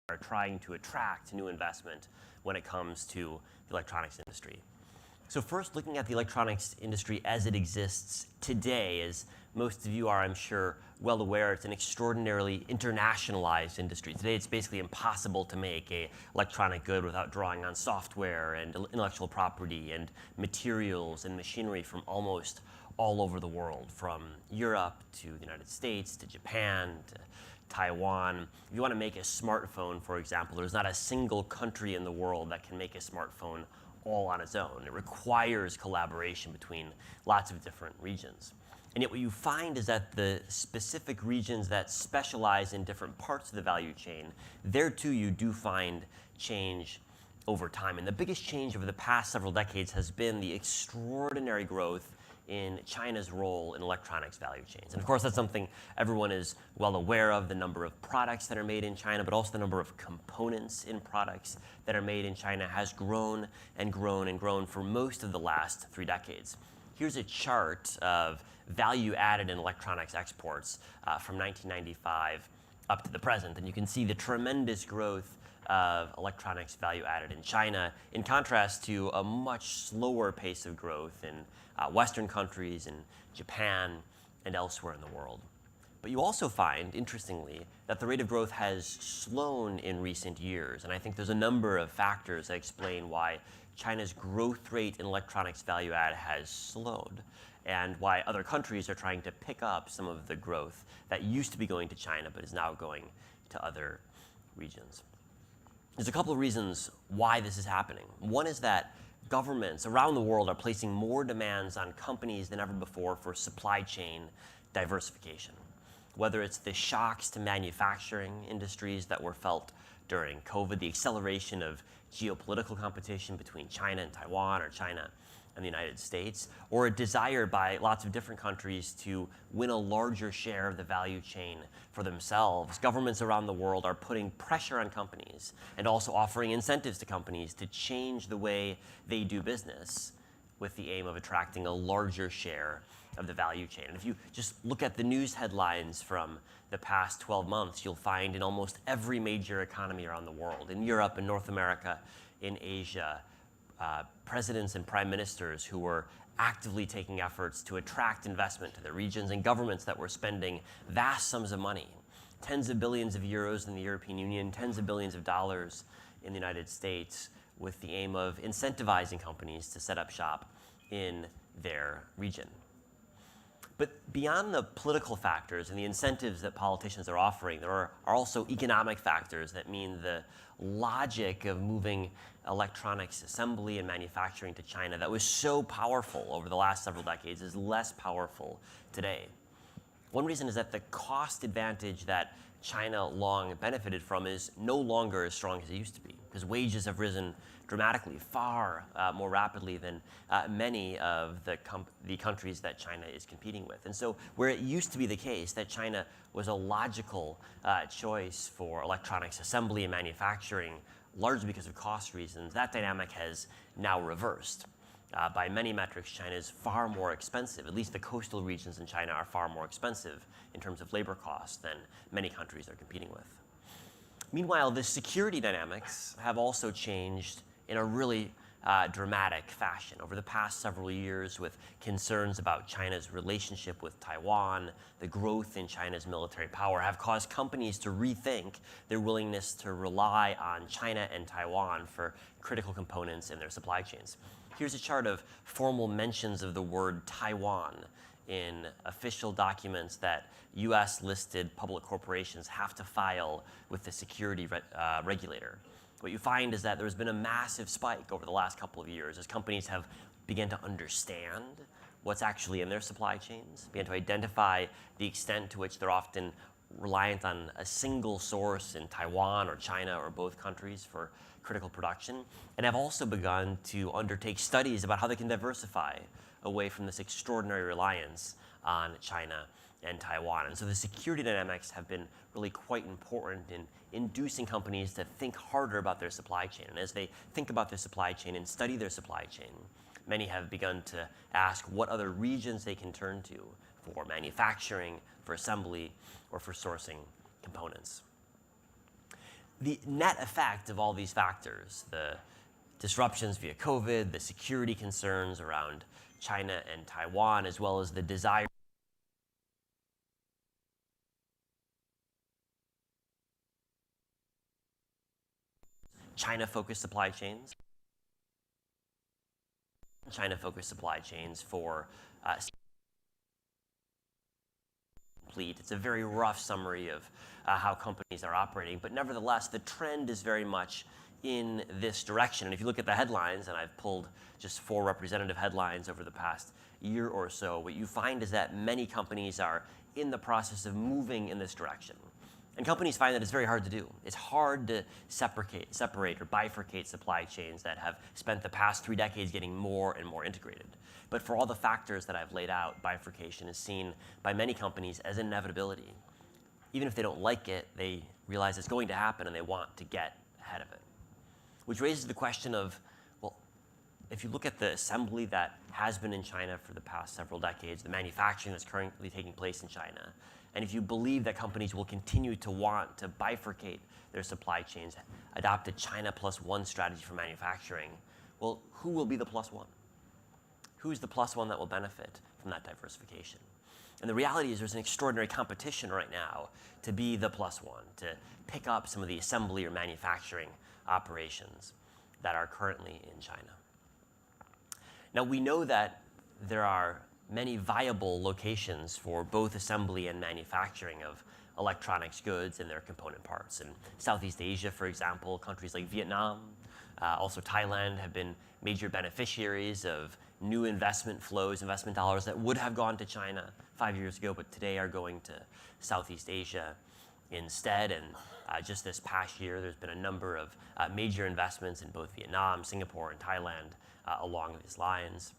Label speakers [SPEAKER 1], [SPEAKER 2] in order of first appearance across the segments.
[SPEAKER 1] are trying to attract new investment when it comes to the electronics industry. So first, looking at the electronics industry as it exists today, as most of you are, I'm sure, well aware, it's an extraordinarily internationalized industry. Today, it's basically impossible to make an electronic good without drawing on software and intellectual property and materials and machinery from almost all over the world, from Europe to the United States to Japan to Taiwan. If you want to make a smartphone, for example, there's not a single country in the world that can make a smartphone all on its own. It requires collaboration between lots of different regions. And yet what you find is that the specific regions that specialize in different parts of the value chain, there too you do find change over time. And the biggest change over the past several decades has been the extraordinary growth in China's role in electronics value chains. And of course, that's something everyone is well aware of, the number of products that are made in China, but also the number of components in products that are made in China has grown and grown and grown for most of the last 3 decades. Here's a chart of value added in electronics exports from 1995 up to the present. And you can see the tremendous growth of electronics value added in China, in contrast to a much slower pace of growth in Western countries, in Japan, and elsewhere in the world. But you also find, interestingly, that the rate of growth has slowed in recent years. And I think there's a number of factors that explain why China's growth rate in electronics value add has slowed, and why other countries are trying to pick up some of the growth that used to be going to China but is now going to other regions. There's a couple of reasons why this is happening. One is that governments around the world are placing more demands on companies than ever before for supply chain diversification. Whether it's the shocks to manufacturing industries that were felt during COVID, the acceleration of geopolitical competition between China and Taiwan, or China and the United States, or a desire by lots of different countries to win a larger share of the value chain for themselves, governments around the world are putting pressure on companies and also offering incentives to companies to change the way they do business with the aim of attracting a larger share of the value chain. And if you just look at the news headlines from the past 12 months, you'll find in almost every major economy around the world, in Europe, in North America, in Asia, presidents and prime ministers who were actively taking efforts to attract investment to their regions, and governments that were spending vast sums of money, tens of billions of euros in the European Union, tens of billions of dollars in the United States, with the aim of incentivizing companies to set up shop in their region. But beyond the political factors and the incentives that politicians are offering, there are also economic factors that mean the logic of moving electronics assembly and manufacturing to China that was so powerful over the last several decades is less powerful today. One reason is that the cost advantage that China long benefited from is no longer as strong as it used to be, because wages have risen dramatically, far more rapidly than many of the countries that China is competing with. And so where it used to be the case that China was a logical choice for electronics assembly and manufacturing, largely because of cost reasons, that dynamic has now reversed. By many metrics, China is far more expensive. At least the coastal regions in China are far more expensive in terms of labor costs than many countries they're competing with. Meanwhile, the security dynamics have also changed in a really dramatic fashion. Over the past several years, with concerns about China's relationship with Taiwan, the growth in China's military power have caused companies to rethink their willingness to rely on China and Taiwan for critical components in their supply chains. Here's a chart of formal mentions of the word Taiwan in official documents that US-listed public corporations have to file with the security regulator. What you find is that there's been a massive spike over the last couple of years as companies have begun to understand what's actually in their supply chains, began to identify the extent to which they're often reliant on a single source in Taiwan or China or both countries for critical production, and have also begun to undertake studies about how they can diversify away from this extraordinary reliance on China and Taiwan. And so the security dynamics have been really quite important in inducing companies to think harder about their supply chain. And as they think about their supply chain and study their supply chain, many have begun to ask what other regions they can turn to for manufacturing, for assembly, or for sourcing components. The net effect of all these factors, the disruptions via COVID, the security concerns around China and Taiwan, as well as the desire China-focused supply chains for complete. It's a very rough summary of how companies are operating, but nevertheless, the trend is very much in this direction. And if you look at the headlines, and I've pulled just 4 representative headlines over the past year or so, what you find is that many companies are in the process of moving in this direction. And companies find that it's very hard to do. It's hard to separate or bifurcate supply chains that have spent the past 3 decades getting more and more integrated. But for all the factors that I've laid out, bifurcation is seen by many companies as an inevitability. Even if they don't like it, they realize it's going to happen and they want to get ahead of it. Which raises the question of, well, if you look at the assembly that has been in China for the past several decades, the manufacturing that's currently taking place in China, and if you believe that companies will continue to want to bifurcate their supply chains, adopt a China plus one strategy for manufacturing, well, who will be the plus one? Who's the plus one that will benefit from that diversification? And the reality is there's an extraordinary competition right now to be the plus one, to pick up some of the assembly or manufacturing operations that are currently in China. Now, we know that there are many viable locations for both assembly and manufacturing of electronics goods and their component parts. In Southeast Asia, for example, countries like Vietnam, also Thailand, have been major beneficiaries of new investment flows, investment dollars that would have gone to China 5 years ago, but today are going to Southeast Asia instead. And just this past year, there's been a number of major investments in both Vietnam, Singapore, and Thailand along these lines.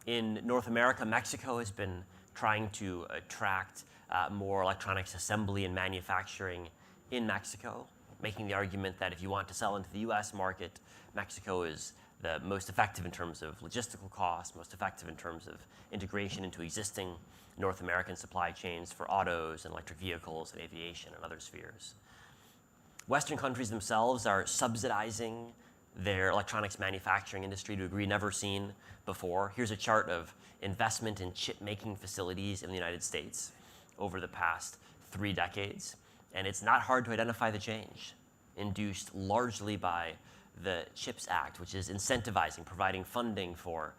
[SPEAKER 1] In North America, Mexico has been trying to attract more electronics assembly and manufacturing in Mexico, making the argument that if you want to sell into the US market, Mexico is the most effective in terms of logistical costs, most effective in terms of integration into existing North American supply chains for autos and electric vehicles and aviation and other spheres. Western countries themselves are subsidizing their electronics manufacturing industry to a degree never seen before. Here's a chart of investment in chip-making facilities in the United States over the past 3 decades. And it's not hard to identify the change, induced largely by the CHIPS Act, which is incentivizing, providing funding for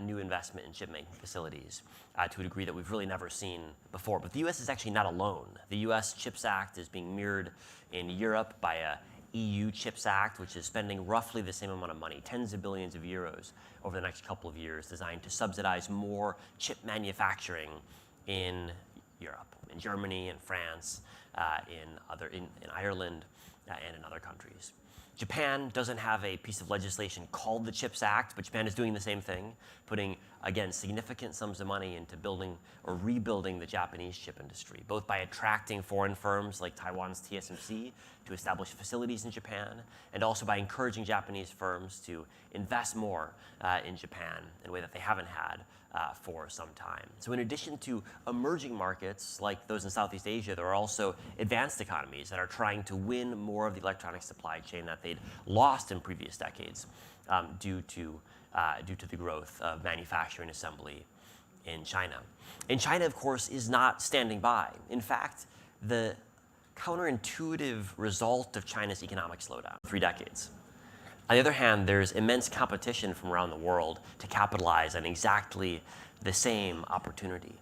[SPEAKER 1] new investment in chip-making facilities to a degree that we've really never seen before. But the US is actually not alone. The US CHIPS Act is being mirrored in Europe by a EU CHIPS Act, which is spending roughly the same amount of money, tens of billions of euros over the next couple of years, designed to subsidize more chip manufacturing in Europe, in Germany, in France, in Ireland, and in other countries. Japan doesn't have a piece of legislation called the CHIPS Act, but Japan is doing the same thing, putting, again, significant sums of money into building or rebuilding the Japanese chip industry, both by attracting foreign firms like Taiwan's TSMC to establish facilities in Japan, and also by encouraging Japanese firms to invest more in Japan in a way that they haven't had for some time. So in addition to emerging markets like those in Southeast Asia, there are also advanced economies that are trying to win more of the electronic supply chain that they'd lost in previous decades due to the growth of manufacturing assembly in China. And China, of course, is not standing by. In fact, the counterintuitive result of China's economic slowdown, 3 decades. On the other hand, there's immense competition from around the world to capitalize on exactly the same opportunity.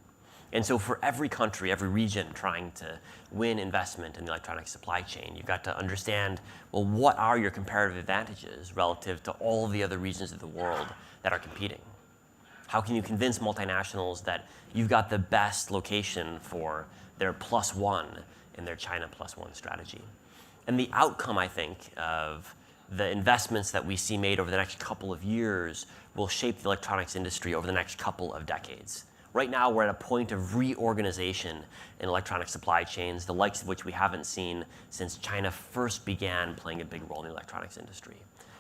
[SPEAKER 1] And so for every country, every region trying to win investment in the electronic supply chain, you've got to understand, well, what are your comparative advantages relative to all the other regions of the world that are competing? How can you convince multinationals that you've got the best location for their plus one in their China plus one strategy? And the outcome, I think, of the investments that we see made over the next couple of years will shape the electronics industry over the next couple of decades. Right now, we're at a point of reorganization in electronic supply chains, the likes of which we haven't seen since China first began playing a big role in the electronics industry.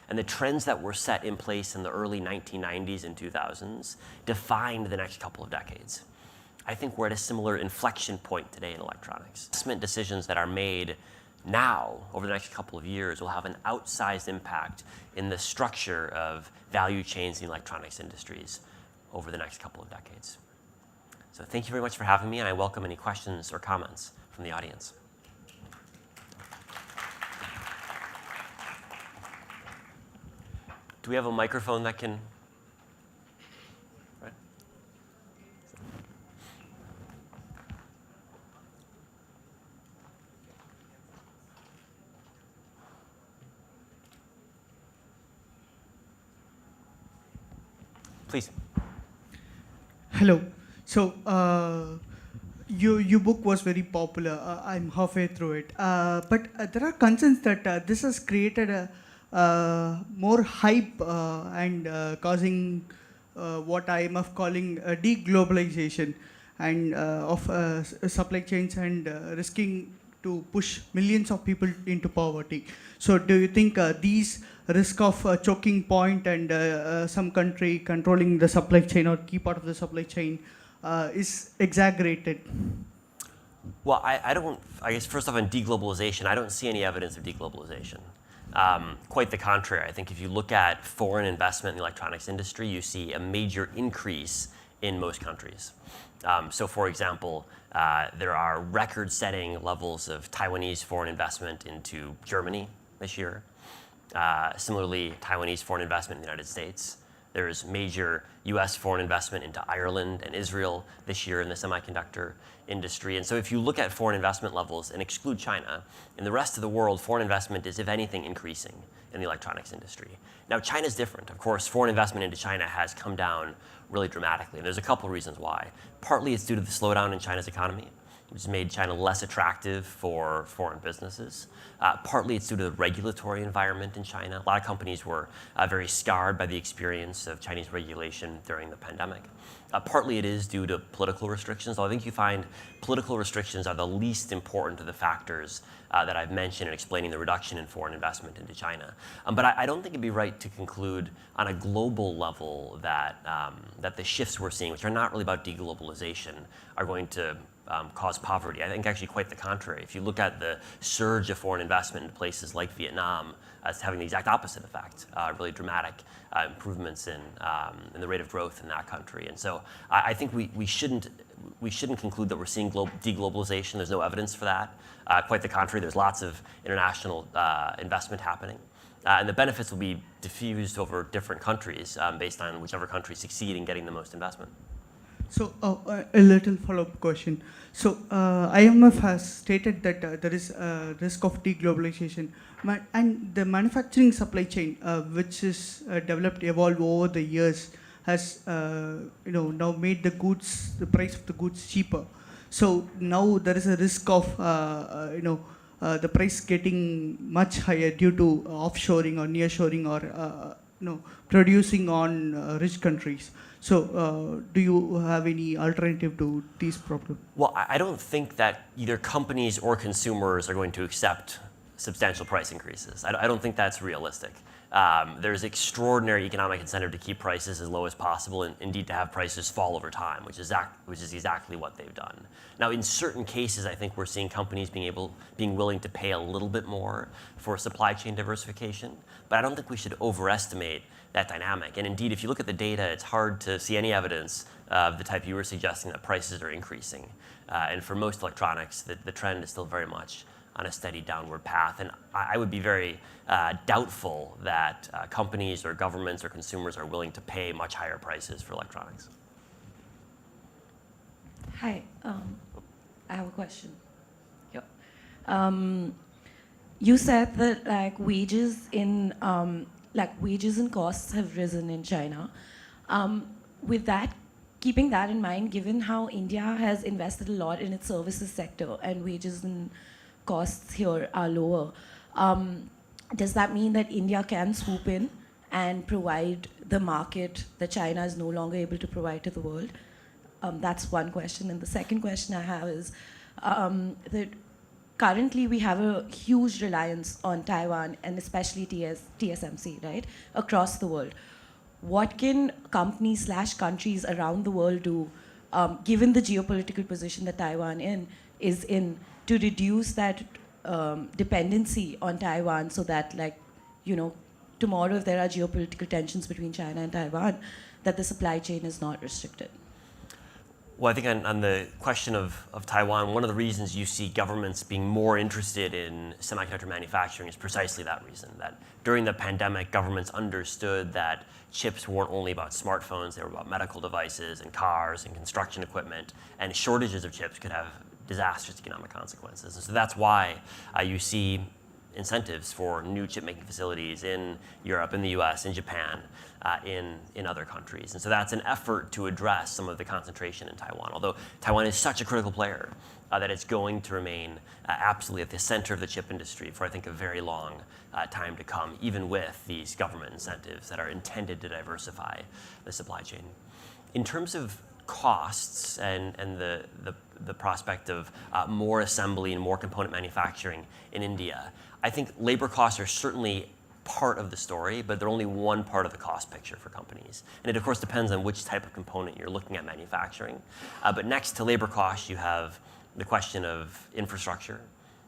[SPEAKER 1] And the trends that were set in place in the early 1990s and 2000s defined the next couple of decades. I think we're at a similar inflection point today in electronics. Investment decisions that are made now, over the next couple of years, will have an outsized impact in the structure of value chains in the electronics industries over the next couple of decades. So thank you very much for having me, and I welcome any questions or comments from the audience. Do we have a microphone that can? Right. Please.
[SPEAKER 2] Hello. So, your book was very popular. I'm halfway through it. But there are concerns that this has created a more hype and causing what I am calling a deglobalization and of supply chains and risking to push millions of people into poverty. So do you think these risk of choking point and some country controlling the supply chain or key part of the supply chain is exaggerated?
[SPEAKER 1] Well, I guess first off on deglobalization, I don't see any evidence of deglobalization. Quite the contrary. I think if you look at foreign investment in the electronics industry, you see a major increase in most countries. So for example, there are record-setting levels of Taiwanese foreign investment into Germany this year. Similarly, Taiwanese foreign investment in the United States. There's major US foreign investment into Ireland and Israel this year in the semiconductor industry. And so if you look at foreign investment levels and exclude China, in the rest of the world, foreign investment is, if anything, increasing in the electronics industry. Now, China's different. Of course, foreign investment into China has come down really dramatically. And there's a couple of reasons why. Partly it's due to the slowdown in China's economy, which has made China less attractive for foreign businesses. Partly it's due to the regulatory environment in China. A lot of companies were very scarred by the experience of Chinese regulation during the pandemic. Partly it is due to political restrictions. I think you find political restrictions are the least important of the factors that I've mentioned in explaining the reduction in foreign investment into China. But I don't think it'd be right to conclude on a global level that, that the shifts we're seeing, which are not really about deglobalization, are going to cause poverty. I think actually quite the contrary. If you look at the surge of foreign investment in places like Vietnam, it's having the exact opposite effect, really dramatic improvements in the rate of growth in that country. And so I think we shouldn't conclude that we're seeing deglobalization. There's no evidence for that. Quite the contrary, there's lots of international investment happening. And the benefits will be diffused over different countries based on whichever countries succeed in getting the most investment.
[SPEAKER 2] So a little follow-up question. So IMF has stated that there is a risk of deglobalization, and the manufacturing supply chain, which is evolved over the years, has now made the price of the goods cheaper. So now there is a risk of the price getting much higher due to offshoring or nearshoring or producing on rich countries. So do you have any alternative to these problems?
[SPEAKER 1] Well, I don't think that either companies or consumers are going to accept substantial price increases. I don't think that's realistic. There's extraordinary economic incentive to keep prices as low as possible and indeed to have prices fall over time, which is exactly what they've done. Now, in certain cases, I think we're seeing companies being willing to pay a little bit more for supply chain diversification, but I don't think we should overestimate that dynamic. And indeed, if you look at the data, it's hard to see any evidence of the type you were suggesting that prices are increasing. And for most electronics, the trend is still very much on a steady downward path. And I would be very doubtful that companies or governments or consumers are willing to pay much higher prices for electronics.
[SPEAKER 3] Hi, I have a question. Yep. You said that wages and costs have risen in China. With that, keeping that in mind, given how India has invested a lot in its services sector and wages and costs here are lower, does that mean that India can swoop in and provide the market that China is no longer able to provide to the world? That's one question. And the second question I have is that currently we have a huge reliance on Taiwan and especially TSMC, right, across the world. What can companies/countries around the world do, given the geopolitical position that Taiwan is in, to reduce that dependency on Taiwan so that, like, tomorrow if there are geopolitical tensions between China and Taiwan, that the supply chain is not restricted?
[SPEAKER 1] Well, I think on the question of Taiwan, one of the reasons you see governments being more interested in semiconductor manufacturing is precisely that reason, that during the pandemic, governments understood that chips weren't only about smartphones, they were about medical devices and cars and construction equipment, and shortages of chips could have disastrous economic consequences. And so that's why you see incentives for new chip-making facilities in Europe, in the US, in Japan, in other countries. And so that's an effort to address some of the concentration in Taiwan, although Taiwan is such a critical player that it's going to remain absolutely at the center of the chip industry for, I think, a very long time to come, even with these government incentives that are intended to diversify the supply chain. In terms of costs and the prospect of more assembly and more component manufacturing in India, I think labor costs are certainly part of the story, but they're only one part of the cost picture for companies. And it, of course, depends on which type of component you're looking at manufacturing. But next to labor costs, you have the question of infrastructure,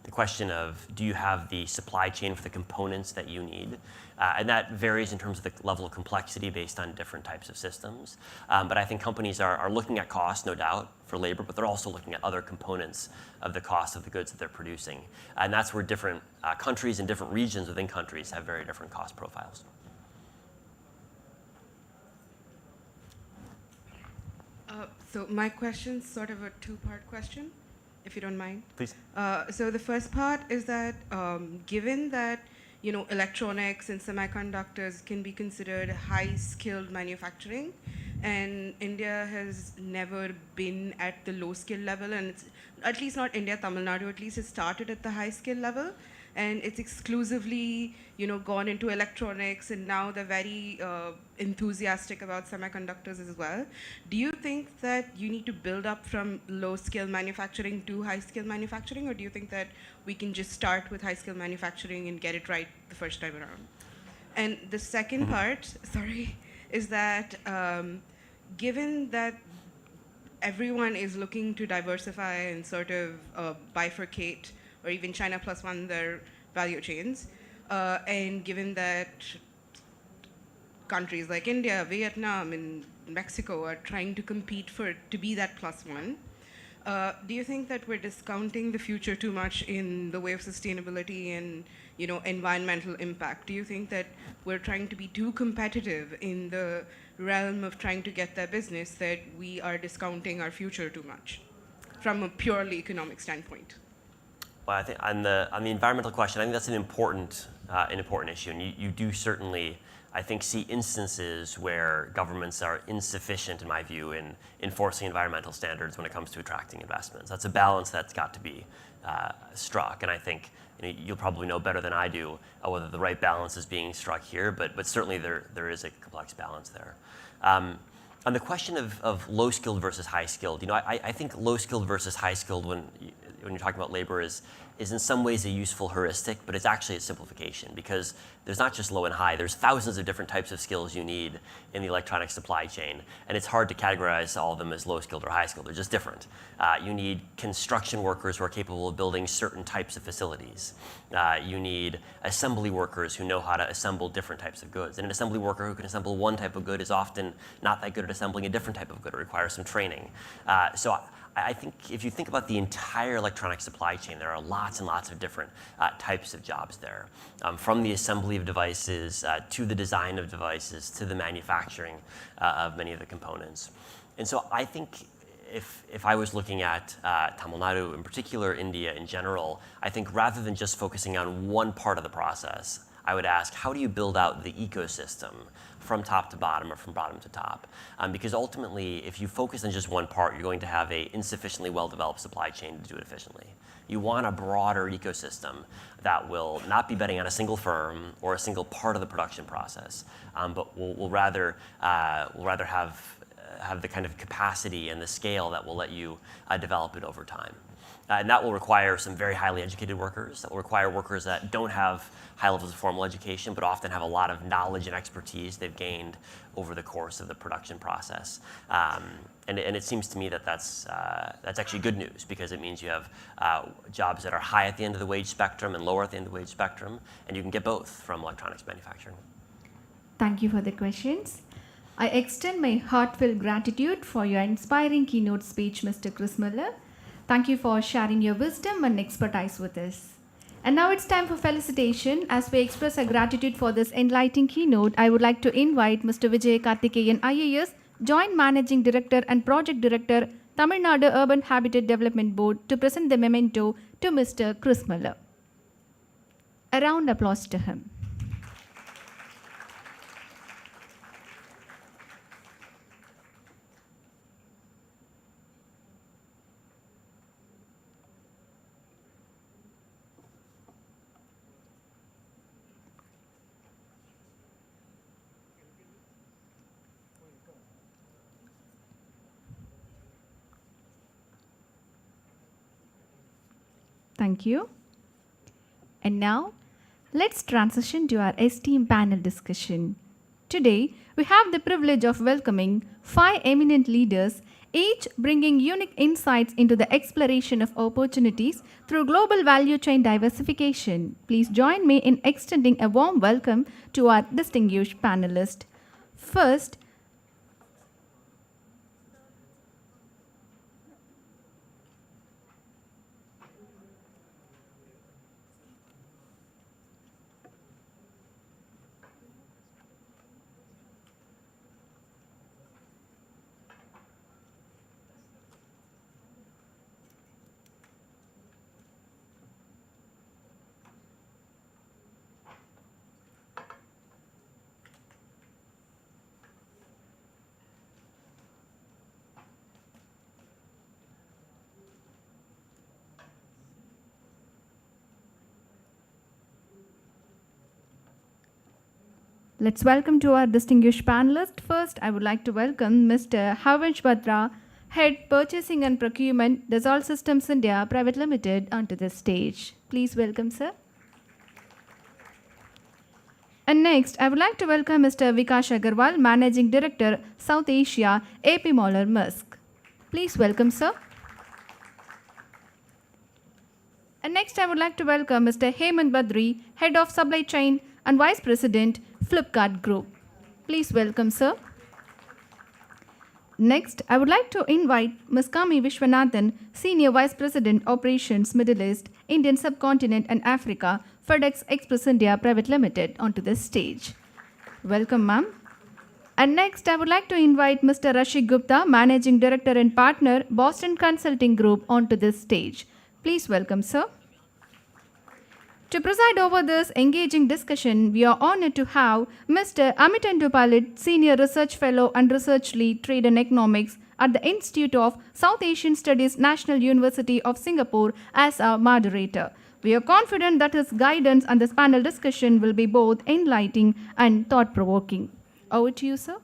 [SPEAKER 1] the question of, do you have the supply chain for the components that you need? And that varies in terms of the level of complexity based on different types of systems. But I think companies are looking at cost, no doubt, for labor, but they're also looking at other components of the cost of the goods that they're producing. And that's where different countries and different regions within countries have very different cost profiles.
[SPEAKER 4] So my question's sort of a two-part question, if you don't mind.
[SPEAKER 1] Please.
[SPEAKER 4] So the first part is that given that electronics and semiconductors can be considered high-skilled manufacturing, and India has never been at the low-skill level, and it's, at least not India, Tamil Nadu at least has started at the high-skill level, and it's exclusively gone into electronics, and now they're very enthusiastic about semiconductors as well. Do you think that you need to build up from low-skill manufacturing to high-skill manufacturing, or do you think that we can just start with high-skill manufacturing and get it right the first time around? And the second part, sorry, is that given that everyone is looking to diversify and sort of bifurcate, or even China plus one, their value chains, and given that countries like India, Vietnam, and Mexico are trying to compete to be that plus one, do you think that we're discounting the future too much in the way of sustainability and environmental impact? Do you think that we're trying to be too competitive in the realm of trying to get that business, that we are discounting our future too much from a purely economic standpoint?
[SPEAKER 1] Well, I think on the environmental question, I think that's an important issue, and you do certainly, I think, see instances where governments are insufficient, in my view, in enforcing environmental standards when it comes to attracting investments. That's a balance that's got to be struck, and I think you'll probably know better than I do whether the right balance is being struck here, but certainly there is a complex balance there. On the question of low-skilled versus high-skilled, I think low-skilled versus high-skilled when you're talking about labor is in some ways a useful heuristic, but it's actually a simplification, because there's not just low and high, there's thousands of different types of skills you need in the electronic supply chain, and it's hard to categorize all of them as low-skilled or high-skilled. They're just different. You need construction workers who are capable of building certain types of facilities. You need assembly workers who know how to assemble different types of goods. And an assembly worker who can assemble one type of good is often not that good at assembling a different type of good. It requires some training. So I think if you think about the entire electronic supply chain, there are lots and lots of different types of jobs there, from the assembly of devices to the design of devices to the manufacturing of many of the components. And so I think if I was looking at Tamil Nadu in particular, India in general, I think rather than just focusing on one part of the process, I would ask, how do you build out the ecosystem from top to bottom or from bottom to top? Because ultimately, if you focus on just one part, you're going to have an insufficiently well-developed supply chain to do it efficiently. You want a broader ecosystem that will not be betting on a single firm or a single part of the production process, but will rather have the kind of capacity and the scale that will let you develop it over time. And that will require some very highly educated workers. That will require workers that don't have high levels of formal education, but often have a lot of knowledge and expertise they've gained over the course of the production process. And it seems to me that that's actually good news, because it means you have jobs that are high at the end of the wage spectrum and lower at the end of the wage spectrum, and you can get both from electronics manufacturing.
[SPEAKER 5] Thank you for the questions. I extend my heartfelt gratitude for your inspiring keynote speech, Mr. Chris Miller. Thank you for sharing your wisdom and expertise with us. And now it's time for felicitation. As we express our gratitude for this enlightening keynote, I would like to invite Mr. Vijay Karthikeyan IAS, Joint Managing Director and Project Director, Tamil Nadu Urban Habitat Development Board, to present the memento to Mr. Chris Miller. A round of applause to him. Thank you. And now, let's transition to our esteemed panel discussion. Today, we have the privilege of welcoming 5 eminent leaders, each bringing unique insights into the exploration of opportunities through global value chain diversification. Please join me in extending a warm welcome to our distinguished panelists. First, let's welcome to our distinguished panelists. First, I would like to welcome Mr. Havansh Batra, Head Purchasing and Procurement, Dassault Systems India Private Limited, onto the stage. Please welcome, sir. And next, I would like to welcome Mr. Vikash Agarwal, Managing Director, South Asia, AP Moller Maersk. Please welcome, sir. And next, I would like to welcome Mr. Hemant Badri, Head of Supply Chain and Vice President, Flipkart Group. Please welcome, sir. Next, I would like to invite Ms. Kami Vishwanathan, Senior Vice President, Operations, Middle East, Indian Subcontinent and Africa, FedEx Express India Private Limited, onto this stage. Welcome, ma'am. And next, I would like to invite Mr. Rashik Gupta, Managing Director and Partner, Boston Consulting Group, onto this stage. Please welcome, sir. To preside over this engaging discussion, we are honored to have Mr. Amit, Senior Research Fellow and Research Lead, Trade and Economics at the Institute of South Asian Studies, National University of Singapore, as our moderator. We are confident that his guidance and this panel discussion will be both enlightening and thought-provoking. Over to you, sir.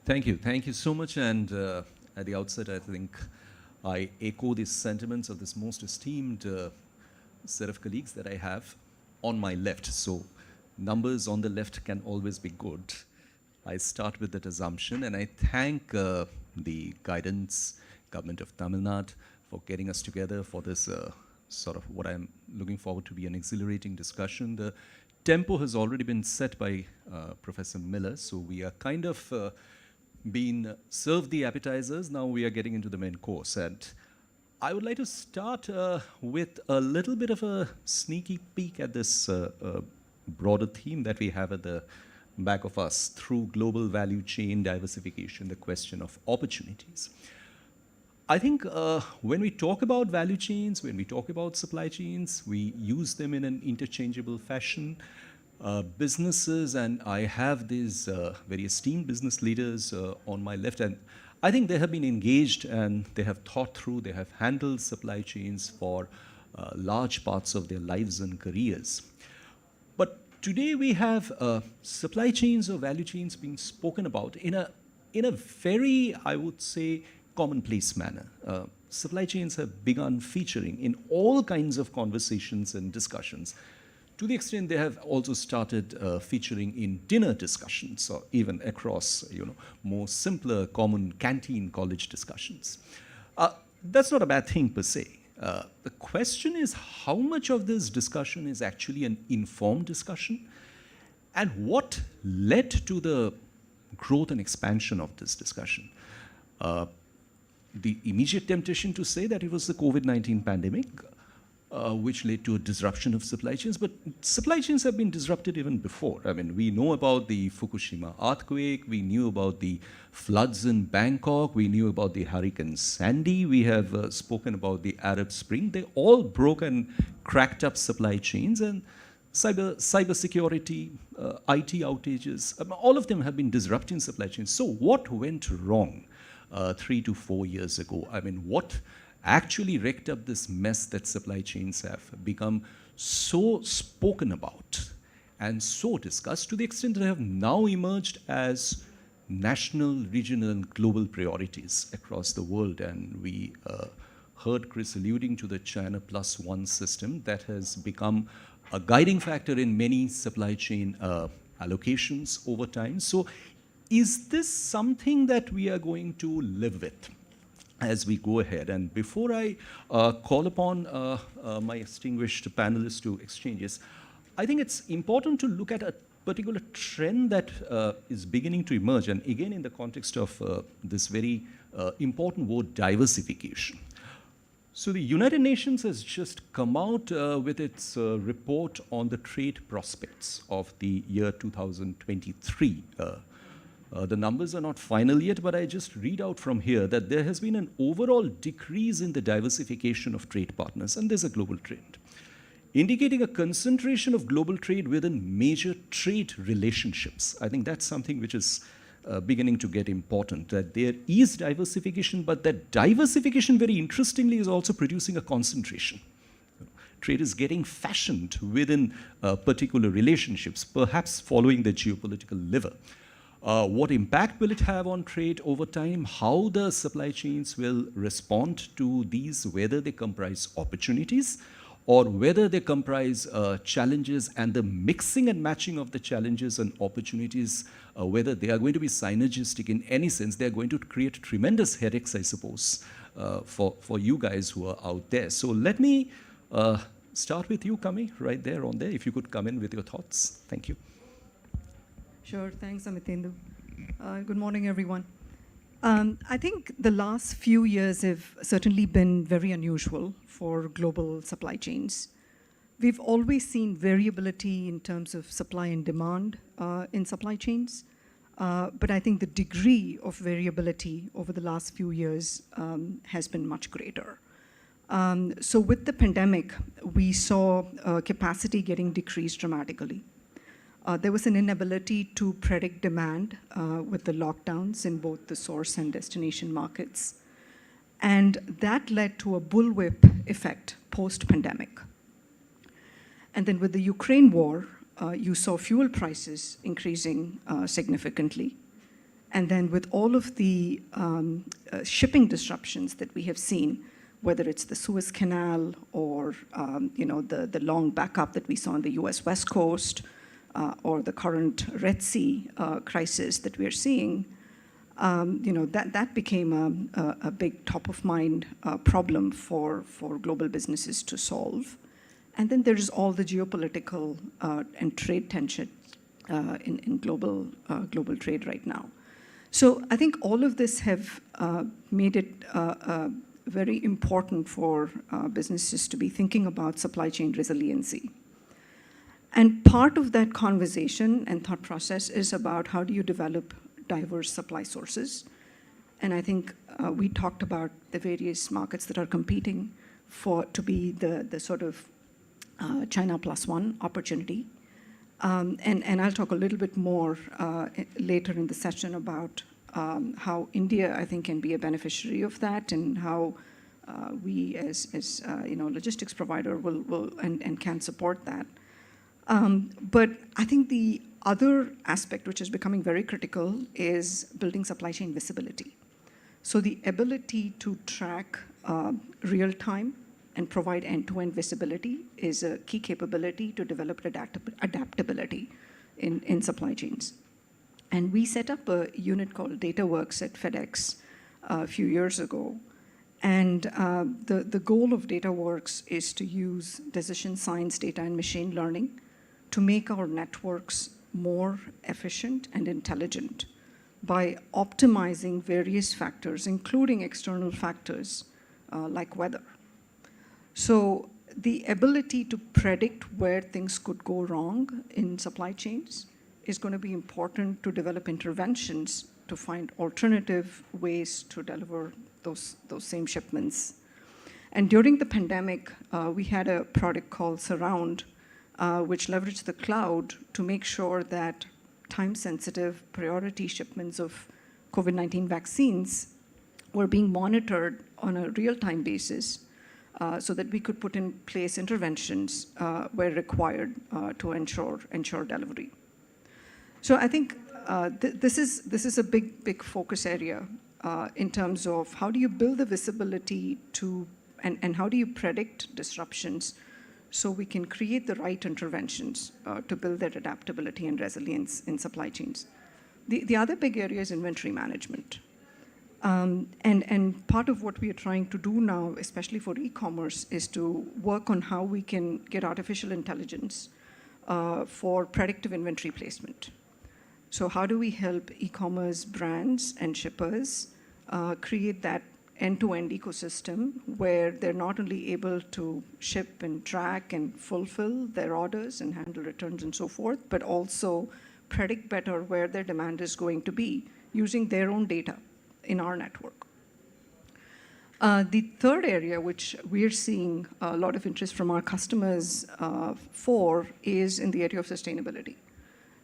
[SPEAKER 6] Thank you. Thank you so much. And at the outset, I think I echo the sentiments of this most esteemed set of colleagues that I have on my left. So numbers on the left can always be good. I start with that assumption, and I thank the guidance government of Tamil Nadu for getting us together for this sort of what I'm looking forward to be an exhilarating discussion. The tempo has already been set by Professor Miller, so we are kind of been served the appetizers. Now we are getting into the main course, and I would like to start with a little bit of a sneaky peek at this broader theme that we have at the back of us through global value chain diversification, the question of opportunities. I think when we talk about value chains, when we talk about supply chains, we use them in an interchangeable fashion. Businesses, and I have these very esteemed business leaders on my left, and I think they have been engaged and they have thought through, they have handled supply chains for large parts of their lives and careers. But today we have supply chains or value chains being spoken about in a very, I would say, commonplace manner. Supply chains have begun featuring in all kinds of conversations and discussions. To the extent they have also started featuring in dinner discussions or even across, more simpler common canteen college discussions. That's not a bad thing per se. The question is how much of this discussion is actually an informed discussion and what led to the growth and expansion of this discussion. The immediate temptation to say that it was the COVID-19 pandemic, which led to a disruption of supply chains, but supply chains have been disrupted even before. I mean, we know about the Fukushima earthquake, we knew about the floods in Bangkok, we knew about the Hurricane Sandy, we have spoken about the Arab Spring. They all broke and cracked up supply chains, and cybersecurity, IT outages, all of them have been disrupting supply chains. So what went wrong 3 to 4 years ago? I mean, what actually wrecked up this mess that supply chains have become so spoken about and so discussed to the extent that they have now emerged as national, regional, and global priorities across the world. And we heard Chris alluding to the China Plus One system that has become a guiding factor in many supply chain allocations over time. So is this something that we are going to live with as we go ahead? And before I call upon my distinguished panelists to exchanges, I think it's important to look at a particular trend that is beginning to emerge, and again in the context of this very important word, diversification. So the United Nations has just come out with its report on the trade prospects of the year 2023. The numbers are not final yet, but I just read out from here that there has been an overall decrease in the diversification of trade partners, and there's a global trend, indicating a concentration of global trade within major trade relationships. I think that's something which is beginning to get important, that there is diversification, but that diversification, very interestingly, is also producing a concentration. Trade is getting fashioned within particular relationships, perhaps following the geopolitical lever. What impact will it have on trade over time? How the supply chains will respond to these, whether they comprise opportunities or whether they comprise challenges, and the mixing and matching of the challenges and opportunities, whether they are going to be synergistic in any sense. They are going to create tremendous headaches, I suppose, for you guys who are out there. So let me start with you, Kami, right there on there. If you could come in with your thoughts. Thank you.
[SPEAKER 7] Sure, thanks, Amitendu. Good morning, everyone. I think the last few years have certainly been very unusual for global supply chains. We've always seen variability in terms of supply and demand in supply chains, but I think the degree of variability over the last few years has been much greater. So with the pandemic, we saw capacity getting decreased dramatically. There was an inability to predict demand with the lockdowns in both the source and destination markets. And that led to a bullwhip effect post-pandemic. And then with the Ukraine war, you saw fuel prices increasing significantly. And then with all of the shipping disruptions that we have seen, whether it's the Suez Canal or the long backup that we saw on the US West Coast, or the current Red Sea crisis that we're seeing, that became a big top-of-mind problem for global businesses to solve. And then there's all the geopolitical and trade tension in global trade right now. So I think all of this have made it very important for businesses to be thinking about supply chain resiliency. And part of that conversation and thought process is about how do you develop diverse supply sources. And I think we talked about the various markets that are competing to be the sort of China Plus One opportunity. And I'll talk a little bit more later in the session about how India, I think, can be a beneficiary of that, and how we as logistics provider will and can support that. But I think the other aspect which is becoming very critical is building supply chain visibility. So the ability to track real time and provide end-to-end visibility is a key capability to develop adaptability in supply chains. And we set up a unit called DataWorks at FedEx a few years ago. And the goal of DataWorks is to use decision science, data, and machine learning to make our networks more efficient and intelligent by optimizing various factors, including external factors like weather. So the ability to predict where things could go wrong in supply chains is going to be important to develop interventions to find alternative ways to deliver those same shipments. And during the pandemic, we had a product called Surround, which leveraged the cloud to make sure that time-sensitive priority shipments of COVID-19 vaccines were being monitored on a real-time basis so that we could put in place interventions where required to ensure delivery. So I think this is a big focus area in terms of how do you build the visibility to and how do you predict disruptions so we can create the right interventions to build that adaptability and resilience in supply chains. The other big area is inventory management. And part of what we are trying to do now, especially for e-commerce, is to work on how we can get artificial intelligence for predictive inventory placement. So how do we help e-commerce brands and shippers create that end-to-end ecosystem where they're not only able to ship and track and fulfill their orders and handle returns and so forth, but also predict better where their demand is going to be using their own data in our network. The third area, which we're seeing a lot of interest from our customers for, is in the area of sustainability.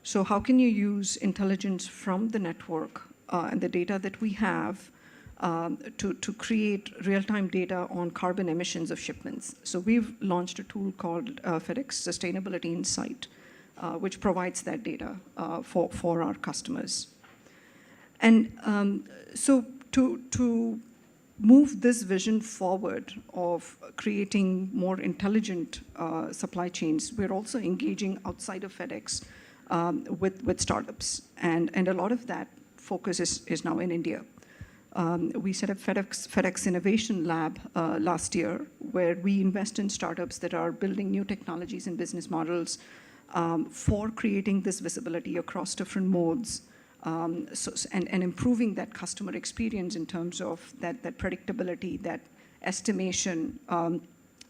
[SPEAKER 7] So how can you use intelligence from the network and the data that we have to create real-time data on carbon emissions of shipments? So we've launched a tool called FedEx Sustainability Insight, which provides that data for our customers. And so to move this vision forward of creating more intelligent supply chains, we're also engaging outside of FedEx with startups. And a lot of that focus is now in India. We set up FedEx Innovation Lab last year, where we invest in startups that are building new technologies and business models for creating this visibility across different modes, and improving that customer experience in terms of that predictability, that estimation,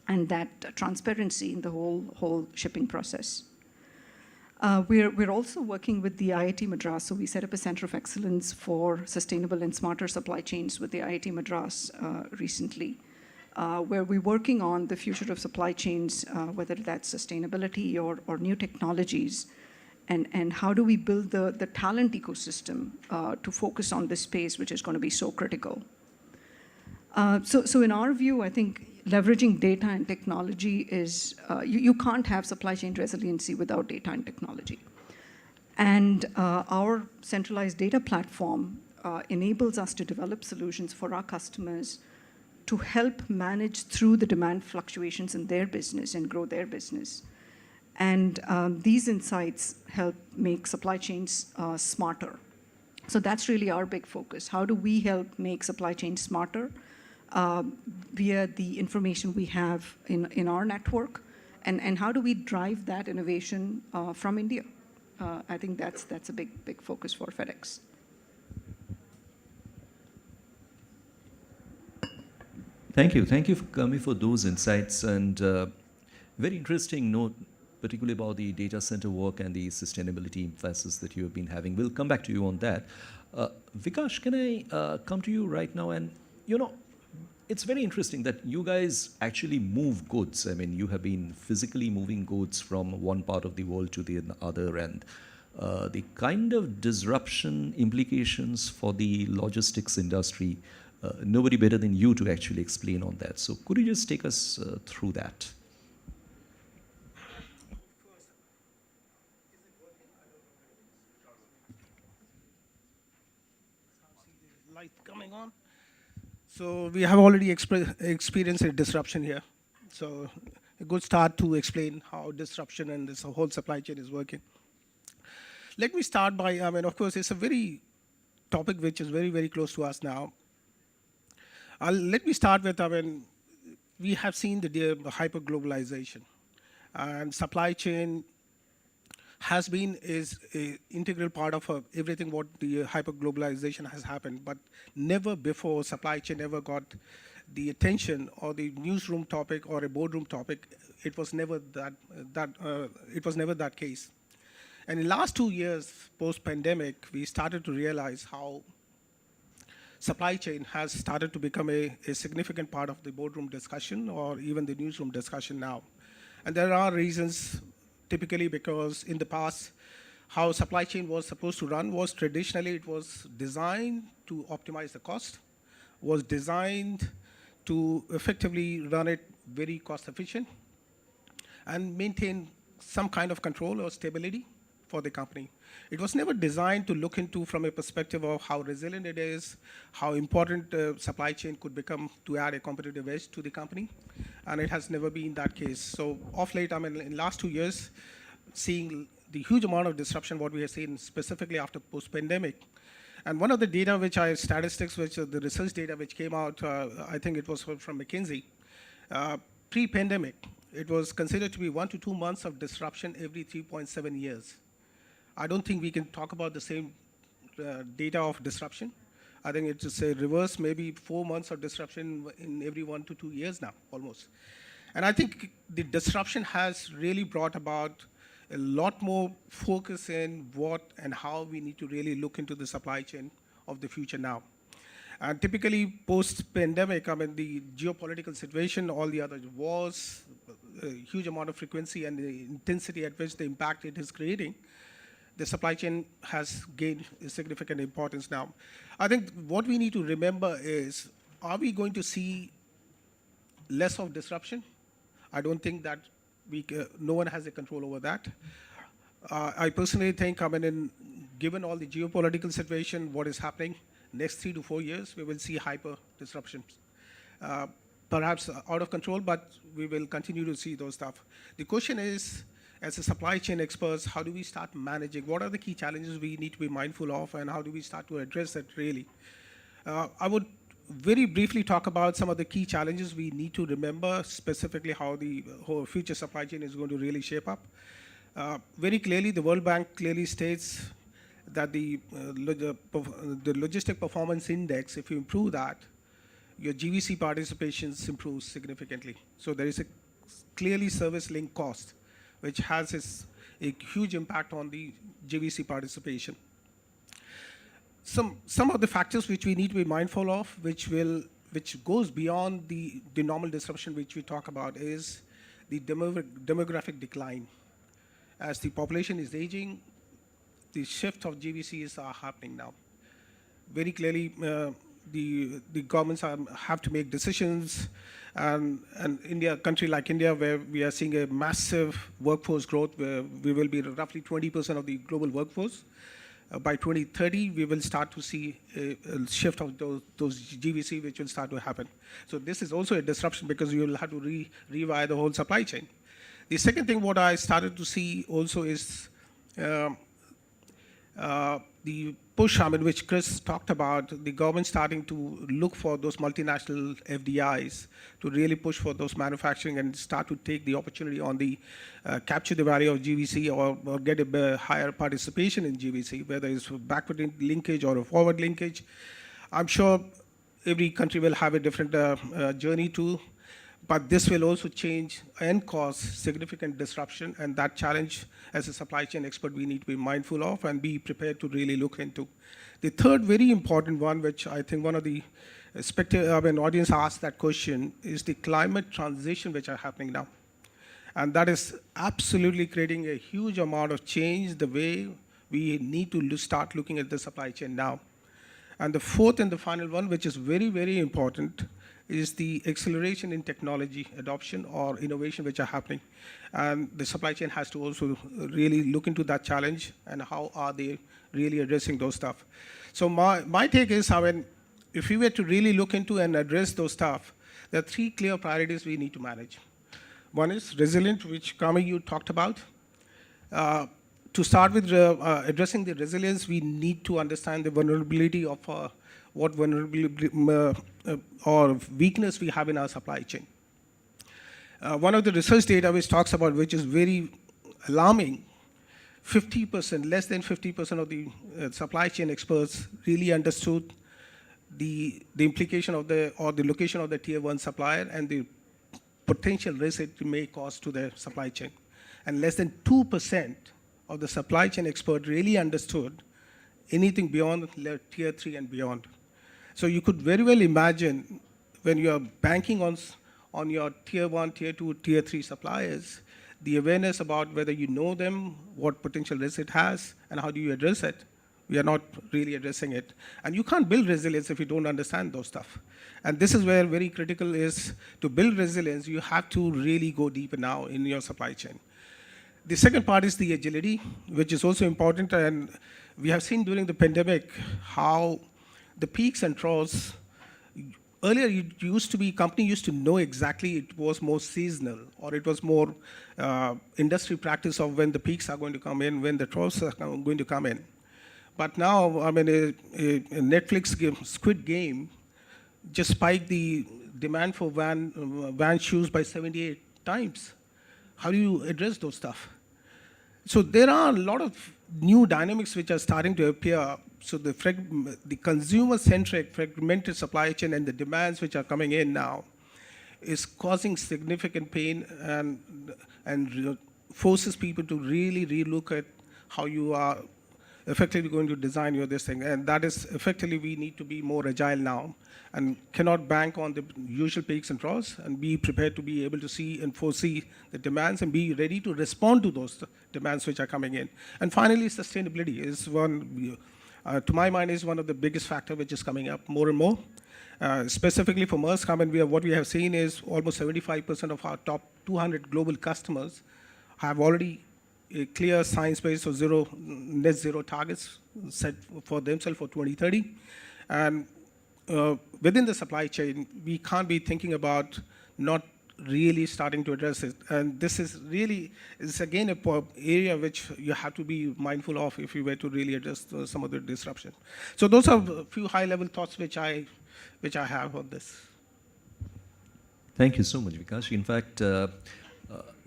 [SPEAKER 7] and that transparency in the whole shipping process. We're also working with the IIT Madras. So we set up a Center of Excellence for Sustainable and Smarter Supply Chains with the IIT Madras recently, where we're working on the future of supply chains, whether that's sustainability or new technologies, and how do we build the talent ecosystem to focus on this space, which is going to be so critical. So in our view, I think leveraging data and technology is, you can't have supply chain resiliency without data and technology. And our centralized data platform enables us to develop solutions for our customers to help manage through the demand fluctuations in their business and grow their business. And these insights help make supply chains smarter. So that's really our big focus. How do we help make supply chains smarter via the information we have in our network? And how do we drive that innovation from India? I think that's a big focus for FedEx.
[SPEAKER 6] Thank you, Kami, for those insights, and very interesting note, particularly about the data center work and the sustainability emphasis that you have been having. We'll come back to you on that. Vikash, can I come to you right now? And it's very interesting that you guys actually move goods. I mean, you have been physically moving goods from one part of the world to the other, and the kind of disruption implications for the logistics industry nobody better than you to actually explain on that. So could you just take us through that?
[SPEAKER 8] Light coming on. So we have already experienced a disruption here. So a good start to explain how disruption and this whole supply chain is working. Let me start by, of course, it's a very topic which is very, very close to us now. Let me start with, we have seen the hyper-globalization. And supply chain is an integral part of everything what the hyper-globalization has happened, but never before supply chain ever got the attention or the newsroom topic or a boardroom topic. It was never that case. And in the last 2 years, post-pandemic, we started to realize how supply chain has started to become a significant part of the boardroom discussion or even the newsroom discussion now. And there are reasons, typically because in the past, how supply chain was supposed to run was traditionally it was designed to optimize the cost, was designed to effectively run it very cost efficient and maintain some kind of control or stability for the company. It was never designed to look into from a perspective of how resilient it is, how important supply chain could become to add a competitive edge to the company, and it has never been that case. So of late, in the last 2 years, seeing the huge amount of disruption what we have seen specifically after post-pandemic. And one of the data statistics, the research data which came out, I think it was from McKinsey, pre-pandemic, it was considered to be 1 to 2 months of disruption every 3.7 years. I don't think we can talk about the same data of disruption. I think it's a reverse, maybe 4 months of disruption in every 1 to 2 years now, almost. And I think the disruption has really brought about a lot more focus in what and how we need to really look into the supply chain of the future now. And typically post-pandemic, the geopolitical situation, all the other wars, a huge amount of frequency and the intensity at which the impact it is creating, the supply chain has gained a significant importance now. I think what we need to remember is, are we going to see less of disruption? I don't think that no one has a control over that. I personally think, given all the geopolitical situation, what is happening, next 3 to 4 years, we will see hyper disruptions. Perhaps out of control, but we will continue to see those stuff. The question is, as a supply chain experts, how do we start managing? What are the key challenges we need to be mindful of, and how do we start to address that really? I would very briefly talk about some of the key challenges we need to remember, specifically how the whole future supply chain is going to really shape up. Very clearly, the World Bank clearly states that the logistic performance index, if you improve that, your GVC participations improve significantly. So there is a clearly service link cost, which has a huge impact on the GVC participation. Some of the factors which we need to be mindful of, which goes beyond the normal disruption which we talk about, is the demographic decline. As the population is aging, the shift of GVCs are happening now. Very clearly, the governments have to make decisions, and India, a country like India, where we are seeing a massive workforce growth, where we will be roughly 20% of the global workforce. By 2030, we will start to see a shift of those GVC, which will start to happen. So this is also a disruption because you will have to rewire the whole supply chain. The second thing what I started to see also is the push, which Chris talked about, the government starting to look for those multinational FDIs to really push for those manufacturing and start to take the opportunity on the capture the value of GVC or get a higher participation in GVC, whether it's backward linkage or a forward linkage. I'm sure every country will have a different journey too, but this will also change and cause significant disruption, and that challenge as a supply chain expert we need to be mindful of and be prepared to really look into. The third very important one, which I think one of the audience asked that question, is the climate transition which are happening now. And that is absolutely creating a huge amount of change the way we need to start looking at the supply chain now. And the fourth and the final one, which is very, very important, is the acceleration in technology adoption or innovation which are happening. And the supply chain has to also really look into that challenge and how are they really addressing those stuff. So my take is, if we were to really look into and address those stuff, there are three clear priorities we need to manage. One is resilient, which Kami, you talked about. To start with addressing the resilience, we need to understand the vulnerability of what vulnerability or weakness we have in our supply chain. One of the research data which talks about, which is very alarming, 50%, less than 50% of the supply chain experts really understood the implication of the location of the tier one supplier and the potential risk it may cause to their supply chain. And less than 2% of the supply chain expert really understood anything beyond tier 3 and beyond. So you could very well imagine when you are banking on your tier 1, tier 2, tier 3 suppliers, the awareness about whether you know them, what potential risk it has, and how do you address it. We are not really addressing it. And you can't build resilience if you don't understand those stuff. And this is where very critical is to build resilience, you have to really go deeper now in your supply chain. The second part is the agility, which is also important. And we have seen during the pandemic how the peaks and troughs, earlier it used to be, company used to know exactly it was more seasonal, or it was more industry practice of when the peaks are going to come in, when the troughs are going to come in. But now, a Netflix game, Squid Game, just spiked the demand for van shoes by 78 times. How do you address those stuff? So there are a lot of new dynamics which are starting to appear. So the consumer-centric fragmented supply chain and the demands which are coming in now is causing significant pain and forces people to really relook at how you are effectively going to design this thing. And that is effectively we need to be more agile now and cannot bank on the usual peaks and troughs, and be prepared to be able to see and foresee the demands and be ready to respond to those demands which are coming in. And finally, sustainability is one, to my mind, is one of the biggest factors which is coming up more and more. Specifically for Maersk, what we have seen is almost 75% of our top 200 global customers have already a clear science-based or net zero targets set for themselves for 2030. And within the supply chain, we can't be thinking about not really starting to address it. And this is again an area which you have to be mindful of if you were to really address some of the disruption. So those are a few high-level thoughts which I have on this.
[SPEAKER 6] Thank you so much, Vikash. In fact,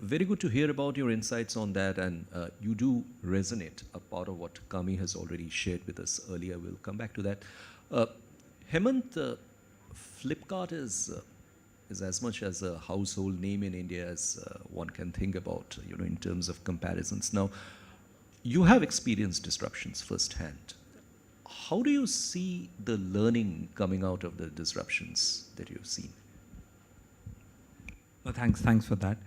[SPEAKER 6] very good to hear about your insights on that, and you do resonate a part of what Kami has already shared with us earlier. We'll come back to that. Hemant, Flipkart is as much as a household name in India as one can think about, in terms of comparisons. Now, you have experienced disruptions firsthand. How do you see the learning coming out of the disruptions that you've seen?
[SPEAKER 9] Well, thanks for that.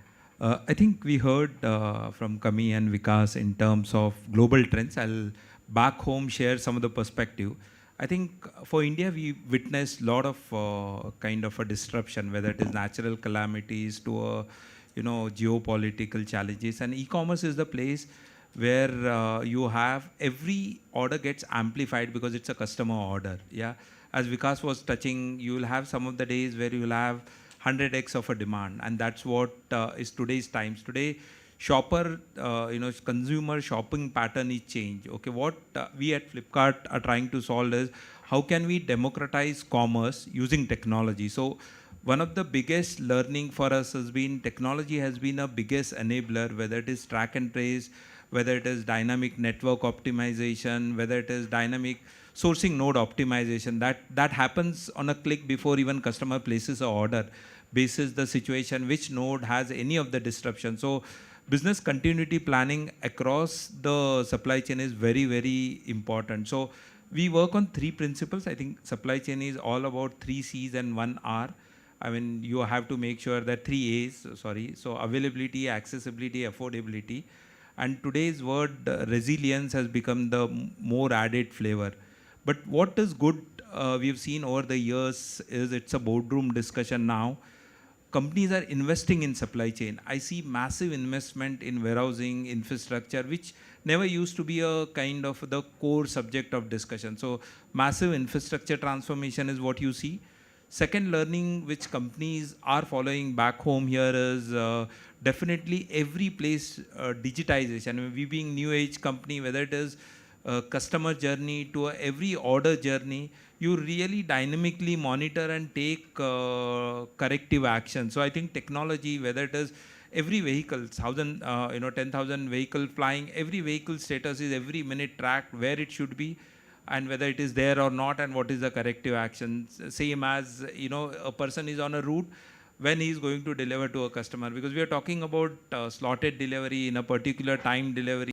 [SPEAKER 9] I think we heard from Kami and Vikas in terms of global trends. I'll back home share some of the perspective. I think for India, we witnessed a lot of kind of a disruption, whether it is natural calamities to geopolitical challenges. And e-commerce is the place where you have every order gets amplified because it's a customer order. Yeah, as Vikas was touching, you will have some of the days where you will have 100x of a demand, and that's what is today's times. Today, shopper, consumer shopping pattern is changed. Okay, what we at Flipkart are trying to solve is how can we democratize commerce using technology. So one of the biggest learning for us has been technology has been a biggest enabler, whether it is track and trace, whether it is dynamic network optimization, whether it is dynamic sourcing node optimization. That happens on a click before even customer places an order, basis the situation, which node has any of the disruption. So business continuity planning across the supply chain is very, very important. So we work on 3 principles. I think supply chain is all about 3 C's and 1 R. I mean, you have to make sure that 3 A's, so availability, accessibility, affordability. And today's word resilience has become the more added flavor. But what is good we've seen over the years is it's a boardroom discussion now. Companies are investing in supply chain. I see massive investment in warehousing infrastructure, which never used to be a kind of the core subject of discussion. So massive infrastructure transformation is what you see. Second learning which companies are following back home here is definitely every place digitization. I mean, we being new age company, whether it is customer journey to every order journey, you really dynamically monitor and take corrective action. So I think technology, whether it is every vehicle, 10,000 vehicle flying, every vehicle status is every minute tracked where it should be and whether it is there or not and what is the corrective action. Same as, a person is on a route when he is going to deliver to a customer, because we are talking about slotted delivery in a particular time delivery.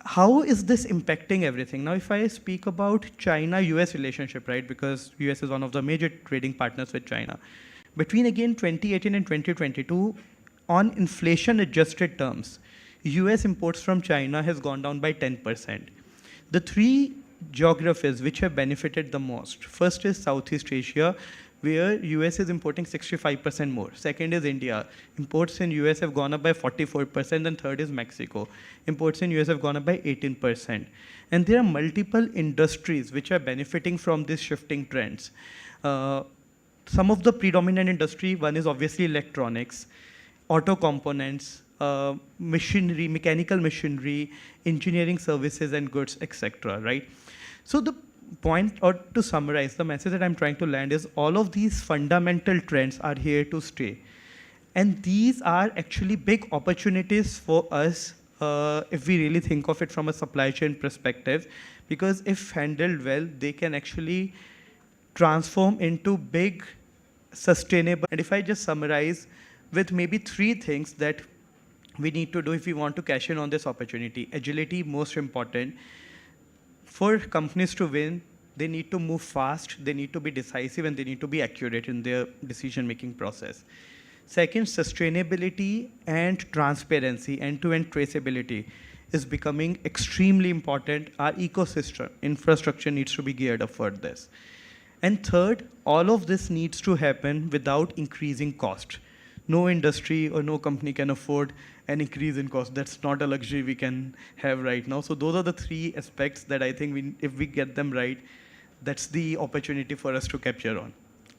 [SPEAKER 2] how is this impacting everything? Now, if I speak about China-US relationship, right, because US is one of the major trading partners with China. Between, again, 2018 and 2022, on inflation-adjusted terms, US imports from China has gone down by 10%. The three geographies which have benefited the most, first is Southeast Asia, where US is importing 65% more. Second is India. Imports in US have gone up by 44%, and third is Mexico. Imports in US have gone up by 18%. And there are multiple industries which are benefiting from these shifting trends. Some of the predominant industry, one is obviously electronics, auto components, machinery, mechanical machinery, engineering services and goods, etc., right? So the point, or to summarize, the message that I'm trying to land is all of these fundamental trends are here to stay. And these are actually big opportunities for us if we really think of it from a supply chain perspective, because if handled well, they can actually transform into big, sustainable. And if I just summarize with maybe three things that we need to do if we want to cash in on this opportunity. Agility, most important. For companies to win, they need to move fast, they need to be decisive, and they need to be accurate in their decision-making process. Second, sustainability and transparency, end-to-end traceability is becoming extremely important. Our ecosystem, infrastructure needs to be geared up for this. And third, all of this needs to happen without increasing cost. No industry or no company can afford an increase in cost. That's not a luxury we can have right now. So those are the three aspects that I think if we get them right, that's the opportunity for us to capture on.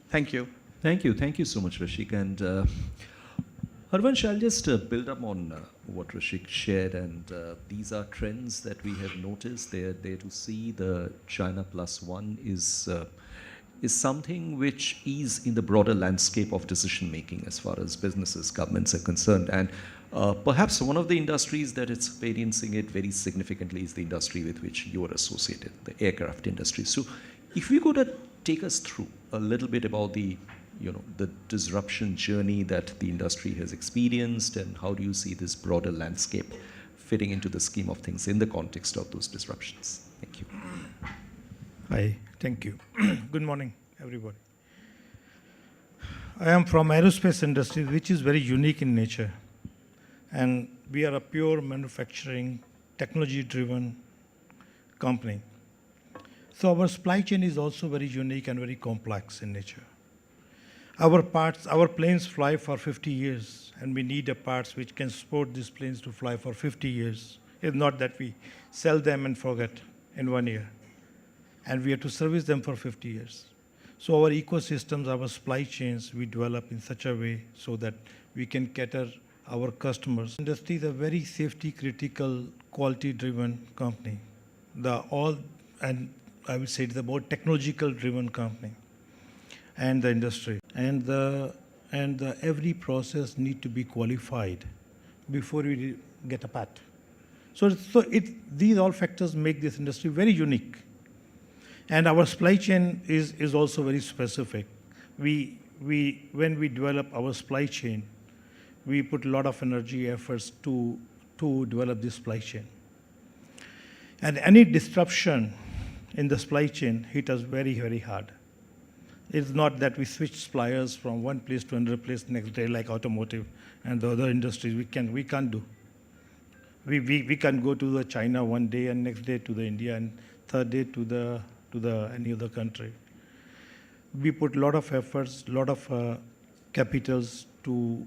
[SPEAKER 2] Thank you.
[SPEAKER 6] Thank you so much, Rashik. And Harvansh, I'll just build up on what Rashik shared. And these are trends that we have noticed. They're there to see. The China Plus One is something which is in the broader landscape of decision making as far as businesses, governments are concerned. And perhaps one of the industries that is experiencing it very significantly is the industry with which you are associated, the aircraft industry. So if we could take us through a little bit about the disruption journey that the industry has experienced, and how do you see this broader landscape fitting into the scheme of things in the context of those disruptions? Thank you.
[SPEAKER 10] Hi, thank you. Good morning, everybody. I am from aerospace industry, which is very unique in nature. And we are a pure manufacturing, technology-driven company. So our supply chain is also very unique and very complex in nature. Our planes fly for 50 years, and we need the parts which can support these planes to fly for 50 years. It's not that we sell them and forget in 1 year. And we have to service them for 50 years. So our ecosystems, our supply chains, we develop in such a way so that we can cater our customers. Industry is a very safety critical, quality driven company. And I would say it's a more technological driven company and the industry. And every process need to be qualified before we get a pat. So these all factors make this industry very unique. And our supply chain is also very specific. When we develop our supply chain, we put a lot of energy, efforts to develop this supply chain. And any disruption in the supply chain hit us very, very hard. It's not that we switch suppliers from one place to another place next day, like automotive and the other industries. We can't do. We can go to the China one day and next day to the India and third day to any other country. We put a lot of efforts, a lot of capitals to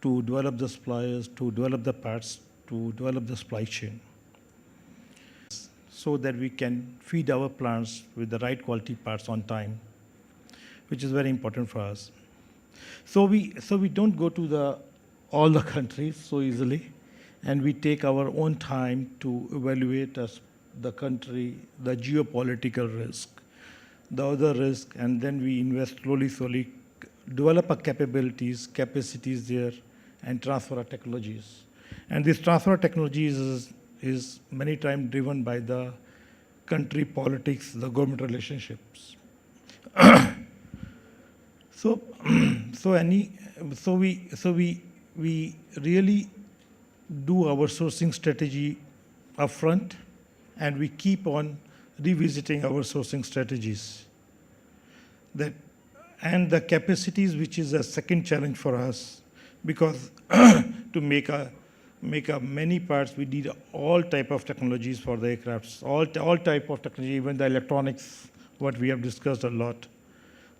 [SPEAKER 10] develop the suppliers, to develop the parts, to develop the supply chain, so that we can feed our plants with the right quality parts on time, which is very important for us. So we don't go to all the countries so easily, and we take our own time to evaluate the country, the geopolitical risk, the other risk, and then we invest slowly, develop our capacities there, and transfer our technologies. And this transfer of technologies is many times driven by the country politics, the government relationships. So we really do our sourcing strategy upfront, and we keep on revisiting our sourcing strategies. And the capacities, which is a second challenge for us, because to make many parts, we need all type of technologies for the aircrafts, all type of technology, even the electronics, what we have discussed a lot.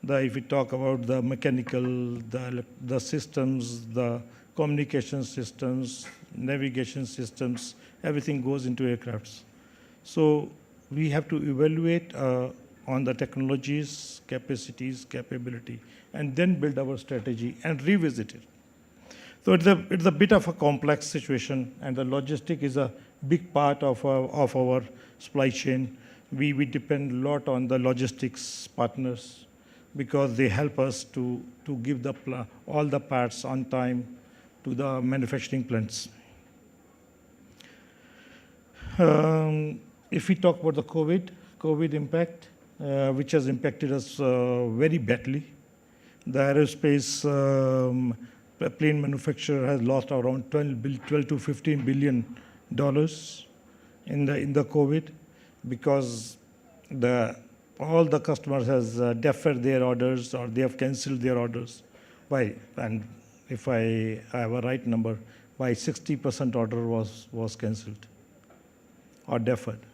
[SPEAKER 10] If we talk about the mechanical, the systems, the communication systems, navigation systems, everything goes into aircrafts. So we have to evaluate on the technologies, capacities, capability, and then build our strategy and revisit it. So it's a bit of a complex situation, and the logistic is a big part of our supply chain. We depend a lot on the logistics partners because they help us to give all the parts on time to the manufacturing plants. If we talk about the COVID impact, which has impacted us very badly, the aerospace plane manufacturer has lost around $12 to $15 billion in the COVID, because all the customers has deferred their orders, or they have cancelled their orders and if I have a right number, by 60% order was cancelled or deferred.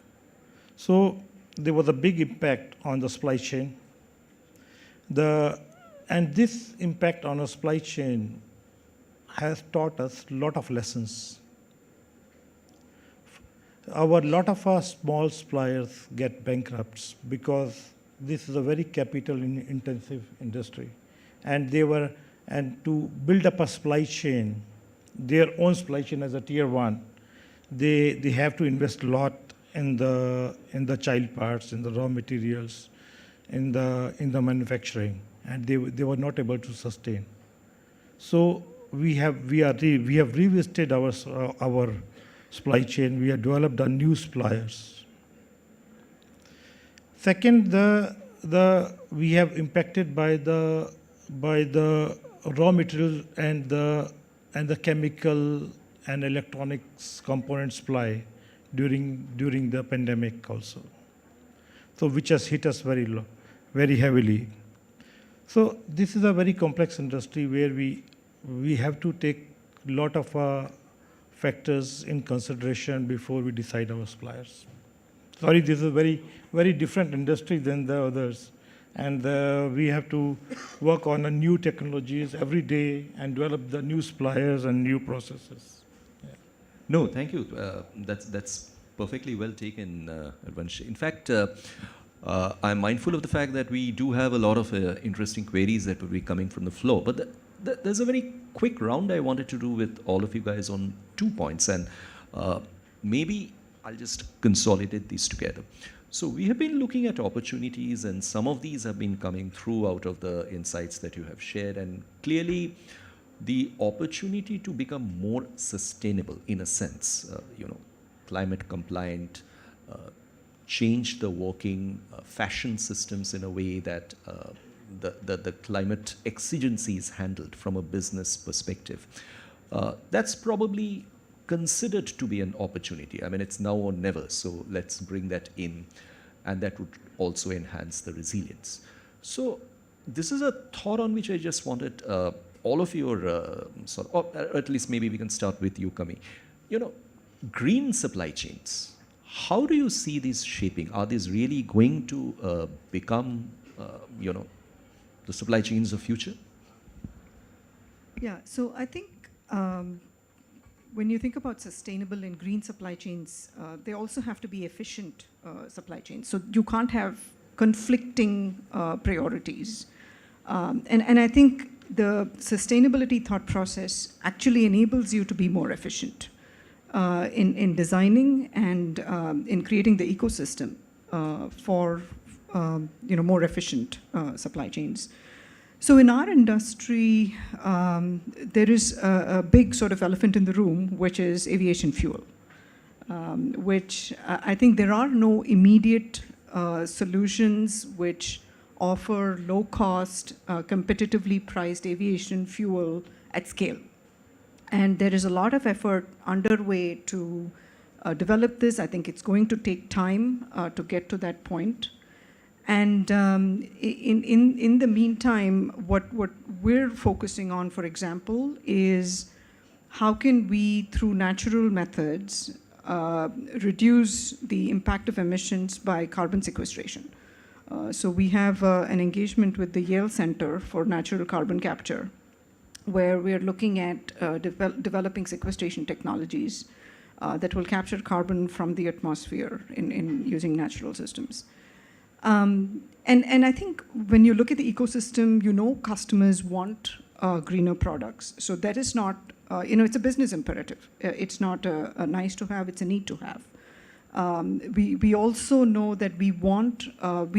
[SPEAKER 10] So there was a big impact on the supply chain. And this impact on our supply chain has taught us a lot of lessons. A lot of our small suppliers get bankrupt because this is a very capital-intensive industry, and to build up a supply chain, their own supply chain as a tier one, they have to invest a lot in the child parts, in the raw materials, in the manufacturing, and they were not able to sustain. So we have revisited our supply chain. We have developed our new suppliers. Second, we have impacted by the raw material and the chemical and electronics component supply during the pandemic also. So which has hit us very heavily. So this is a very complex industry where we have to take a lot of factors in consideration before we decide our suppliers. Sorry, this is a very, very different industry than the others. And we have to work on new technologies every day and develop the new suppliers and new processes. Yeah.
[SPEAKER 6] No, thank you. That's perfectly well taken, Advansh. In fact, I'm mindful of the fact that we do have a lot of interesting queries that will be coming from the floor. But there's a very quick round I wanted to do with all of you guys on 2 points, and maybe I'll just consolidate these together. So we have been looking at opportunities, and some of these have been coming through out of the insights that you have shared, and clearly the opportunity to become more sustainable in a sense, climate compliant, change the working fashion systems in a way that the climate exigency is handled from a business perspective. That's probably considered to be an opportunity. I mean, it's now or never, so let's bring that in, and that would also enhance the resilience. So this is a thought on which I just wanted all of your, or at least maybe we can start with you, Kami. Green supply chains, how do you see these shaping? Are these really going to become, the supply chains of future?
[SPEAKER 7] Yeah, so I think when you think about sustainable and green supply chains, they also have to be efficient supply chains. So you can't have conflicting priorities. And I think the sustainability thought process actually enables you to be more efficient in designing and in creating the ecosystem for more efficient supply chains. So in our industry, there is a big sort of elephant in the room, which is aviation fuel, which I think there are no immediate solutions which offer low-cost, competitively priced aviation fuel at scale. And there is a lot of effort underway to develop this. I think it's going to take time to get to that point. And in the meantime, what we're focusing on, for example, is how can we, through natural methods, reduce the impact of emissions by carbon sequestration. So we have an engagement with the Yale Center for Natural Carbon Capture, where we're looking at developing sequestration technologies that will capture carbon from the atmosphere in using natural systems. And I think when you look at the ecosystem, you know customers want greener products. So that is not, it's a business imperative. It's not a nice to have, it's a need to have. We also know that we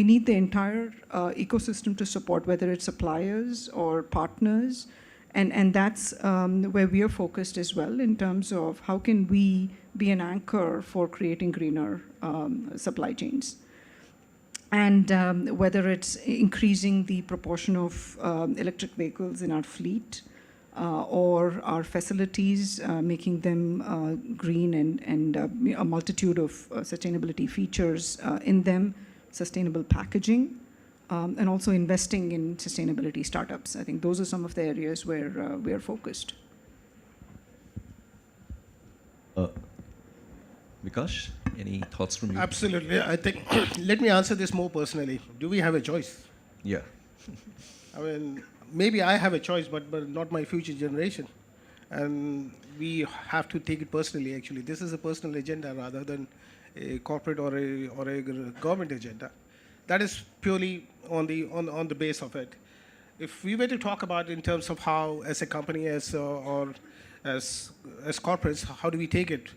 [SPEAKER 7] need the entire ecosystem to support, whether it's suppliers or partners. And that's where we are focused as well in terms of how can we be an anchor for creating greener supply chains. And whether it's increasing the proportion of electric vehicles in our fleet or our facilities, making them green and a multitude of sustainability features in them, sustainable packaging, and also investing in sustainability startups. I think those are some of the areas where we are focused.
[SPEAKER 6] Vikash, any thoughts from you?
[SPEAKER 8] Absolutely. I think, let me answer this more personally. Do we have a choice?
[SPEAKER 6] Yeah.
[SPEAKER 8] I mean, maybe I have a choice, but not my future generation. And we have to take it personally, actually. This is a personal agenda rather than a corporate or a government agenda. That is purely on the base of it. If we were to talk about in terms of how, as a company, or as corporates, how do we take it?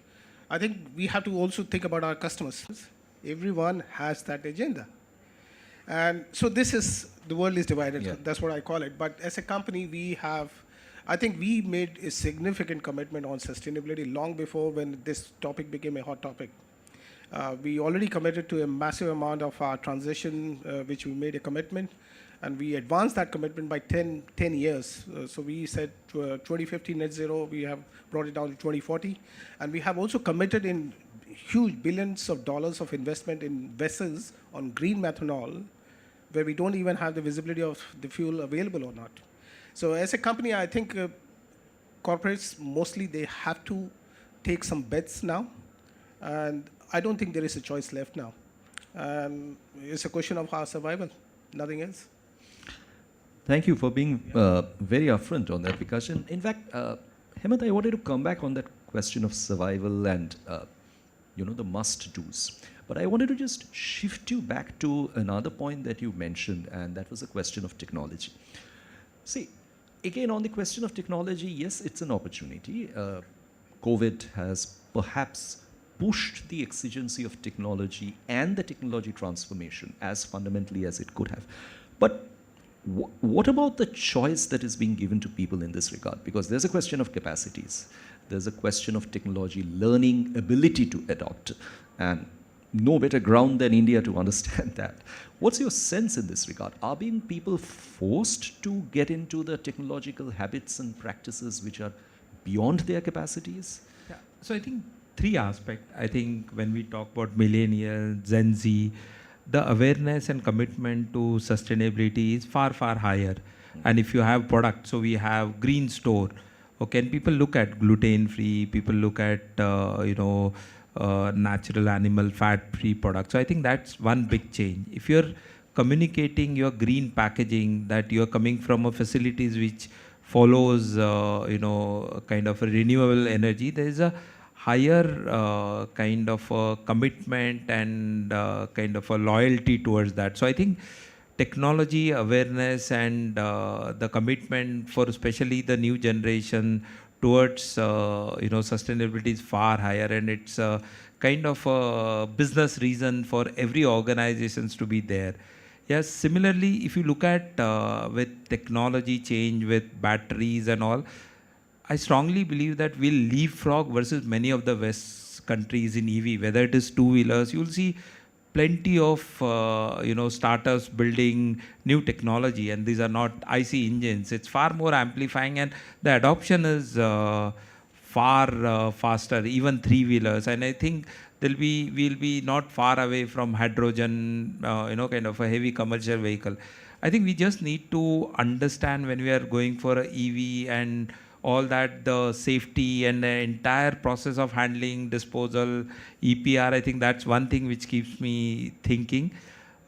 [SPEAKER 8] I think we have to also think about our customers. Everyone has that agenda. And so the world is divided.
[SPEAKER 6] Yeah.
[SPEAKER 8] That's what I call it. But as a company, I think we made a significant commitment on sustainability long before when this topic became a hot topic. We already committed to a massive amount of our transition, which we made a commitment. And we advanced that commitment by 10 years. So we said 2050 net zero, we have brought it down to 2040. And we have also committed in huge billions of dollars of investment in vessels on green methanol, where we don't even have the visibility of the fuel available or not. So as a company, I think corporates, mostly they have to take some bets now. And I don't think there is a choice left now. It's a question of our survival, nothing else.
[SPEAKER 6] Thank you for being very upfront on that, Vikash. And in fact, Hemant, I wanted to come back on that question of survival and the must-dos. But I wanted to just shift you back to another point that you mentioned, and that was a question of technology. See, again, on the question of technology, yes, it's an opportunity. COVID has perhaps pushed the exigency of technology and the technology transformation as fundamentally as it could have. But what about the choice that is being given to people in this regard? Because there's a question of capacities. There's a question of technology, learning, ability to adopt, and no better ground than India to understand that. What's your sense in this regard? Are being people forced to get into the technological habits and practices which are beyond their capacities?
[SPEAKER 9] Yeah. So I think three aspects. I think when we talk about millennial, Gen Z, the awareness and commitment to sustainability is far, far higher. And if you have products, so we have green store. Okay, and people look at gluten-free, people look at, natural animal fat-free products. So I think that's one big change. If you're communicating your green packaging, that you're coming from a facilities which follows, kind of a renewable energy, there is a higher kind of a commitment and kind of a loyalty towards that. So I think technology awareness and the commitment for especially the new generation towards sustainability is far higher, and it's kind of a business reason for every organizations to be there. Yes, similarly, if you look at with technology change, with batteries and all, I strongly believe that we'll leapfrog versus many of the West countries in EV, whether it is two-wheelers. You'll see plenty of startups building new technology, and these are not IC engines. It's far more amplifying, and the adoption is far faster, even three-wheelers. And I think we'll be not far away from hydrogen, kind of a heavy commercial vehicle. I think we just need to understand when we are going for a EV and all that, the safety and the entire process of handling, disposal, EPR. I think that's one thing which keeps me thinking.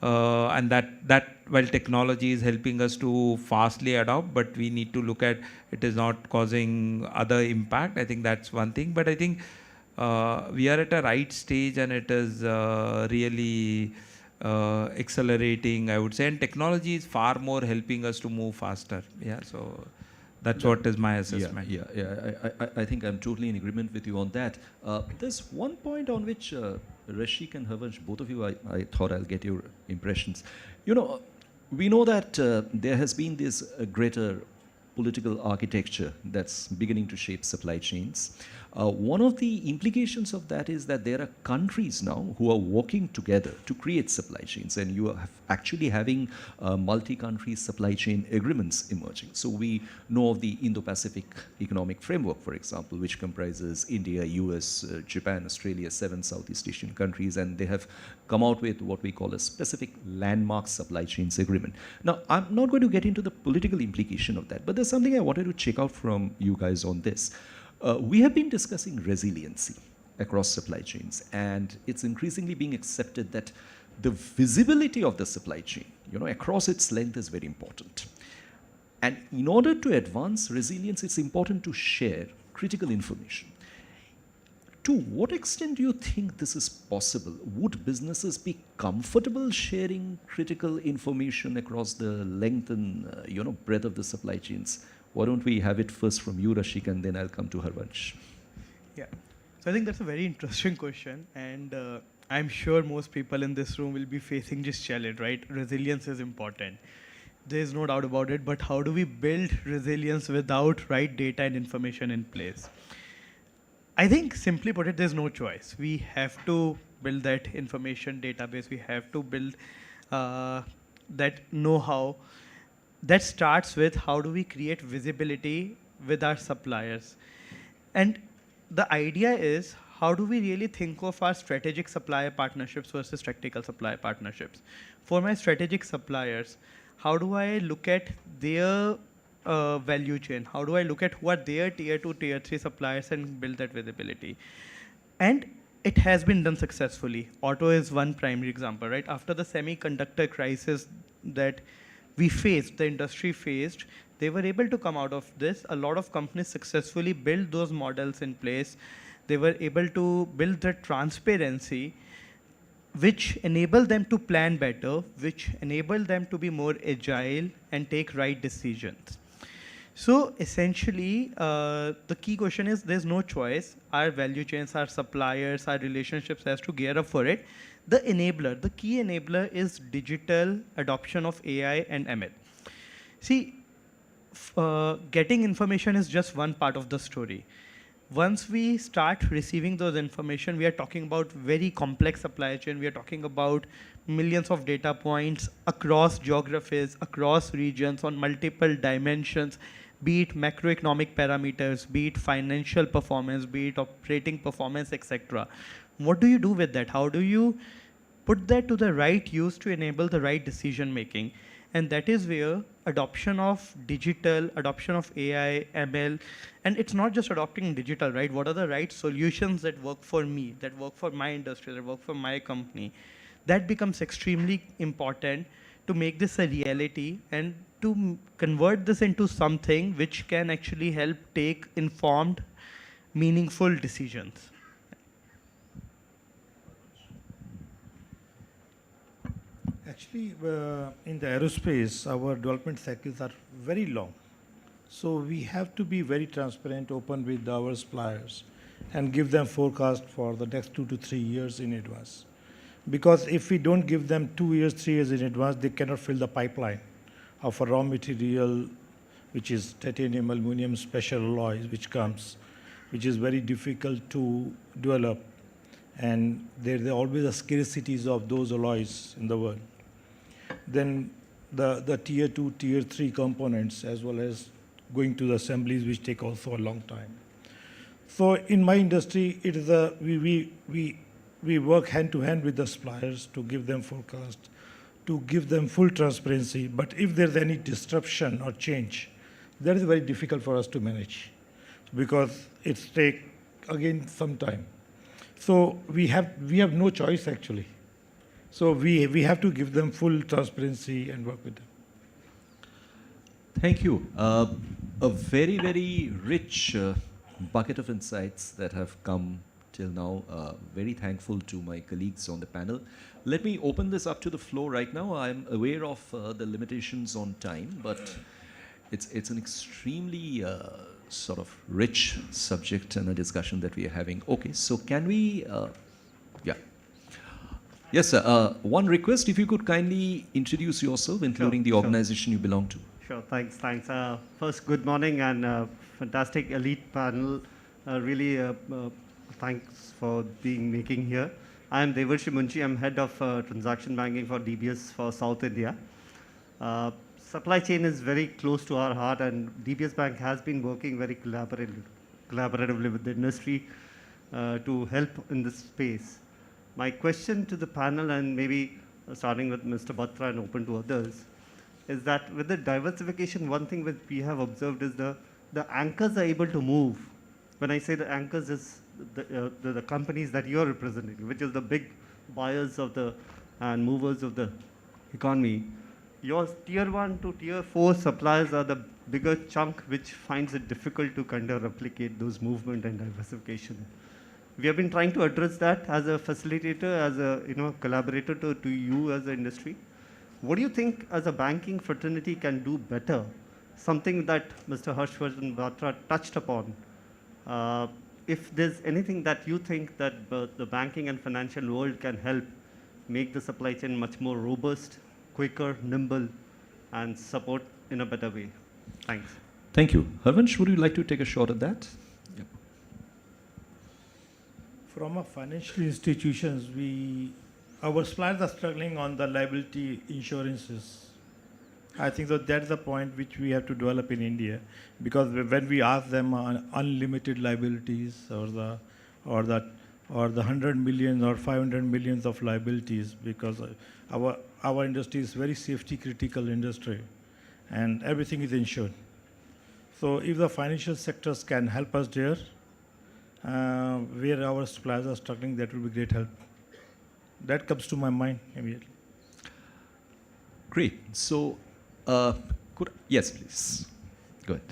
[SPEAKER 9] And that while technology is helping us to fastly adopt, but we need to look at it is not causing other impact. I think that's one thing. But I think we are at a right stage, and it is really accelerating, I would say. And technology is far more helping us to move faster. Yeah, so that's what is my assessment.
[SPEAKER 6] I think I'm totally in agreement with you on that. There's one point on which Rashik and Harvansh, both of you, I thought I'll get your impressions. We know that there has been this greater political architecture that's beginning to shape supply chains. One of the implications of that is that there are countries now who are working together to create supply chains, and you are actually having multi-country supply chain agreements emerging. So we know of the Indo-Pacific Economic Framework, for example, which comprises India, US, Japan, Australia, 7 Southeast Asian countries, and they have come out with what we call a specific landmark supply chains agreement. Now, I'm not going to get into the political implication of that, but there's something I wanted to check out from you guys on this. We have been discussing resiliency across supply chains, and it's increasingly being accepted that the visibility of the supply chain, across its length is very important. And in order to advance resilience, it's important to share critical information. To what extent do you think this is possible? Would businesses be comfortable sharing critical information across the length and breadth of the supply chains? Why don't we have it first from you, Rashik, and then I'll come to Harvansh.
[SPEAKER 2] Yeah, so I think that's a very interesting question, and I'm sure most people in this room will be facing this challenge, right? Resilience is important. There's no doubt about it, but how do we build resilience without right data and information in place? I think, simply put it, there's no choice. We have to build that information database. We have to build that know-how. That starts with how do we create visibility with our suppliers. And the idea is, how do we really think of our strategic supplier partnerships versus tactical supplier partnerships? For my strategic suppliers, how do I look at their value chain? How do I look at who are their tier 2, tier 3 suppliers and build that visibility? And it has been done successfully. Auto is one primary example, right? After the semiconductor crisis that we faced, the industry faced, they were able to come out of this. A lot of companies successfully built those models in place. They were able to build the transparency, which enabled them to plan better, which enabled them to be more agile and take right decisions. So essentially, the key question is there's no choice. Our value chains, our suppliers, our relationships has to gear up for it. The enabler, the key enabler is digital adoption of AI and ML. See, getting information is just one part of the story. Once we start receiving those information, we are talking about very complex supply chain. We are talking about millions of data points across geographies, across regions, on multiple dimensions, be it macroeconomic parameters, be it financial performance, be it operating performance, etc. What do you do with that? How do you put that to the right use to enable the right decision making? And that is where adoption of digital, adoption of AI, ML, and it's not just adopting digital, right? What are the right solutions that work for me, that work for my industry, that work for my company? That becomes extremely important to make this a reality and to convert this into something which can actually help take informed, meaningful decisions.
[SPEAKER 10] Actually, in the aerospace, our development cycles are very long. So we have to be very transparent, open with our suppliers and give them forecast for the next 2 to 3 years in advance. Because if we don't give them 2 years, 3 years in advance, they cannot fill the pipeline of a raw material, which is titanium, aluminum, special alloys, which comes, which is very difficult to develop. And there are always a scarcities of those alloys in the world. Then the tier 2, tier 3 components, as well as going to the assemblies, which take also a long time. So in my industry, it is we work hand to hand with the suppliers to give them forecast, to give them full transparency. But if there's any disruption or change, that is very difficult for us to manage because it's take again some time. So we have no choice actually. So we have to give them full transparency and work with them.
[SPEAKER 6] Thank you. A very, very rich bucket of insights that have come till now. Very thankful to my colleagues on the panel. Let me open this up to the floor right now. I'm aware of the limitations on time, but it's an extremely sort of rich subject and a discussion that we are having. Okay, so can we, yeah. Yes, sir. One request, if you could kindly introduce yourself, including the organization you belong to.
[SPEAKER 11] Sure, thanks. First, good morning and fantastic elite panel. Really, thanks for making here. I am Devarshi Munchi. I'm head of transaction banking for DBS for South India. Supply chain is very close to our heart, and DBS Bank has been working very collaboratively with the industry to help in this space. My question to the panel, and maybe starting with Mr. Batra and open to others, is that with the diversification, one thing that we have observed is the anchors are able to move. When I say the anchors is the companies that you are representing, which is the big buyers of and movers of the economy. Your tier 1 to tier 4 suppliers are the bigger chunk, which finds it difficult to kind of replicate those movement and diversification. We have been trying to address that as a facilitator, as a collaborator to you as an industry. What do you think as a banking fraternity can do better? Something that Mr. Harshvardhan Batra touched upon. If there's anything that you think that the banking and financial world can help make the supply chain much more robust, quicker, nimble, and support in a better way. Thanks.
[SPEAKER 6] Thank you. Harvansh, would you like to take a shot at that? Yep.
[SPEAKER 10] From a financial institutions, our suppliers are struggling on the liability insurances. I think that that's the point which we have to develop in India, because when we ask them on unlimited liabilities or the 100 million or 500 millions of liabilities, because our industry is very safety critical industry, and everything is insured. So if the financial sectors can help us there, where our suppliers are struggling, that will be great help. That comes to my mind immediately.
[SPEAKER 6] Great. So, yes, please. Go ahead.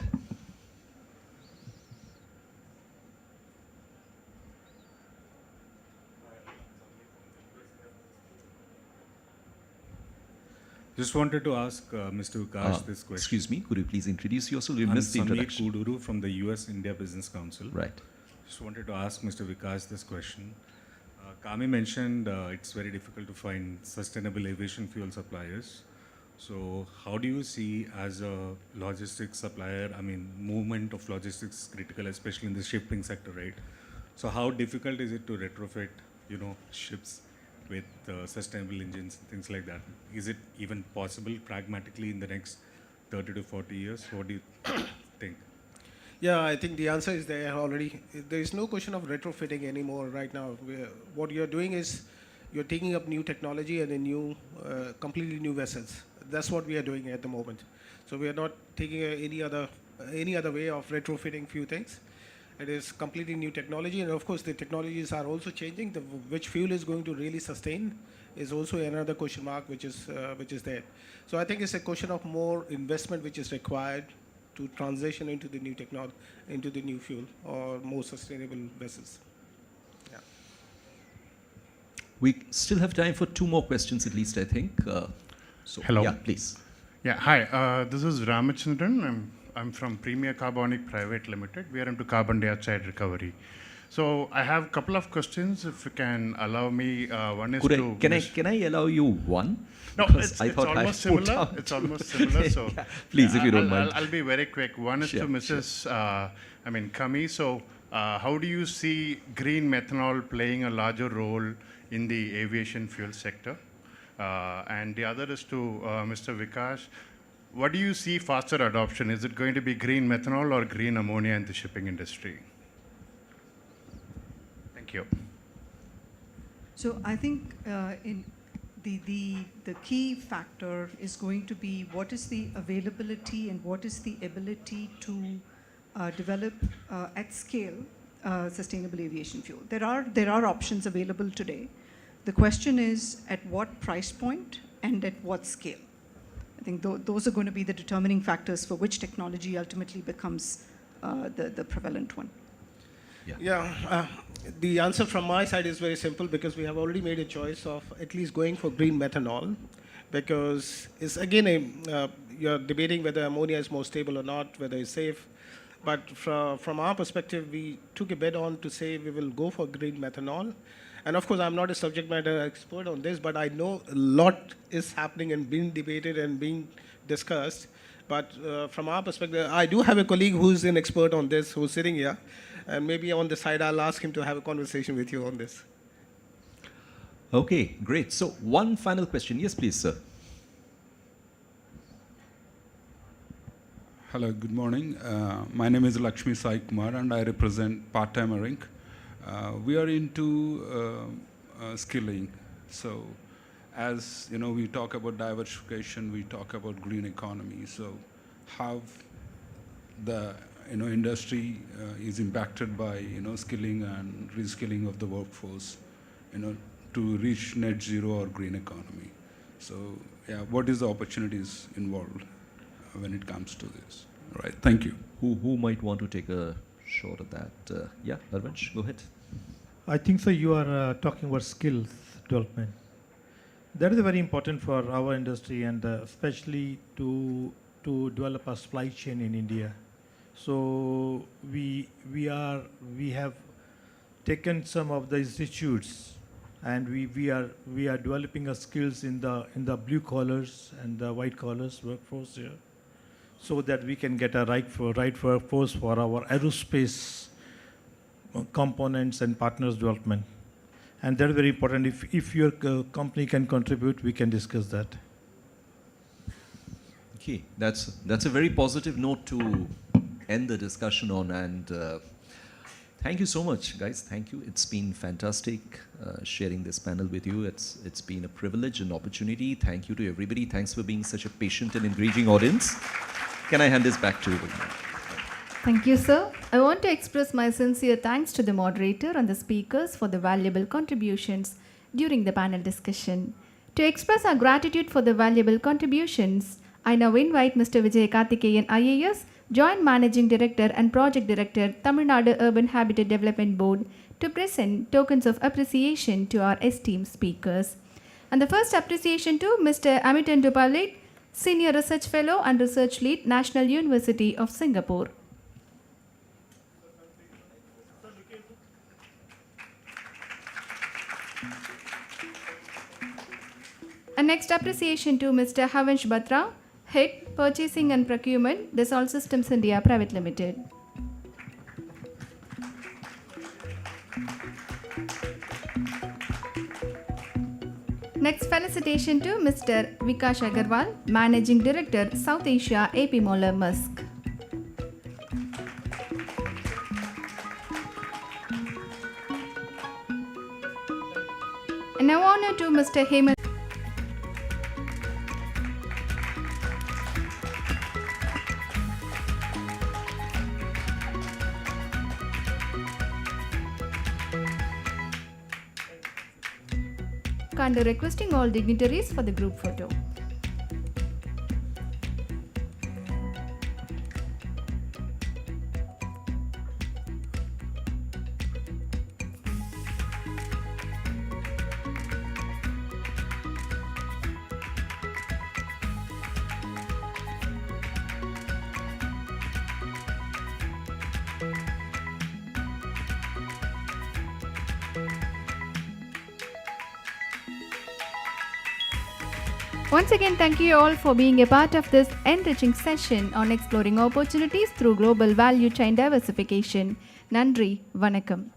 [SPEAKER 12] Just wanted to ask Mr. Vikas this question.
[SPEAKER 6] Excuse me, could you please introduce yourself? We missed the introduction.
[SPEAKER 12] I'm Samir Kuduru from the US-India Business Council.
[SPEAKER 6] Right.
[SPEAKER 12] Just wanted to ask Mr. Vikas this question. Kami mentioned it's very difficult to find sustainable aviation fuel suppliers. So how do you see as a logistics supplier, movement of logistics is critical, especially in the shipping sector, right? So how difficult is it to retrofit, ships with sustainable engines and things like that? Is it even possible pragmatically in the next 30 to 40 years? What do you think?
[SPEAKER 8] Yeah, I think the answer is there already. There is no question of retrofitting anymore right now. What you're doing is you're taking up new technology and completely new vessels. That's what we are doing at the moment. So we are not taking any other way of retrofitting few things. It is completely new technology, and of course the technologies are also changing. Which fuel is going to really sustain is also another question mark, which is there. So I think it's a question of more investment which is required to transition into the new technology, into the new fuel or more sustainable vessels. Yeah.
[SPEAKER 6] We still have time for 2 more questions at least, I think.
[SPEAKER 13] Hello.
[SPEAKER 6] Yeah, please.
[SPEAKER 13] Yeah, hi. This is Ramachandran. I'm from Premier Carbonic Private Limited. We are into carbon dioxide recovery. So I have a couple of questions, if you can allow me. One is
[SPEAKER 6] Can I allow you one?
[SPEAKER 13] No, it's almost similar. It's almost similar. So
[SPEAKER 6] yeah, please, if you don't mind.
[SPEAKER 13] I'll be very quick. One is to Mrs. Kami. So how do you see green methanol playing a larger role in the aviation fuel sector? And the other is to Mr. Vikas. What do you see faster adoption? Is it going to be green methanol or green ammonia in the shipping industry? you.
[SPEAKER 7] So I think in the key factor is going to be what is the availability and what is the ability to develop at scale sustainable aviation fuel. There are options available today. The question is at what price point and at what scale. I think those are going to be the determining factors for which technology ultimately becomes the prevalent one.
[SPEAKER 8] Yeah, the answer from my side is very simple because we have already made a choice of at least going for green methanol, because it's again you're debating whether ammonia is more stable or not, whether it's safe. But from our perspective, we took a bet on to say we will go for green methanol. And of course, I'm not a subject matter expert on this, but I know a lot is happening and being debated and being discussed. But from our perspective, I do have a colleague who's an expert on this, who's sitting here. And maybe on the side, I'll ask him to have a conversation with you on this.
[SPEAKER 6] Okay, great. So one final question. Yes, please, sir.
[SPEAKER 14] Hello, good morning. My name is Lakshmi Sai Kumar and I represent Part-Timer Inc. We are into skilling. So as you know, we talk about diversification, we talk about green economy. So how the industry is impacted by skilling and reskilling of the workforce, to reach net zero or green economy. So yeah, what is the opportunities involved when it comes to this? All right, thank you.
[SPEAKER 6] Who might want to take a shot at that? Yeah, Arvansh, go ahead.
[SPEAKER 10] I think so. You are talking about skills development. That is very important for our industry and especially to develop a supply chain in India. So we have taken some of the institutes and we are developing skills in the blue collars and the white collars workforce here, so that we can get a right workforce for our aerospace components and partners development. And that is very important. If your company can contribute, we can discuss that.
[SPEAKER 6] Okay, that's a very positive note to end the discussion on, and thank you so much, guys. Thank you. It's been fantastic sharing this panel with you. It's been a privilege and opportunity. Thank you to everybody. Thanks for being such a patient and engaging audience. Can I hand this back to you?
[SPEAKER 5] Thank you, sir. I want to express my sincere thanks to the moderator and the speakers for the valuable contributions during the panel discussion. To express our gratitude for the valuable contributions, I now invite Mr. Vijay Karthikeyan IAS, Joint Managing Director and Project Director, Tamil Nadu Urban Habitat Development Board, to present tokens of appreciation to our esteemed speakers. And the first appreciation to Mr. Amidst, Senior Research Fellow and Research Lead, National University of Singapore. And next appreciation to Mr. Havansh Batra, Head, Purchasing and Procurement, Dassault Systems India Private Limited. Next felicitation to Mr. Vikash Agarwal, Managing Director, South Asia, AP Moller Musk. And now honor to Mr. Hemant. Kindly requesting all dignitaries for the group photo. Once again, thank you all for being a part of this enriching session on exploring opportunities through global value chain diversification. Nandri, Vanakkam.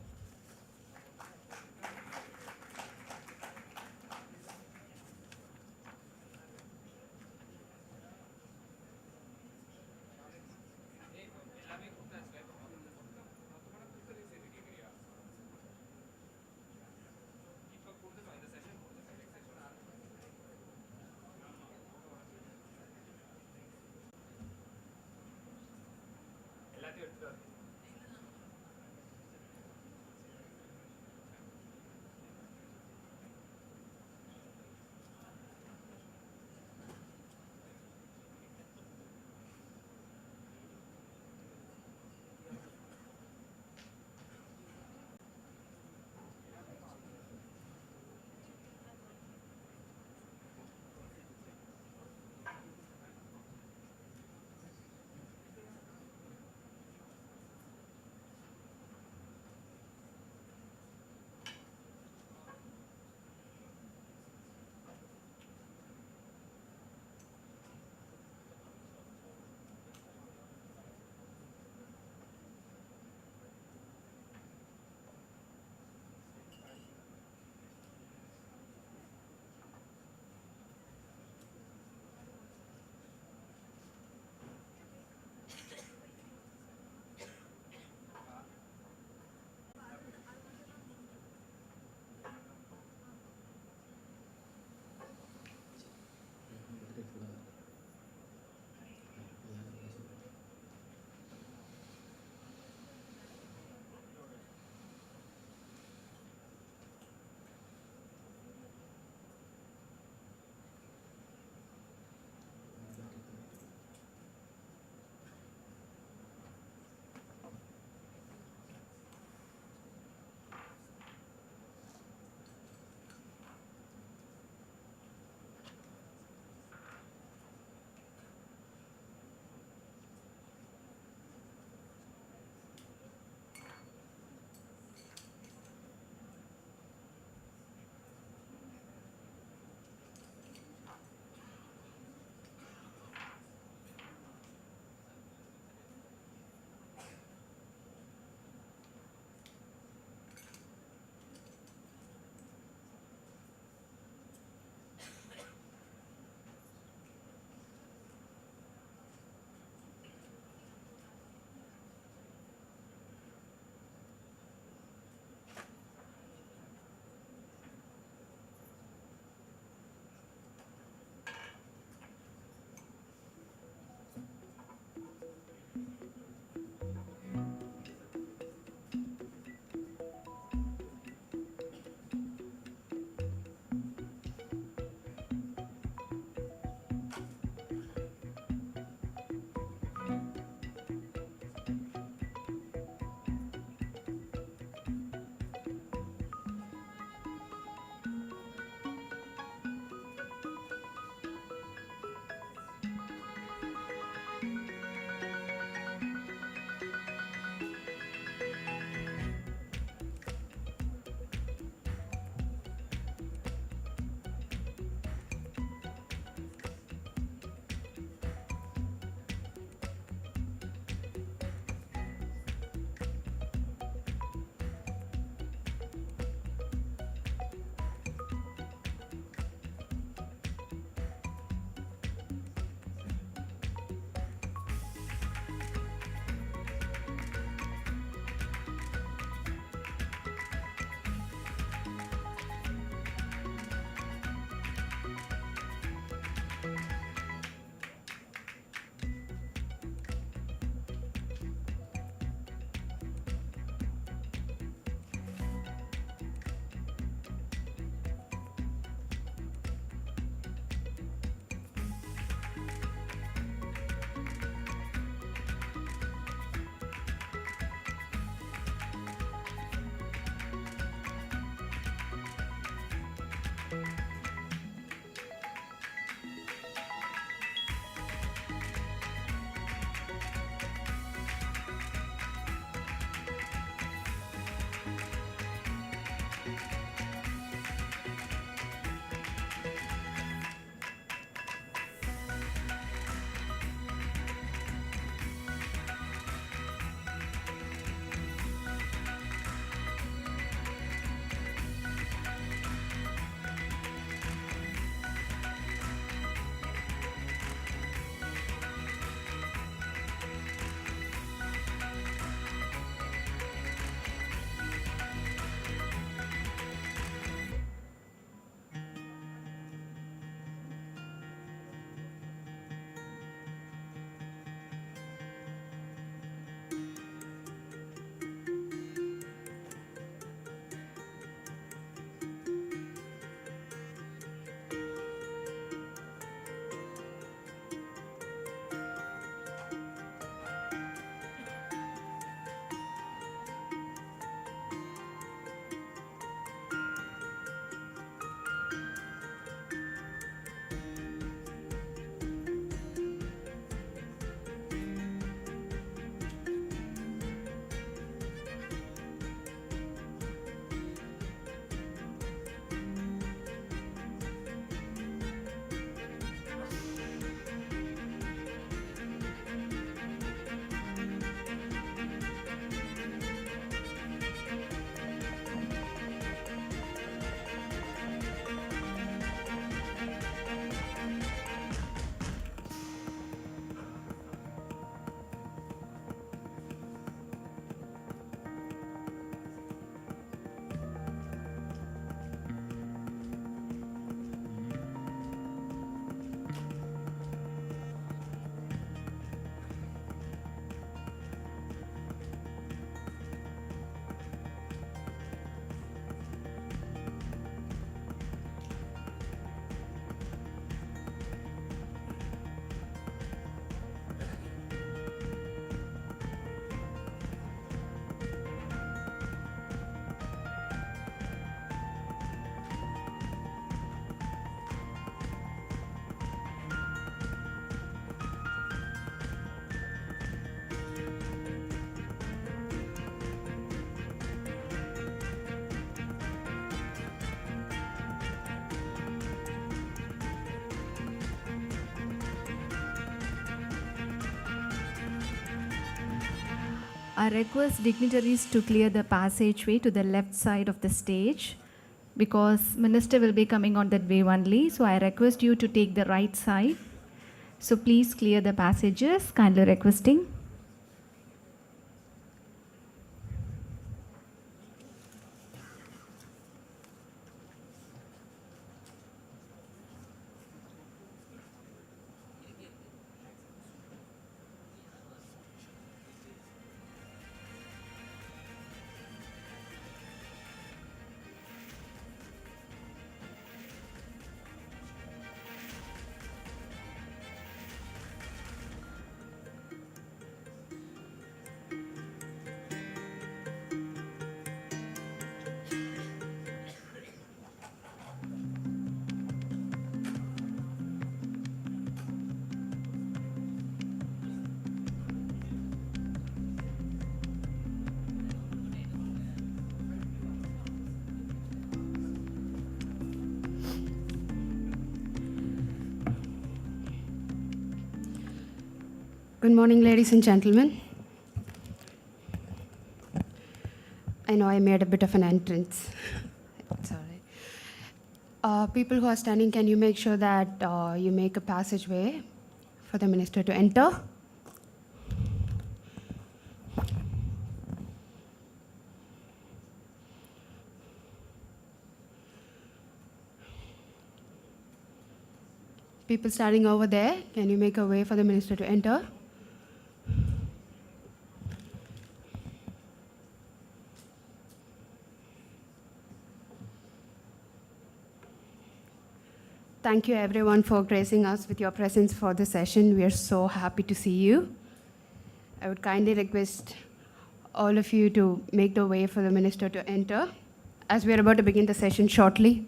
[SPEAKER 5] I request dignitaries to clear the passageway to the left side of the stage because Minister will be coming on that way only. So I request you to take the right side. So please clear the passages, kindly requesting.
[SPEAKER 15] Good morning, ladies and gentlemen. I know I made a bit of an entrance. It's all right. People who are standing, can you make sure that you make a passageway for the minister to enter? People standing over there, can you make a way for the minister to enter? Thank you everyone for gracing us with your presence for this session. We are so happy to see you. I would kindly request all of you to make the way for the minister to enter as we are about to begin the session shortly.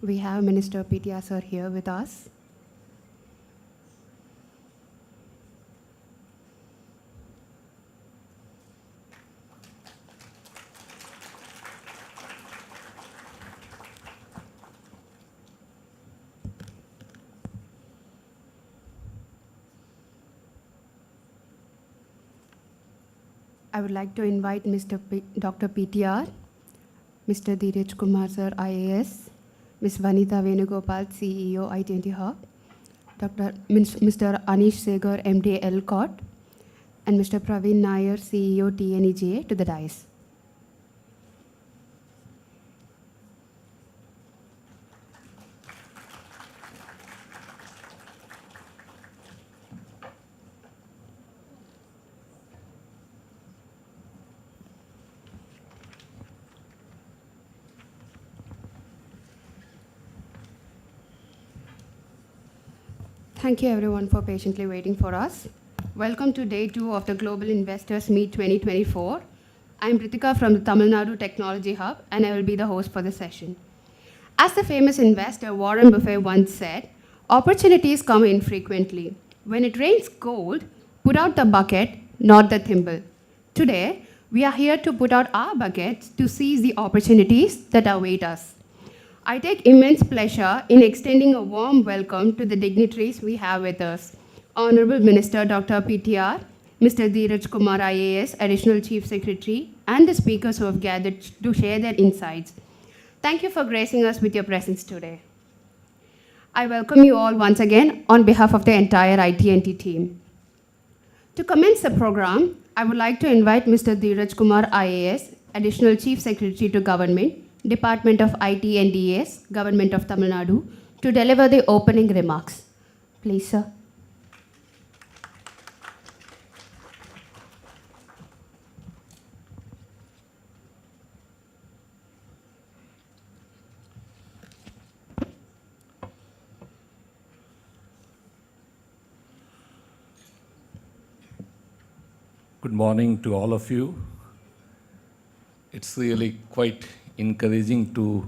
[SPEAKER 15] We have Minister PTR sir here with us. I would like to invite Dr. PTR, Mr. Dheeraj Kumar sir, IAS, Ms. Vanitha Venugopal, CEO, I-20 Hub, Mr. Anish Segar, MD, LCOT, and Mr. Praveen Nair, CEO, TNEGA, to the dais. Thank you everyone for patiently waiting for us. Welcome to day 2 of the Global Investors Meet 2024. I'm Ritika from the Tamil Nadu Technology Hub, and I will be the host for the session. As the famous investor Warren Buffett once said, opportunities come infrequently. When it rains gold, put out the bucket, not the thimble. Today, we are here to put out our buckets to seize the opportunities that await us. I take immense pleasure in extending a warm welcome to the dignitaries we have with us. Honorable Minister Dr. PTR, Mr. Dheeraj Kumar IAS, Additional Chief Secretary, and the speakers who have gathered to share their insights. Thank you for gracing us with your presence today. I welcome you all once again on behalf of the entire IT&T team. To commence the program, I would like to invite Mr. Dheeraj Kumar IAS, Additional Chief Secretary to Government, Department of IT and DS, Government of Tamil Nadu, to deliver the opening remarks. Please, sir.
[SPEAKER 16] Good morning to all of you. It's really quite encouraging to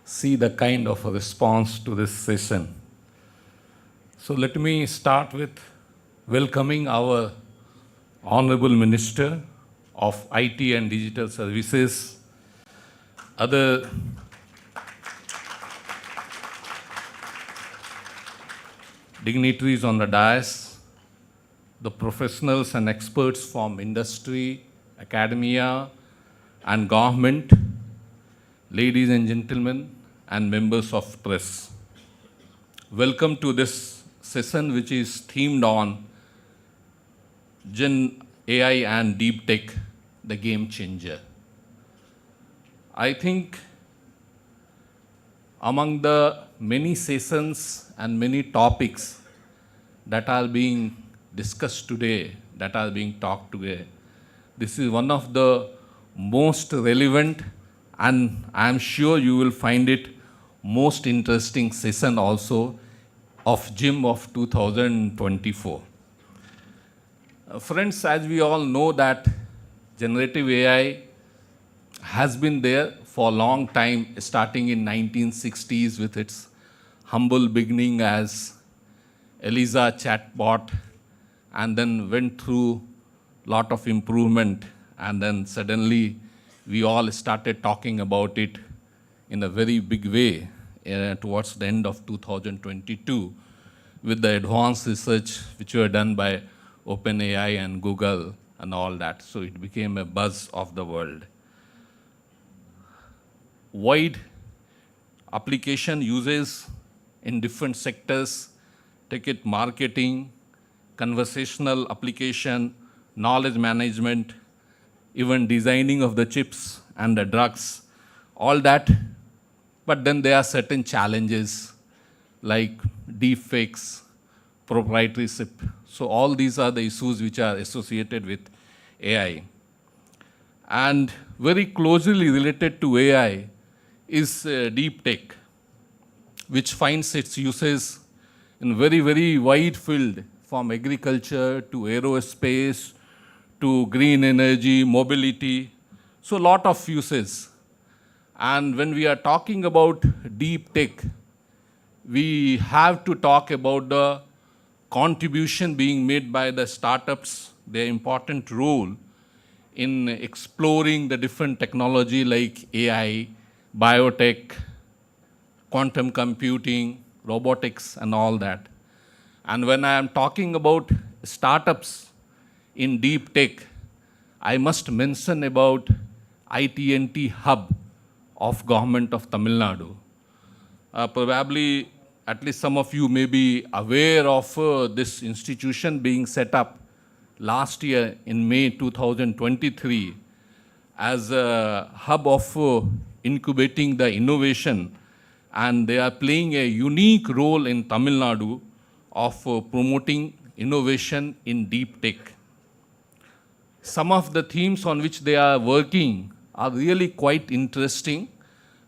[SPEAKER 16] see the kind of a response to this session. So let me start with welcoming our Honorable Minister of IT and Digital Services, other dignitaries on the dais, the professionals and experts from industry, academia, and government, ladies and gentlemen, and members of press. Welcome to this session, which is themed on Gen AI and Deep Tech, the game changer. I think among the many sessions and many topics that are being discussed today, that are being talked today, this is one of the most relevant, and I am sure you will find it most interesting session also of GIM of 2024. Friends, as we all know that generative AI has been there for a long time, starting in 1960s with its humble beginning as Eliza chatbot, and then went through a lot of improvement, and then suddenly we all started talking about it in a very big way towards the end of 2022 with the advanced research which were done by OpenAI and Google and all that. So it became a buzz of the world. Wide application uses in different sectors, take it marketing, conversational application, knowledge management, even designing of the chips and the drugs, all that. But then there are certain challenges like deepfakes, proprietorship. So all these are the issues which are associated with AI. And very closely related to AI is deep tech, which finds its uses in very, very wide field, from agriculture to aerospace to green energy, mobility. So a lot of uses. And when we are talking about deep tech, we have to talk about the contribution being made by the startups, their important role in exploring the different technology like AI, biotech, quantum computing, robotics, and all that. And when I am talking about startups in deep tech, I must mention about IT&T hub of government of Tamil Nadu. Probably, at least some of you may be aware of this institution being set up last year in May 2023 as a hub of incubating the innovation, and they are playing a unique role in Tamil Nadu of promoting innovation in deep tech. Some of the themes on which they are working are really quite interesting,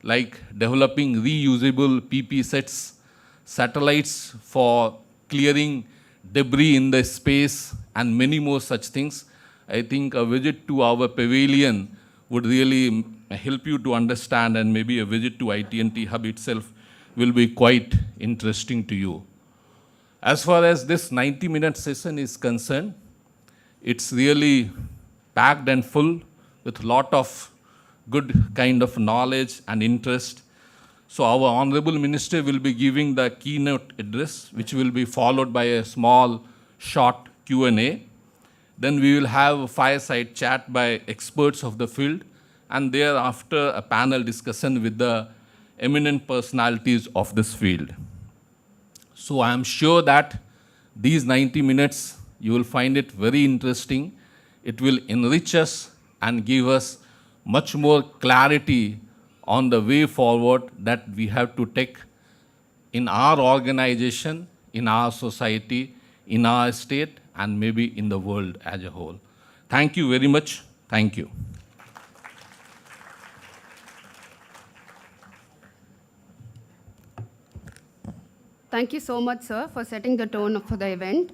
[SPEAKER 16] like developing reusable PP sets, satellites for clearing debris in the space, and many more such things. I think a visit to our pavilion would really help you to understand, and maybe a visit to IT&T Hub itself will be quite interesting to you. As far as this 90-minute session is concerned, it's really packed and full with a lot of good kind of knowledge and interest. So our Honorable Minister will be giving the keynote address, which will be followed by a small, short Q&A. Then we will have a fireside chat by experts of the field, and thereafter a panel discussion with the eminent personalities of this field. So I am sure that these 90 minutes, you will find it very interesting. It will enrich us and give us much more clarity on the way forward that we have to take in our organization, in our society, in our state, and maybe in the world as a whole. Thank you very much. Thank you.
[SPEAKER 15] Thank you so much, sir, for setting the tone for the event.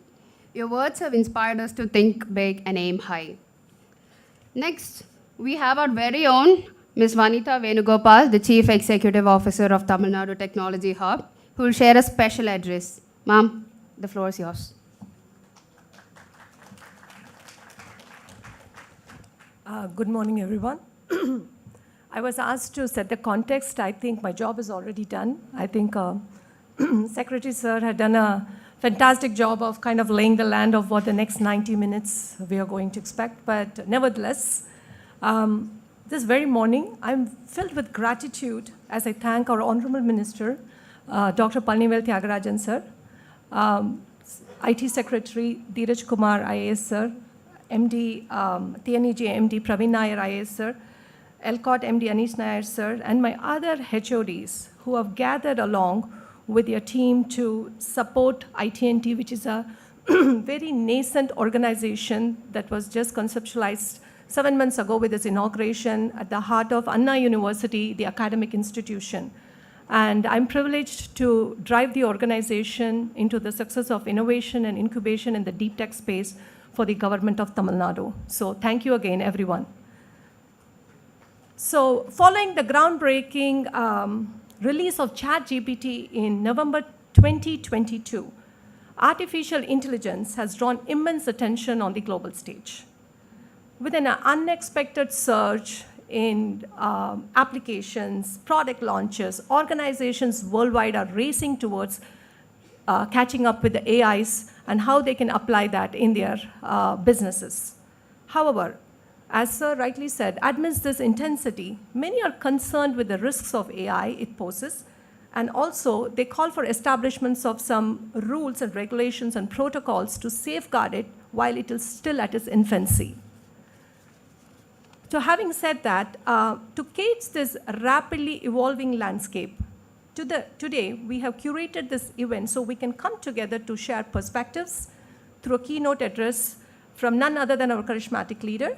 [SPEAKER 15] Your words have inspired us to think big and aim high. Next, we have our very own Ms. Vanitha Venugopal, the Chief Executive Officer of Tamil Nadu Technology Hub, who will share a special address. Ma'am, the floor is yours.
[SPEAKER 17] Good morning, everyone. I was asked to set the context. I think my job is already done. I think Secretary Sir had done a fantastic job of kind of laying the land of what the next 90 minutes we are going to expect. But nevertheless, this very morning, I'm filled with gratitude as I thank our Honorable Minister, Dr. Palnivel Thiagarajan Sir, IT Secretary Dheeraj Kumar IAS Sir, MD, TNEJ MD Praveen Nair IAS Sir, LCOT MD Anish Nair Sir, and my other HODs who have gathered along with your team to support IT&T, which is a very nascent organization that was just conceptualized 7 months ago with its inauguration at the heart of Anna University, the academic institution. And I'm privileged to drive the organization into the success of innovation and incubation in the deep tech space for the government of Tamil Nadu. So thank you again, everyone. So following the groundbreaking release of ChatGPT in November 2022, artificial intelligence has drawn immense attention on the global stage. With an unexpected surge in applications, product launches, organizations worldwide are racing towards catching up with the AIs and how they can apply that in their businesses. However, as Sir rightly said, amidst this intensity, many are concerned with the risks of AI it poses, and also they call for establishments of some rules and regulations and protocols to safeguard it while it is still at its infancy. So having said that, to catch this rapidly evolving landscape, today we have curated this event so we can come together to share perspectives through a keynote address from none other than our charismatic leader,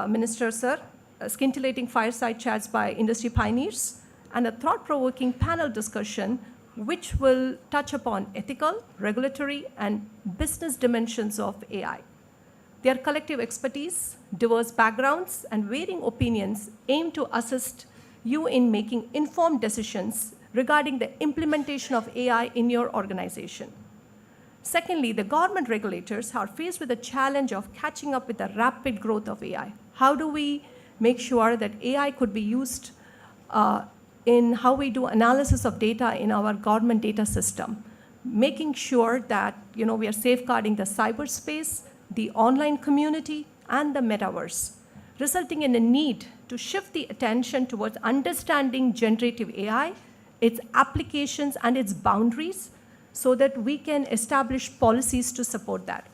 [SPEAKER 17] Minister Sir, scintillating fireside chats by industry pioneers, and a thought-provoking panel discussion which will touch upon ethical, regulatory, and business dimensions of AI. Their collective expertise, diverse backgrounds, and varying opinions aim to assist you in making informed decisions regarding the implementation of AI in your organization. Secondly, the government regulators are faced with the challenge of catching up with the rapid growth of AI. How do we make sure that AI could be used in how we do analysis of data in our government data system, making sure that we are safeguarding the cyberspace, the online community, and the metaverse, resulting in a need to shift the attention towards understanding generative AI, its applications, and its boundaries, so that we can establish policies to support that.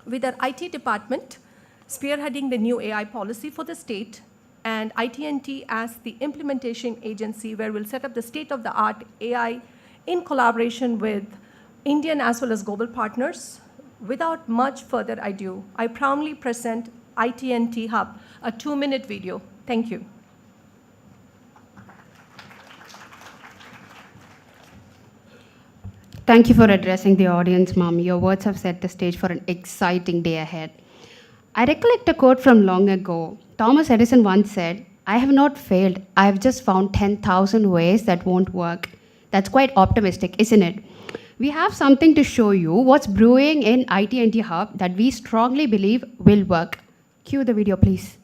[SPEAKER 17] With our IT department spearheading the new AI policy for the state, and IT&T as the implementation agency where we'll set up the state-of-the-art AI in collaboration with Indian as well as global partners. Without much further ado, I proudly present IT&T Hub, a 2-minute video. Thank you.
[SPEAKER 15] Thank you for addressing the audience, Mom. Your words have set the stage for an exciting day ahead. I recollect a quote from long ago. Thomas Edison once said, "I have not failed. I have just found 10,000 ways that won't work." That's quite optimistic, isn't it? We have something to show you what's brewing in IT&T Hub that we strongly believe will work. Cue the video, please.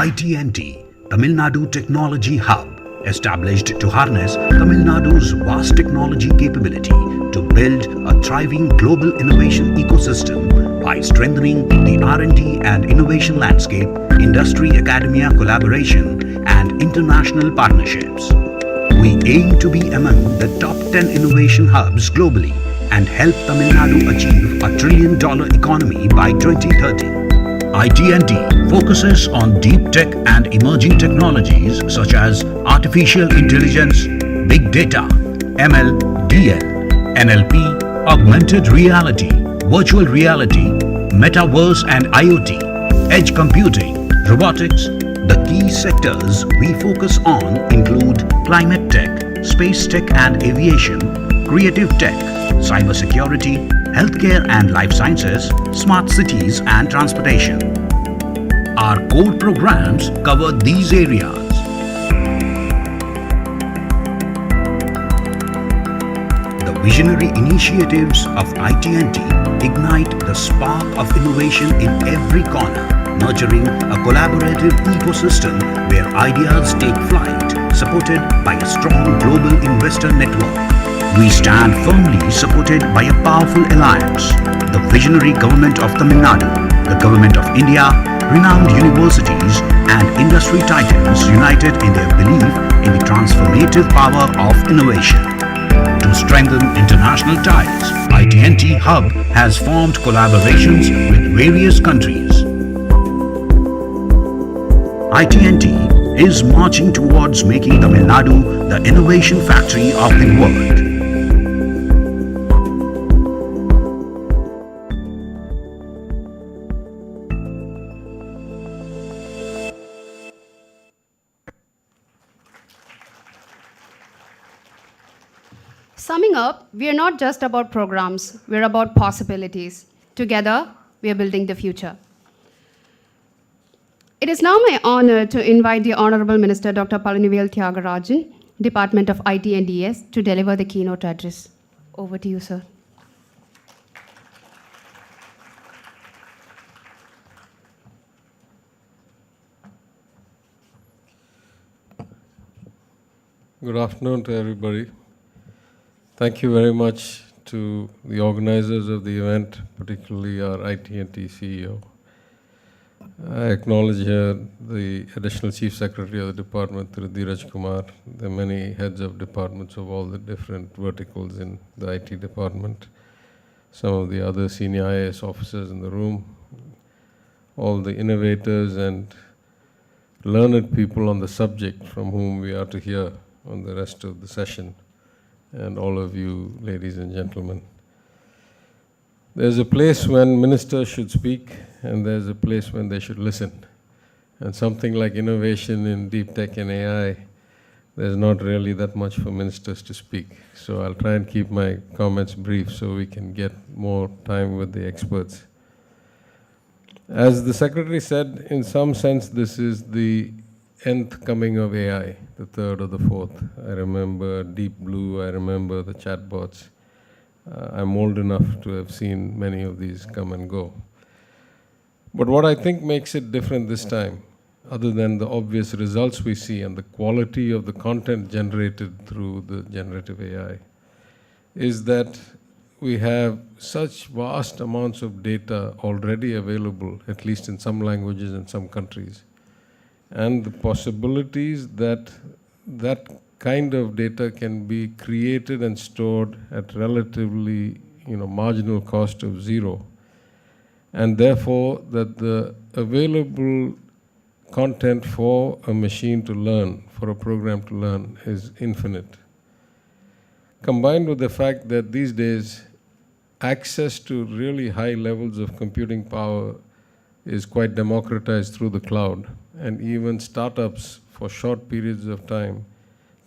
[SPEAKER 18] IT&T, Tamil Nadu Technology Hub, established to harness Tamil Nadu's vast technology capability to build a thriving global innovation ecosystem by strengthening the R&D and innovation landscape, industry-academia collaboration, and international partnerships. We aim to be among the top 10 innovation hubs globally and help Tamil Nadu achieve a $1 trillion economy by 2030. IT&T focuses on deep tech and emerging technologies such as artificial intelligence, big data, ML, DL, NLP, augmented reality, virtual reality, metaverse and IoT, edge computing, robotics. The key sectors we focus on include climate tech, space tech and aviation, creative tech, cybersecurity, healthcare and life sciences, smart cities and transportation. Our core programs cover these areas. The visionary initiatives of IT&T ignite the spark of innovation in every corner, nurturing a collaborative ecosystem where ideas take flight, supported by a strong global investor network. We stand firmly supported by a powerful alliance, the visionary government of Tamil Nadu, the government of India, renowned universities and industry titans united in their belief in the transformative power of innovation. To strengthen international ties, IT&T Hub has formed collaborations with various countries. IT&T is marching towards making Tamil Nadu the innovation factory of the world.
[SPEAKER 15] Summing up, we are not just about programs, we're about possibilities. Together, we are building the future. It is now my honor to invite the Honorable Minister Dr. Palanivel Thiagarajan, Department of IT and DS, to deliver the keynote address. Over to you, sir.
[SPEAKER 19] Good afternoon to everybody. Thank you very much to the organizers of the event, particularly our IT&T CEO. I acknowledge here the Additional Chief Secretary of the Department, Dheeraj Kumar, the many heads of departments of all the different verticals in the IT department, some of the other senior IAS officers in the room, all the innovators and learned people on the subject from whom we are to hear on the rest of the session, and all of you, ladies and gentlemen. There's a place when ministers should speak, and there's a place when they should listen. And something like innovation in deep tech and AI there's not really that much for ministers to speak. So I'll try and keep my comments brief so we can get more time with the experts. As the Secretary said, in some sense, this is the nth coming of AI, the third or the fourth. I remember Deep Blue, I remember the chatbots. I'm old enough to have seen many of these come and go. But what I think makes it different this time, other than the obvious results we see and the quality of the content generated through the generative AI, is that we have such vast amounts of data already available, at least in some languages in some countries. And the possibilities that that kind of data can be created and stored at relatively marginal cost of zero. And therefore, that the available content for a machine to learn, for a program to learn, is infinite. Combined with the fact that these days, access to really high levels of computing power is quite democratized through the cloud, and even startups for short periods of time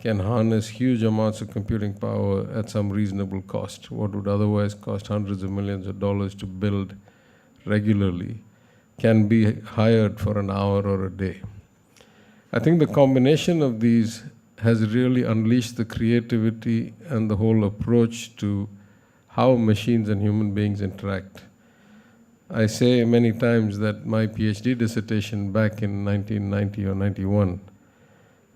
[SPEAKER 19] can harness huge amounts of computing power at some reasonable cost. What would otherwise cost hundreds of millions of dollars to build regularly can be hired for an hour or a day. I think the combination of these has really unleashed the creativity and the whole approach to how machines and human beings interact. I say many times that my PhD dissertation back in 1990 or 91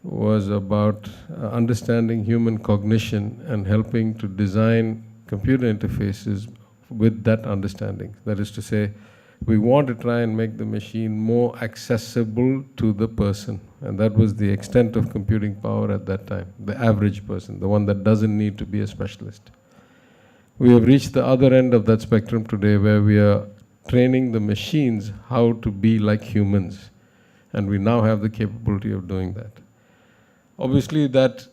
[SPEAKER 19] was about understanding human cognition and helping to design computer interfaces with that understanding. That is to say, we want to try and make the machine more accessible to the person. And that was the extent of computing power at that time, the average person, the one that doesn't need to be a specialist. We have reached the other end of that spectrum today, where we are training the machines how to be like humans. And we now have the capability of doing that. Obviously, that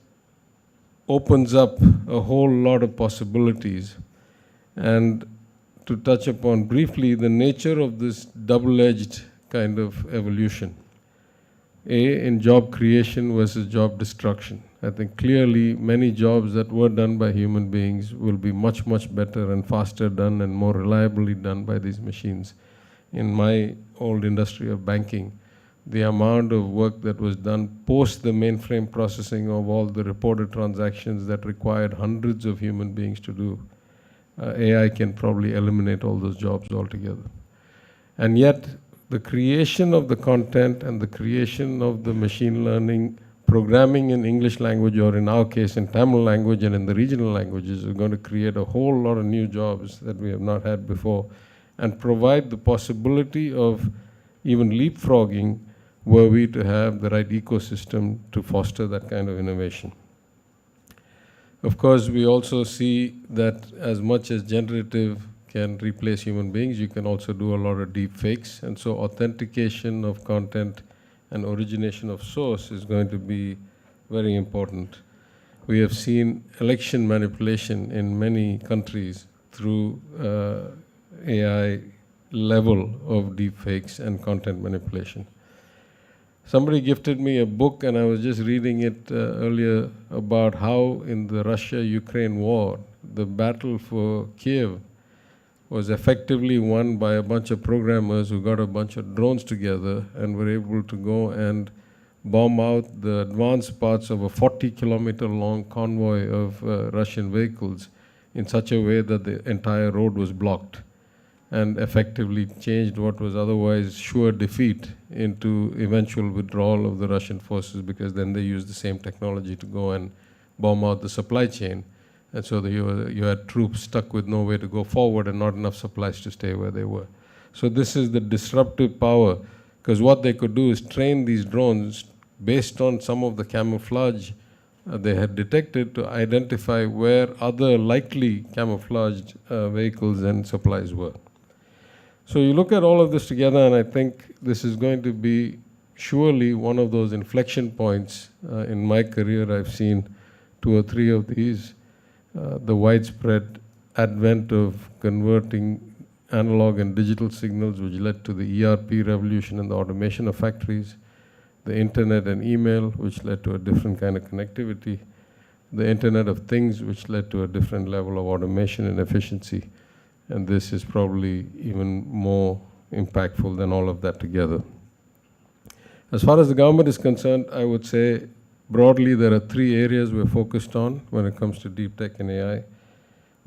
[SPEAKER 19] opens up a whole lot of possibilities. And to touch upon briefly the nature of this double-edged kind of evolution. In job creation versus job destruction. I think clearly many jobs that were done by human beings will be much, much better and faster done and more reliably done by these machines. In my old industry of banking, the amount of work that was done post the mainframe processing of all the reported transactions that required hundreds of human beings to do, AI can probably eliminate all those jobs altogether. And yet, the creation of the content and the creation of the machine learning programming in English language, or in our case in Tamil language and in the regional languages, is going to create a whole lot of new jobs that we have not had before, and provide the possibility of even leapfrogging were we to have the right ecosystem to foster that kind of innovation. Of course, we also see that as much as generative can replace human beings, you can also do a lot of deep fakes. And so authentication of content and origination of source is going to be very important. We have seen election manipulation in many countries through AI level of deep fakes and content manipulation. Somebody gifted me a book, and I was just reading it earlier, about how in the Russia-Ukraine war, the battle for Kiev was effectively won by a bunch of programmers who got a bunch of drones together and were able to go and bomb out the advanced parts of a 40-kilometer long convoy of Russian vehicles in such a way that the entire road was blocked, and effectively changed what was otherwise sure defeat into eventual withdrawal of the Russian forces, because then they used the same technology to go and bomb out the supply chain. And so you had troops stuck with no way to go forward and not enough supplies to stay where they were. So this is the disruptive power, because what they could do is train these drones based on some of the camouflage they had detected to identify where other likely camouflaged vehicles and supplies were. So you look at all of this together, and I think this is going to be surely one of those inflection points. In my career, I've seen 2 or 3 of these. The widespread advent of converting analog and digital signals, which led to the ERP revolution and the automation of factories. the internet and email, which led to a different kind of connectivity, the Internet of Things, which led to a different level of automation and efficiency. And this is probably even more impactful than all of that together. As far as the government is concerned, I would say broadly there are 3 areas we're focused on when it comes to deep tech and AI.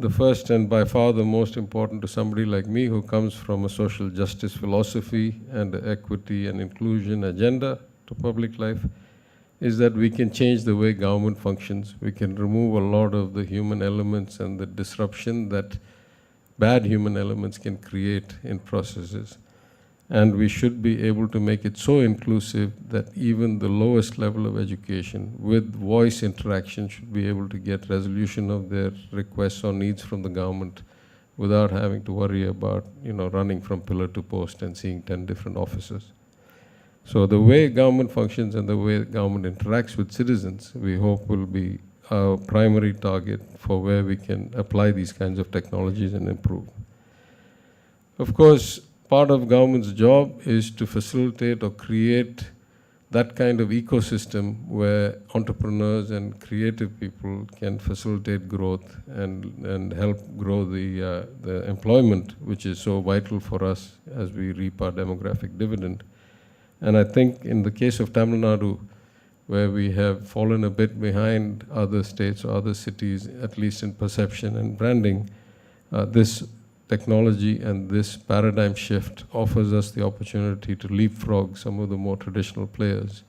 [SPEAKER 19] The first, and by far the most important to somebody like me who comes from a social justice philosophy and the equity and inclusion agenda to public life, is that we can change the way government functions. We can remove a lot of the human elements and the disruption that bad human elements can create in processes. And we should be able to make it so inclusive that even the lowest level of education with voice interaction should be able to get resolution of their requests or needs from the government without having to worry about, running from pillar to post and seeing 10 different officers. So the way government functions and the way government interacts with citizens, we hope will be our primary target for where we can apply these kinds of technologies and improve. Of course, part of government's job is to facilitate or create that kind of ecosystem where entrepreneurs and creative people can facilitate growth and help grow the employment, which is so vital for us as we reap our demographic dividend. And I think in the case of Tamil Nadu, where we have fallen a bit behind other states or other cities, at least in perception and branding, this technology and this paradigm shift offers us the opportunity to leapfrog some of the more traditional players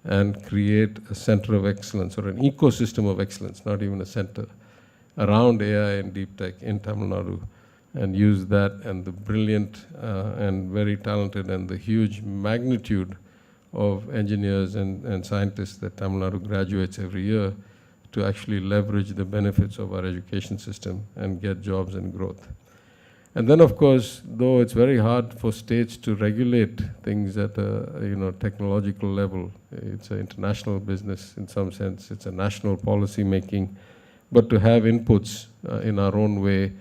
[SPEAKER 19] and create a center of excellence or an ecosystem of excellence, not even a center, around AI and deep tech in Tamil Nadu, and use that and the brilliant and very talented and the huge magnitude of engineers and scientists that Tamil Nadu graduates every year to actually leverage the benefits of our education system and get jobs and growth. And then, of course, though it's very hard for states to regulate things at a technological level, it's an international business in some sense, it's a national policy making, but to have inputs in our own way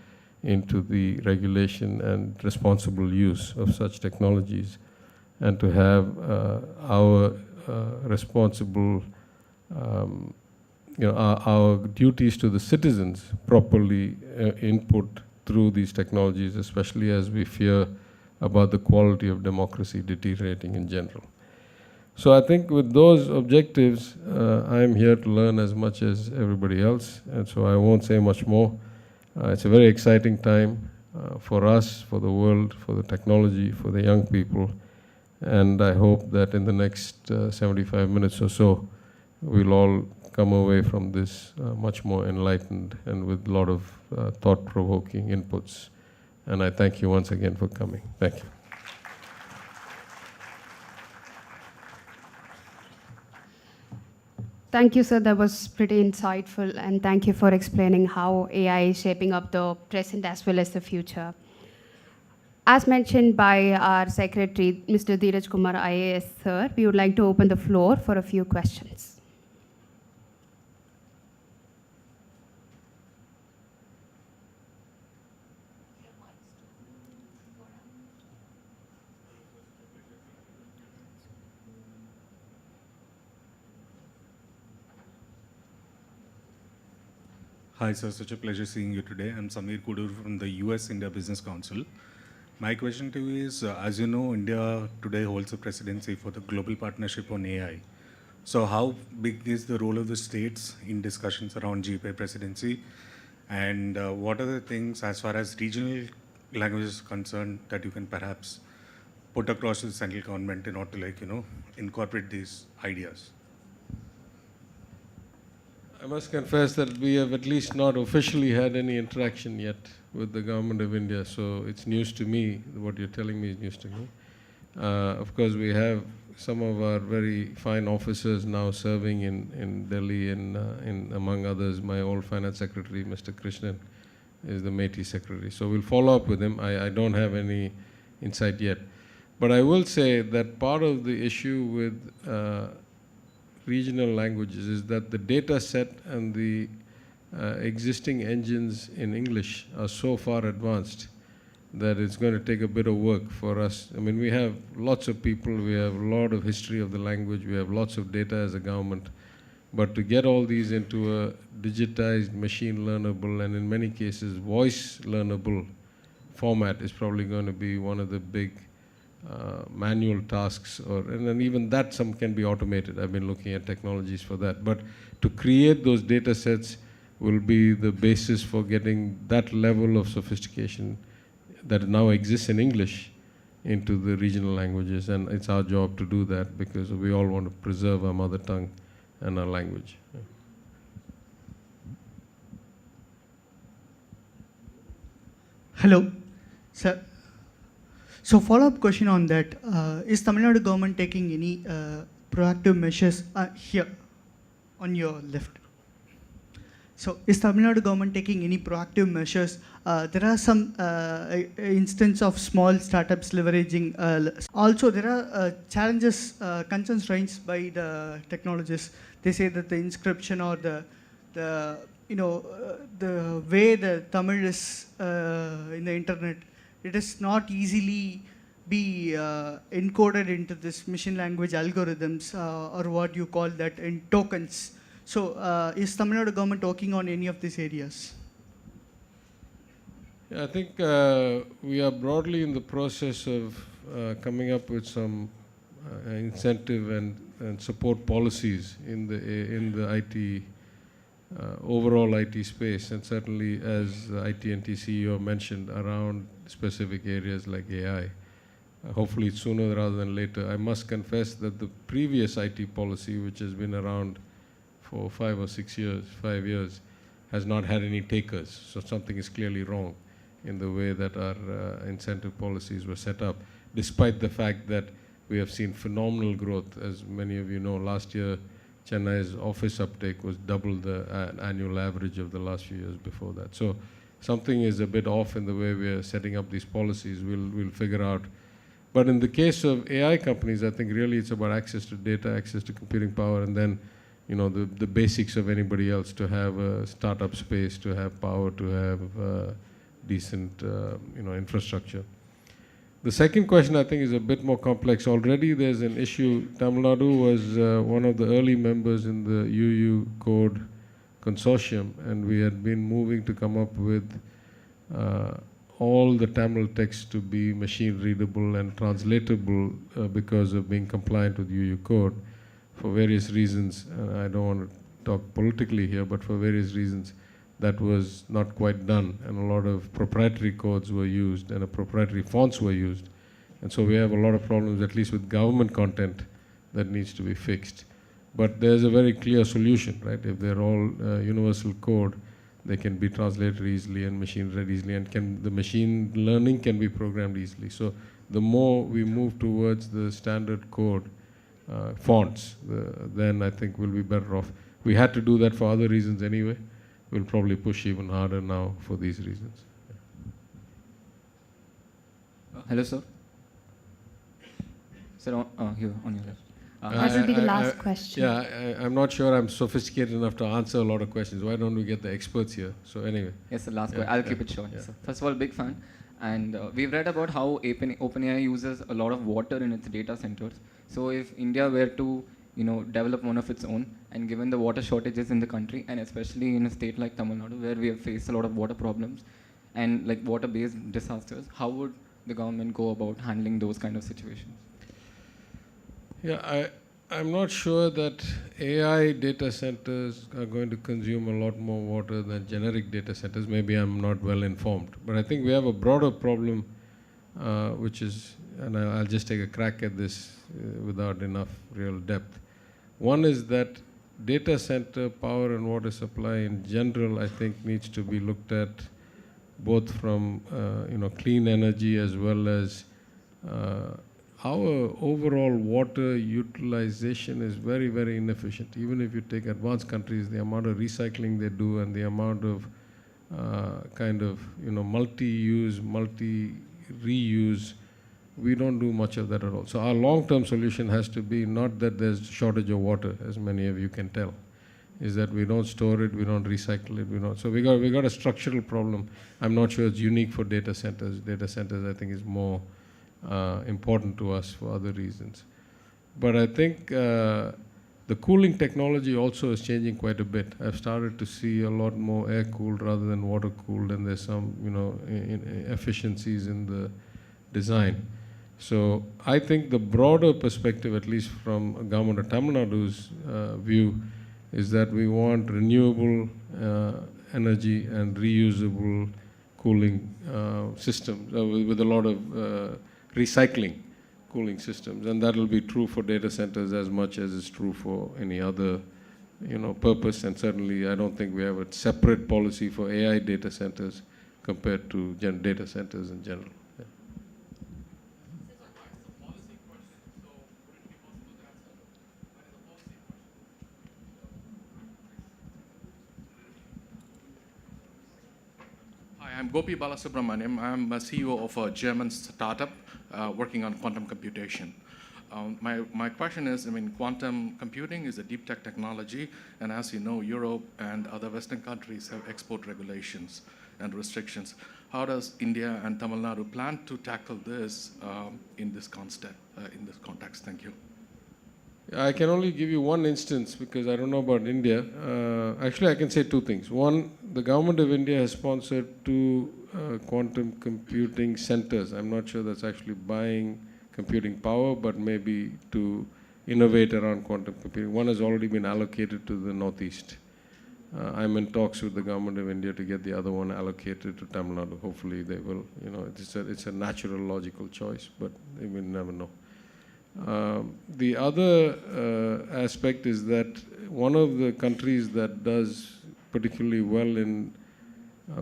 [SPEAKER 19] into the regulation and responsible use of such technologies, and to have our responsible, our duties to the citizens properly input through these technologies, especially as we fear about the quality of democracy deteriorating in general. So I think with those objectives, I'm here to learn as much as everybody else, and so I won't say much more. It's a very exciting time for us, for the world, for the technology, for the young people, and I hope that in the next 75 minutes or so, we'll all come away from this much more enlightened and with a lot of thought-provoking inputs. And I thank you once again for coming. Thank you.
[SPEAKER 15] Thank you, sir. That was pretty insightful. And thank you for explaining how AI is shaping up the present as well as the future. As mentioned by our secretary, Mr. Dheeraj Kumar, IAS, sir, we would like to open the floor for a few questions.
[SPEAKER 12] Hi, sir. Such a pleasure seeing you today. I'm Samir Kudur from the US India Business Council. My question to you is, as you know, India today holds the presidency for the Global Partnership on AI. So how big is the role of the states in discussions around GPA presidency? And what are the things as far as regional languages concerned that you can perhaps put across to the central government in order to incorporate these ideas?
[SPEAKER 19] I must confess that we have at least not officially had any interaction yet with the government of India, so it's news to me. What you're telling me is news to me. Of course, we have some of our very fine officers now serving in Delhi, and among others, my old finance secretary, Mr. Krishnan, is the MeitY secretary. So we'll follow up with him. I don't have any insight yet. But I will say that part of the issue with regional languages is that the data set and the existing engines in English are so far advanced that it's going to take a bit of work for us. I mean, we have lots of people, we have a lot of history of the language, we have lots of data as a government, but to get all these into a digitized, machine learnable, and in many cases voice learnable format is probably going to be one of the big manual tasks, and then even that some can be automated. I've been looking at technologies for that. But to create those data sets will be the basis for getting that level of sophistication that now exists in English into the regional languages, and it's our job to do that because we all want to preserve our mother tongue and our language.
[SPEAKER 2] Hello, sir. So follow-up question on that. Is Tamil Nadu government taking any proactive measures here on your left? So is Tamil Nadu government taking any proactive measures? There are some instances of small startups leveraging. Also, there are challenges, concerns raised by the technologists. They say that the inscription or the way the Tamil is in the internet, it is not easily be encoded into this machine language algorithms or what you call that in tokens. So is Tamil Nadu government working on any of these areas?
[SPEAKER 19] Yeah, I think we are broadly in the process of coming up with some incentive and support policies in the IT overall IT space, and certainly as the IT&T CEO mentioned around specific areas like AI. Hopefully sooner rather than later. I must confess that the previous IT policy, which has been around for 5 or 6 years, 5 years, has not had any takers. So something is clearly wrong in the way that our incentive policies were set up, despite the fact that we have seen phenomenal growth. As many of you know, last year Chennai's office uptake was double the annual average of the last few years before that. So something is a bit off in the way we are setting up these policies. We'll figure out. But in the case of AI companies, I think really it's about access to data, access to computing power, and then the basics of anybody else, to have a startup space, to have power, to have decent infrastructure. The second question I think is a bit more complex. Already there's an issue. Tamil Nadu was one of the early members in the UU Code consortium, and we had been moving to come up with all the Tamil text to be machine readable and translatable because of being compliant with UU Code for various reasons. I don't want to talk politically here, but for various reasons that was not quite done, and a lot of proprietary codes were used and proprietary fonts were used. And so we have a lot of problems, at least with government content, that needs to be fixed. But there's a very clear solution, right? If they're all universal code, they can be translated easily and machine read easily, and the machine learning can be programmed easily. So the more we move towards the standard code fonts, then I think we'll be better off. We had to do that for other reasons anyway. We'll probably push even harder now for these reasons.
[SPEAKER 20] Hello, sir. Sir, here on your left.
[SPEAKER 15] That will be the last question.
[SPEAKER 19] Yeah, I'm not sure I'm sophisticated enough to answer a lot of questions. Why don't we get the experts here? So anyway.
[SPEAKER 20] Yes, the last question. I'll keep it short. So first of all, big fan. And we've read about how OpenAI uses a lot of water in its data centers. So if India were to develop one of its own, and given the water shortages in the country, and especially in a state like Tamil Nadu, where we have faced a lot of water problems and like water-based disasters, how would the government go about handling those kind of situations?
[SPEAKER 19] Yeah, I'm not sure that AI data centers are going to consume a lot more water than generic data centers. Maybe I'm not well informed. But I think we have a broader problem, which is, and I'll just take a crack at this without enough real depth. One is that data center power and water supply in general, I think, needs to be looked at both from clean energy as well as our overall water utilization is very, very inefficient. Even if you take advanced countries, the amount of recycling they do and the amount of multi-use, multi-reuse, we don't do much of that at all. So our long-term solution has to be not that there's shortage of water, as many of you can tell. is that we don't store it, we don't recycle it, we don't. So we got a structural problem. I'm not sure it's unique for data centers. Data centers, I think, is more important to us for other reasons. But I think the cooling technology also is changing quite a bit. I've started to see a lot more air-cooled rather than water-cooled, and there's some, efficiencies in the design. So I think the broader perspective, at least from government of Tamil Nadu's view, is that we want renewable energy and reusable cooling systems with a lot of recycling cooling systems, and that will be true for data centers as much as it's true for any other purpose. And certainly I don't think we have a separate policy for AI data centers compared to data centers in general.
[SPEAKER 16] I'm Gopi Balasubramaniam. I'm a CEO of a German startup working on quantum computation. My question is, quantum computing is a deep tech technology, and as you know, Europe and other Western countries have export regulations and restrictions. How does India and Tamil Nadu plan to tackle this in this context? Thank you.
[SPEAKER 19] I can only give you one instance because I don't know about India. Actually, I can say two things. One, the government of India has sponsored two quantum computing centers. I'm not sure that's actually buying computing power, but maybe to innovate around quantum computing. One has already been allocated to the Northeast. I'm in talks with the government of India to get the other one allocated to Tamil Nadu. Hopefully they will. It's a natural, logical choice, but we will never know. The other aspect is that one of the countries that does particularly well in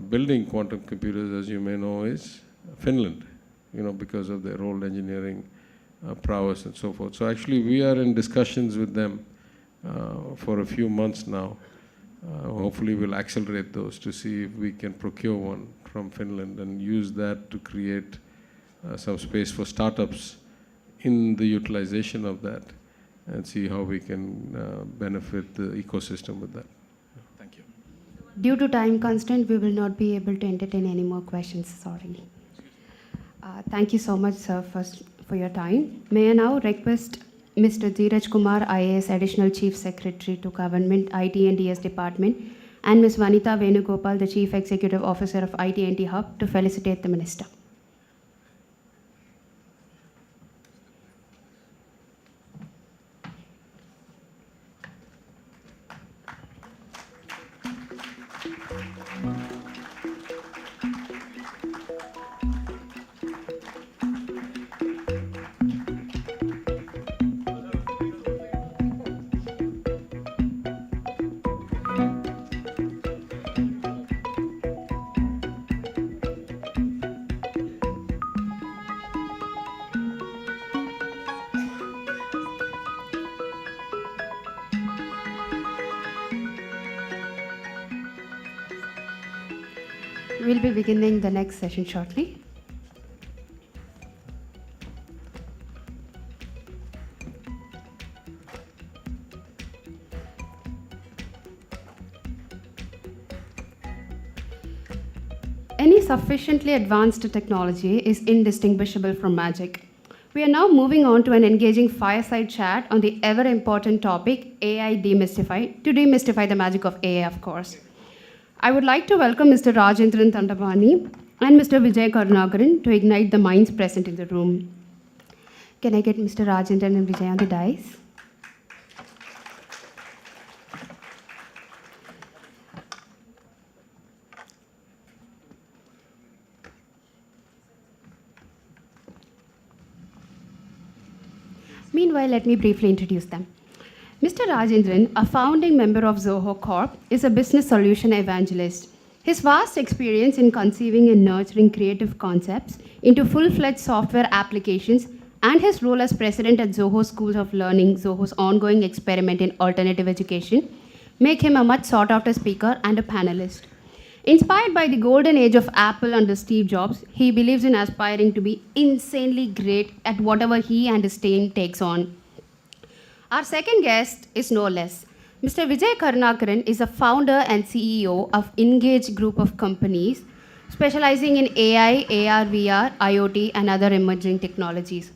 [SPEAKER 19] building quantum computers, as you may know, is Finland, because of their old engineering prowess and so forth. So actually we are in discussions with them for a few months now. Hopefully we'll accelerate those to see if we can procure one from Finland and use that to create some space for startups in the utilization of that and see how we can benefit the ecosystem with that.
[SPEAKER 16] Thank you.
[SPEAKER 15] Due to time constraint, we will not be able to entertain any more questions, sorry. Thank you so much, sir, for your time. May I now request Mr. Dheeraj Kumar, IAS Additional Chief Secretary to Government IT&DS Department, and Ms. Vanitha Venugopal, the Chief Executive Officer of IT&T Hub, to felicitate the Minister. We'll be beginning the next session shortly. Any sufficiently advanced technology is indistinguishable from magic. We are now moving on to an engaging fireside chat on the ever-important topic, AI demystified, to demystify the magic of AI, of course. I would like to welcome Mr. Rajendran Tandabani and Mr. Vijay Karunakaran to ignite the minds present in the room. Can I get Mr. Rajendran and Vijay on the dais? Meanwhile, let me briefly introduce them. Mr. Rajendran, a founding member of Zoho Corp, is a business solution evangelist. His vast experience in conceiving and nurturing creative concepts into full-fledged software applications and his role as president at Zoho Schools of Learning, Zoho's ongoing experiment in alternative education, make him a much sought-after speaker and a panelist. Inspired by the golden age of Apple under Steve Jobs, he believes in aspiring to be insanely great at whatever he and his team takes on. Our second guest is no less. Mr. Vijay Karnakaran is a founder and CEO of Engage Group of Companies, specializing in AI, AR, VR, IoT, and other emerging technologies.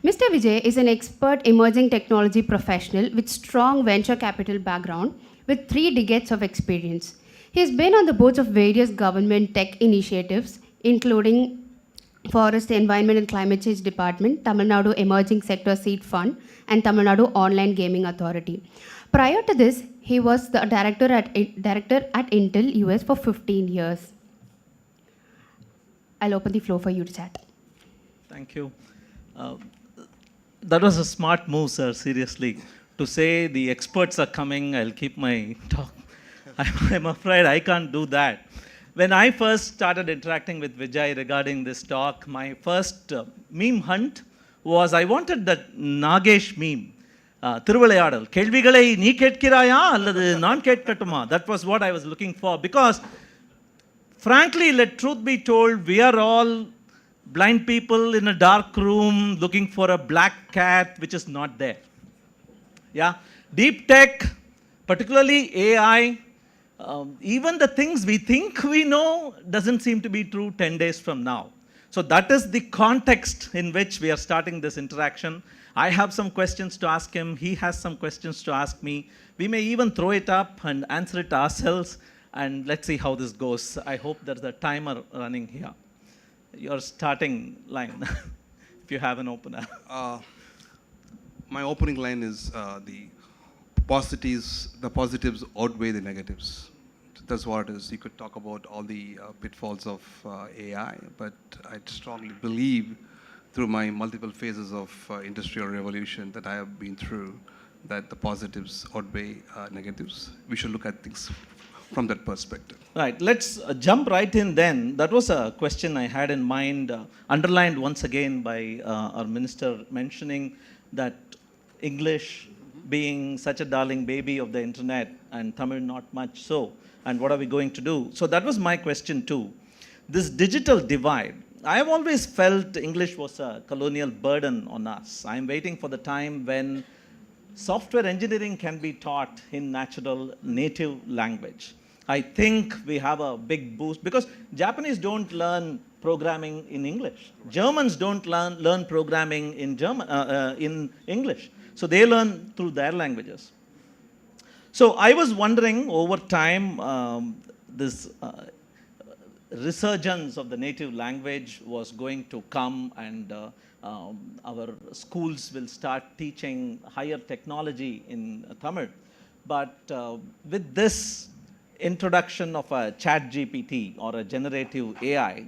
[SPEAKER 15] Mr. Vijay is an expert emerging technology professional with strong venture capital background with 3 decades of experience. He has been on the boards of various government tech initiatives, including Forest, Environment and Climate Change Department, Tamil Nadu Emerging Sector Seed Fund, and Tamil Nadu Online Gaming Authority. Prior to this, he was the director at Intel US for 15 years. I'll open the floor for you to chat.
[SPEAKER 21] Thank you. That was a smart move, sir, seriously. To say the experts are coming, I'll keep my talk. I'm afraid I can't do that. When I first started interacting with Vijay regarding this talk, my first meme hunt was I wanted that Nagesh meme. Thiruvilayadal. Kelvigalai nee ketkiraya alladu naan ketkatuma. That was what I was looking for. Because, frankly, let truth be told, we are all blind people in a dark room looking for a black cat which is not there. Yeah, deep tech, particularly AI, even the things we think we know doesn't seem to be true 10 days from now. So that is the context in which we are starting this interaction. I have some questions to ask him. He has some questions to ask me. We may even throw it up and answer it ourselves, and let's see how this goes. I hope there's a timer running here. Your starting line, if you have an opener.
[SPEAKER 22] My opening line is the positives outweigh the negatives. That's what it is. You could talk about all the pitfalls of AI, but I strongly believe through my multiple phases of industrial revolution that I have been through, that the positives outweigh negatives. We should look at things from that perspective.
[SPEAKER 21] Right, let's jump right in then. That was a question I had in mind, underlined once again by our minister mentioning that English being such a darling baby of the internet and Tamil not much so, and what are we going to do? So that was my question too. This digital divide, I have always felt English was a colonial burden on us. I'm waiting for the time when software engineering can be taught in natural native language. I think we have a big boost because Japanese don't learn programming in English. Germans don't learn programming in English. So they learn through their languages. So I was wondering over time, this resurgence of the native language was going to come, and our schools will start teaching higher technology in Tamil. But with this introduction of a chat GPT or a generative AI,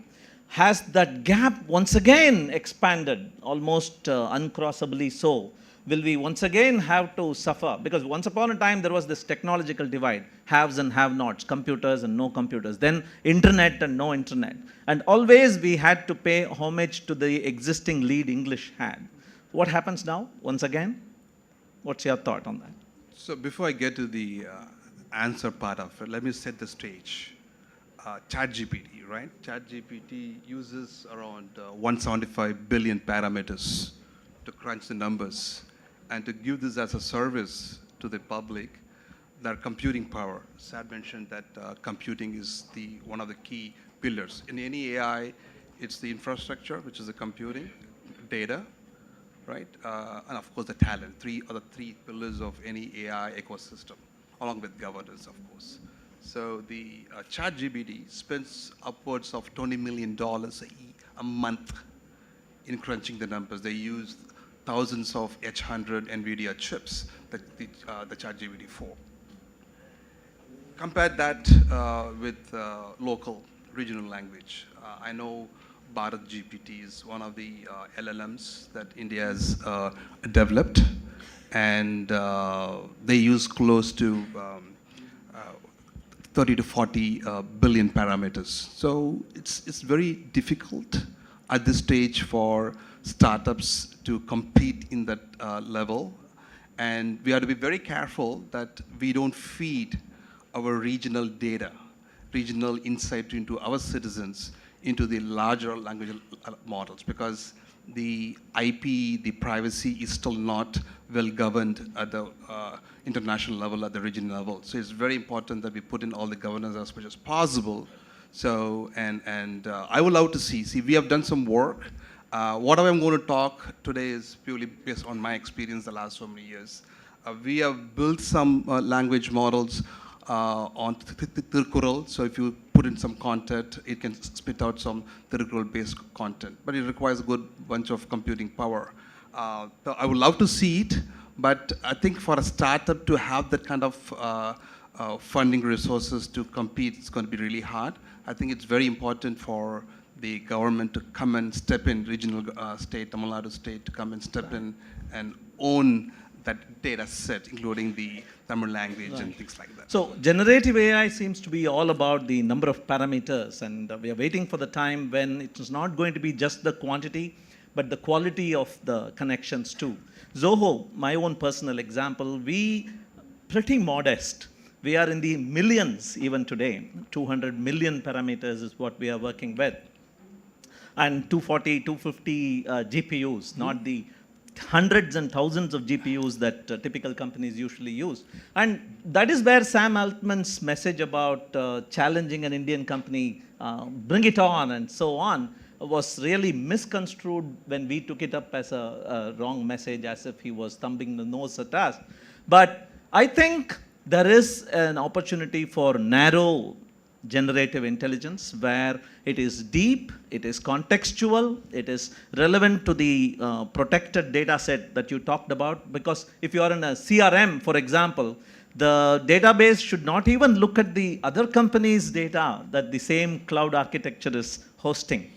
[SPEAKER 21] has that gap once again expanded, almost uncrossably so? Will we once again have to suffer? Because once upon a time there was this technological divide, haves and have-nots, computers and no computers, then internet and no internet. And always we had to pay homage to the existing lead English had. What happens now, once again? What's your thought on that?
[SPEAKER 22] So before I get to the answer part of it, let me set the stage. ChatGPT, right? ChatGPT uses around 175 billion parameters to crunch the numbers. And to give this as a service to the public, their computing power. Sad mentioned that computing is one of the key pillars. In any AI, it's the infrastructure, which is the computing, data, right? And of course the talent, three pillars of any AI ecosystem, along with governance, of course. So the ChatGPT spends upwards of $20 million a month in crunching the numbers. They use thousands of H100 NVIDIA chips, the ChatGPT-4. Compare that with local regional language. I know Bharat GPT is one of the LLMs that India has developed, and they use close to 30 to 40 billion parameters. So it's very difficult at this stage for startups to compete in that level. And we have to be very careful that we don't feed our regional data, regional insight into our citizens, into the larger language models, because the IP, the privacy is still not well governed at the international level, at the regional level. So it's very important that we put in all the governance as much as possible. So, I would love to see, we have done some work. What I'm going to talk today is purely based on my experience the last so many years. We have built some language models on Tirukkural. So if you put in some content, it can spit out some Tirukkural-based content. But it requires a good bunch of computing power. So I would love to see it, but I think for a startup to have that kind of funding resources to compete, it's going to be really hard. I think it's very important for the government to come and step in, regional state, Tamil Nadu state, to come and step in and own that data set, including the Tamil language and things like that.
[SPEAKER 21] So generative AI seems to be all about the number of parameters, and we are waiting for the time when it is not going to be just the quantity, but the quality of the connections too. Zoho, my own personal example, we pretty modest. We are in the millions even today. 200 million parameters is what we are working with. And 240, 250 GPUs, not the hundreds and thousands of GPUs that typical companies usually use. And that is where Sam Altman's message about challenging an Indian company, bring it on and so on, was really misconstrued when we took it up as a wrong message, as if he was thumbing the nose at us. But I think there is an opportunity for narrow generative intelligence where it is deep, it is contextual, it is relevant to the protected data set that you talked about. Because if you are in a CRM, for example, the database should not even look at the other company's data that the same cloud architecture is hosting.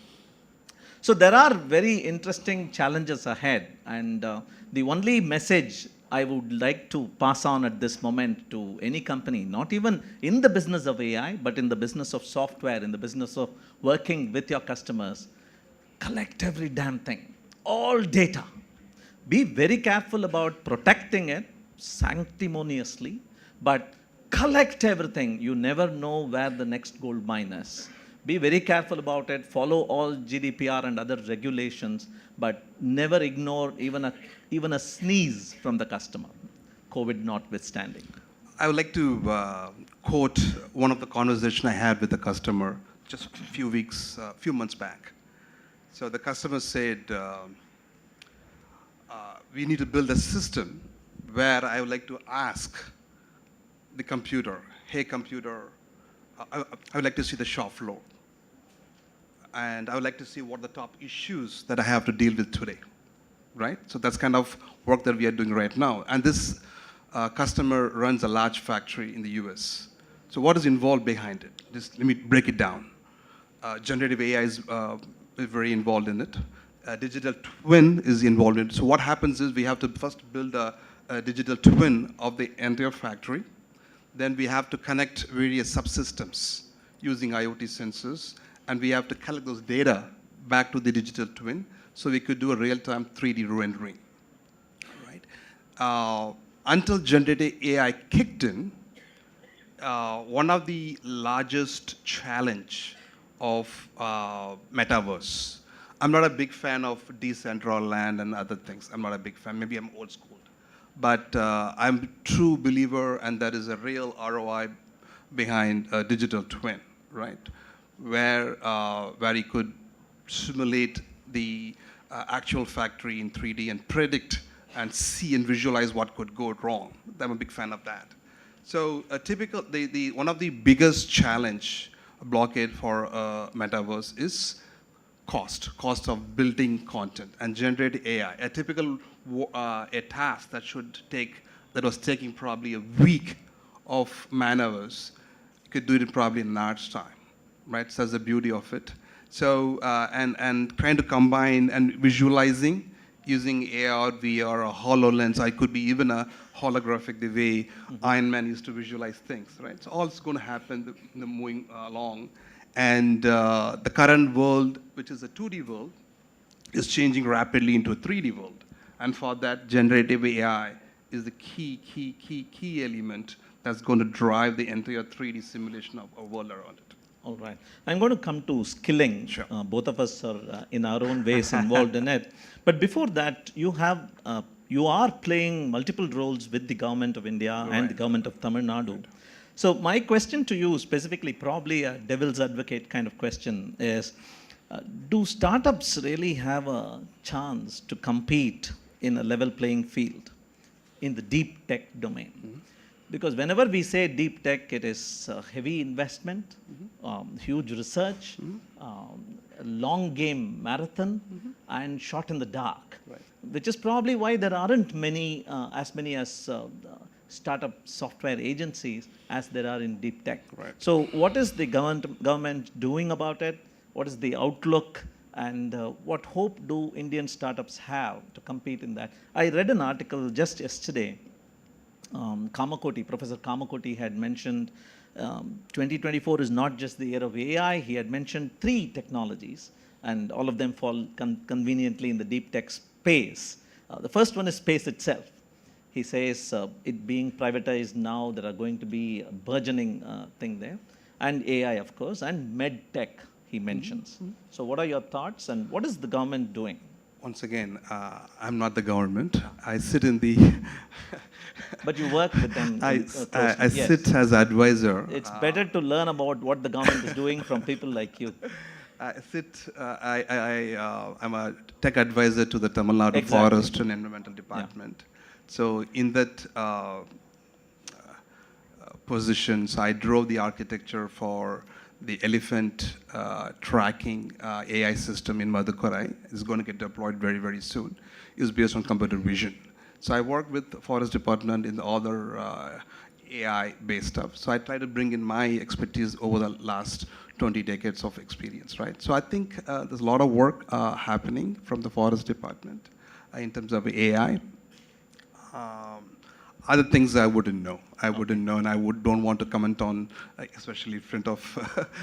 [SPEAKER 21] So there are very interesting challenges ahead, and the only message I would like to pass on at this moment to any company, not even in the business of AI, but in the business of software, in the business of working with your customers, collect every damn thing, all data. Be very careful about protecting it sanctimoniously, but collect everything. You never know where the next gold mine is. Be very careful about it, follow all GDPR and other regulations, but never ignore even a sneeze from the customer, COVID notwithstanding.
[SPEAKER 22] I would like to quote one of the conversations I had with a customer just a few months back. So the customer said, we need to build a system where I would like to ask the computer, hey computer, I would like to see the shop floor. And I would like to see what the top issues that I have to deal with today, right? So that's kind of work that we are doing right now. And this customer runs a large factory in the US. So what is involved behind it? Just let me break it down. Generative AI is very involved in it. Digital twin is involved in it. So what happens is we have to first build a digital twin of the entire factory. Then we have to connect various subsystems using IoT sensors. And we have to collect those data back to the digital twin so we could do a real-time 3D rendering. Right? Until generative AI kicked in, one of the largest challenge of metaverse. I'm not a big fan of Decentraland and other things. I'm not a big fan. Maybe I'm old school. But I'm a true believer, and there is a real ROI behind a digital twin, right? Where you could simulate the actual factory in 3D and predict and see and visualize what could go wrong. I'm a big fan of that. So one of the biggest challenge blockade for metaverse is cost of building content and generative AI. A typical a task that was taking probably a week of man-hours, you could do it probably in an hour's time. Right, so that's the beauty of it. So, and trying to combine and visualizing using AR, VR, or HoloLens. I could be even a holographic, the way Iron Man used to visualize things, right? So all is going to happen moving along. And the current world, which is a 2D world, is changing rapidly into a 3D world. And for that, generative AI is the key element that's going to drive the entire 3D simulation of a world around it.
[SPEAKER 21] All right. I'm going to come to skilling.
[SPEAKER 22] Sure.
[SPEAKER 21] Both of us are in our own ways involved in it. But before that, you are playing multiple roles with the government of India and the government of Tamil Nadu. Right. So my question to you specifically, probably a devil's advocate kind of question, is do startups really have a chance to compete in a level playing field in the deep tech domain? Mm-hmm. Because whenever we say deep tech, it is heavy investment, huge research, a long game marathon, and shot in the dark, right. Which is probably why there aren't as many startup software agencies as there are in deep tech. Right. So what is the government doing about it? What is the outlook? And what hope do Indian startups have to compete in that? I read an article just yesterday. Professor Kamakoti had mentioned 2024 is not just the year of AI. He had mentioned 3 technologies, and all of them fall conveniently in the deep tech space. The first one is space itself. He says it being privatized now, there are going to be a burgeoning thing there. And AI, of course, and med tech, he mentions. Mm-hmm. So what are your thoughts, and what is the government doing?
[SPEAKER 22] Once again, I'm not the government. I sit in the...
[SPEAKER 21] But you work with them.
[SPEAKER 22] I sit as advisor.
[SPEAKER 21] It's better to learn about what the government is doing from people like you.
[SPEAKER 22] I'm a tech advisor to the Tamil Nadu Forest and Environmental Department. Yeah. So in that positions, I drove the architecture for the elephant tracking AI system in Madurai. It's going to get deployed very, very soon. It's based on computer vision. So I work with the Forest Department in the other AI-based stuff. So I try to bring in my expertise over the last 20 decades of experience, right? So I think there's a lot of work happening from the Forest Department in terms of AI. Other things I wouldn't know. And I don't want to comment on, especially in front of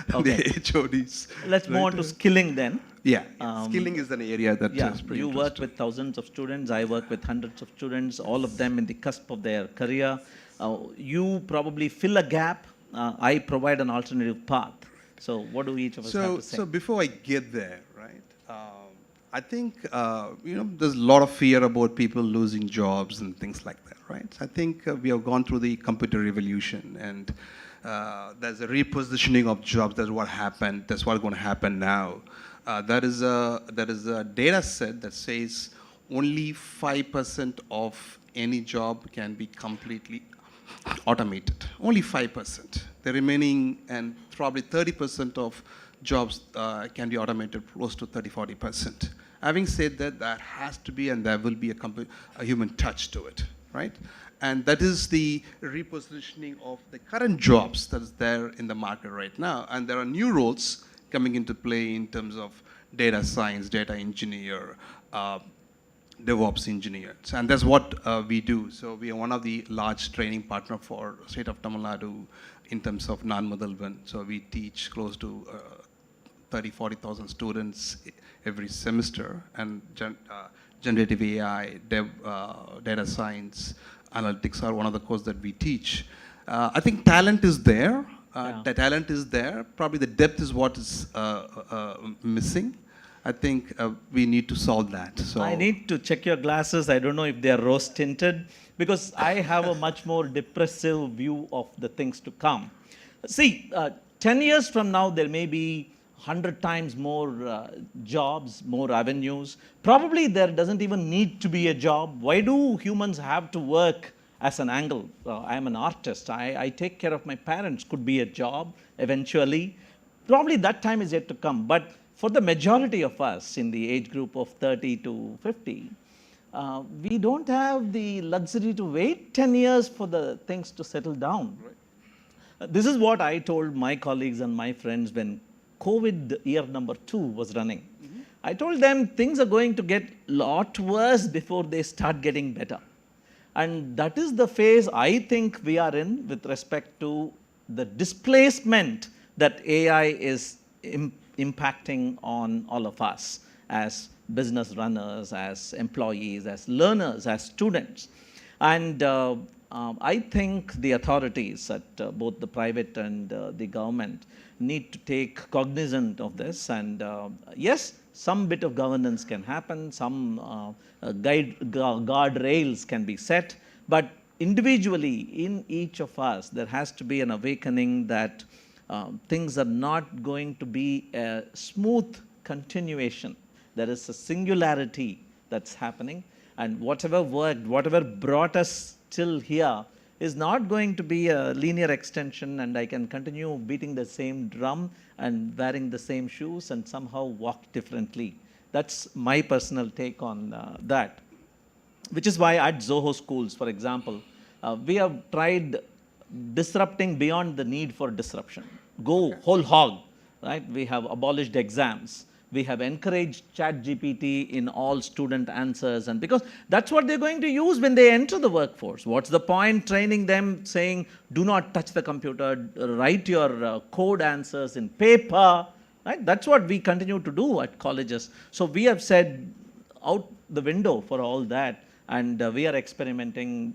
[SPEAKER 22] the HODs.
[SPEAKER 21] Let's move on to skilling then.
[SPEAKER 22] Yeah, skilling is an area that is pretty
[SPEAKER 21] You work with thousands of students. I work with hundreds of students, all of them in the cusp of their career. You probably fill a gap. I provide an alternative path. So what do each of us have to say?
[SPEAKER 22] So before I get there, right, I think, there's a lot of fear about people losing jobs and things like that, right? So I think we have gone through the computer revolution, and there's a repositioning of jobs. That's what happened. That's what's going to happen now. There is a data set that says only 5% of any job can be completely automated. Only 5%. The remaining, and probably 30% of jobs can be automated, close to 30-40%. Having said that, there has to be and there will be a human touch to it, right? And that is the repositioning of the current jobs that is there in the market right now. And there are new roles coming into play in terms of data science, data engineer, DevOps engineers. And that's what we do. So we are one of the large training partner for state of Tamil Nadu in terms of non-Mudalvan. So we teach close to 30,000-40,000 students every semester, and generative AI, data science, analytics are one of the courses that we teach. I think talent is there. The talent is there. Probably the depth is what is missing. I think we need to solve that. So
[SPEAKER 21] I need to check your glasses. I don't know if they are rose tinted, because I have a much more depressive view of the things to come. See, 10 years from now, there may be 100 times more jobs, more avenues. Probably there doesn't even need to be a job. Why do humans have to work as an angle? I'm an artist. I take care of my parents. Could be a job eventually. Probably that time is yet to come. But for the majority of us in the age group of 30 to 50, we don't have the luxury to wait 10 years for the things to settle down. Right. This is what I told my colleagues and my friends when COVID year number 2 was running. Mm-hmm. I told them things are going to get a lot worse before they start getting better. And that is the phase I think we are in with respect to the displacement that AI is impacting on all of us as business runners, as employees, as learners, as students. And I think the authorities at both the private and the government need to take cognizance of this. And yes, some bit of governance can happen, some guardrails can be set, but individually in each of us, there has to be an awakening that things are not going to be a smooth continuation. There is a singularity that's happening, and whatever worked, whatever brought us till here is not going to be a linear extension, and I can continue beating the same drum and wearing the same shoes and somehow walk differently. That's my personal take on that. Which is why at Zoho schools, for example, we have tried disrupting beyond the need for disruption. Go whole hog, right? We have abolished exams. We have encouraged ChatGPT in all student answers, and because that's what they're going to use when they enter the workforce. What's the point training them saying, do not touch the computer, write your code answers in paper, right? That's what we continue to do at colleges. So we have said out the window for all that, and we are experimenting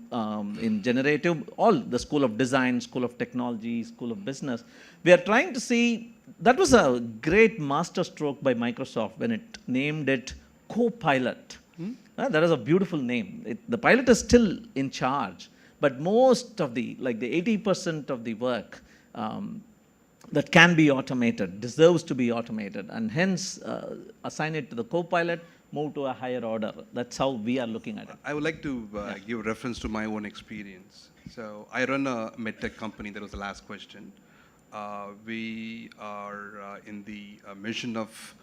[SPEAKER 21] in generative, all the School of Design, School of Technology, School of Business. We are trying to see. That was a great master stroke by Microsoft when it named it Copilot. That is a beautiful name. The pilot is still in charge, but most of the 80% of the work that can be automated deserves to be automated, and hence assign it to the Copilot, move to a higher order. That's how we are looking at it.
[SPEAKER 22] I would like to give reference to my own experience. So I run a medtech company. That was the last question. We are in the mission of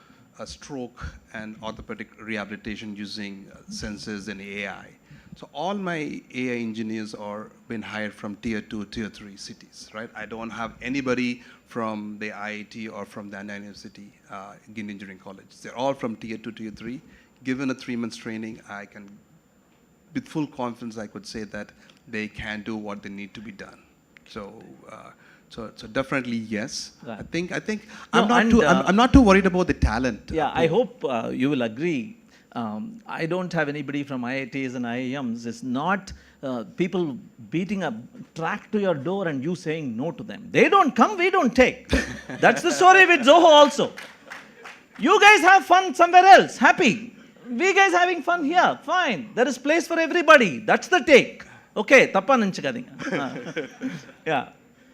[SPEAKER 22] stroke and orthopedic rehabilitation using sensors and AI. So all my AI engineers are been hired from tier 2, tier 3 cities, right? I don't have anybody from the IIT or from the Anna University Indian Engineering College. They're all from tier 2, tier 3. Given a 3 months training, I can, with full confidence, I could say that they can do what they need to be done. So. So definitely yes. Right. I think I'm not too worried about the talent.
[SPEAKER 21] Yeah, I hope you will agree. I don't have anybody from IITs and IIMs. It's not people beating a track to your door and you saying no to them. They don't come, we don't take. That's the story with Zoho also. You guys have fun somewhere else, happy. We guys having fun here, fine. There is place for everybody. That's the take. Okay, tappa ninchikadinga. Yeah.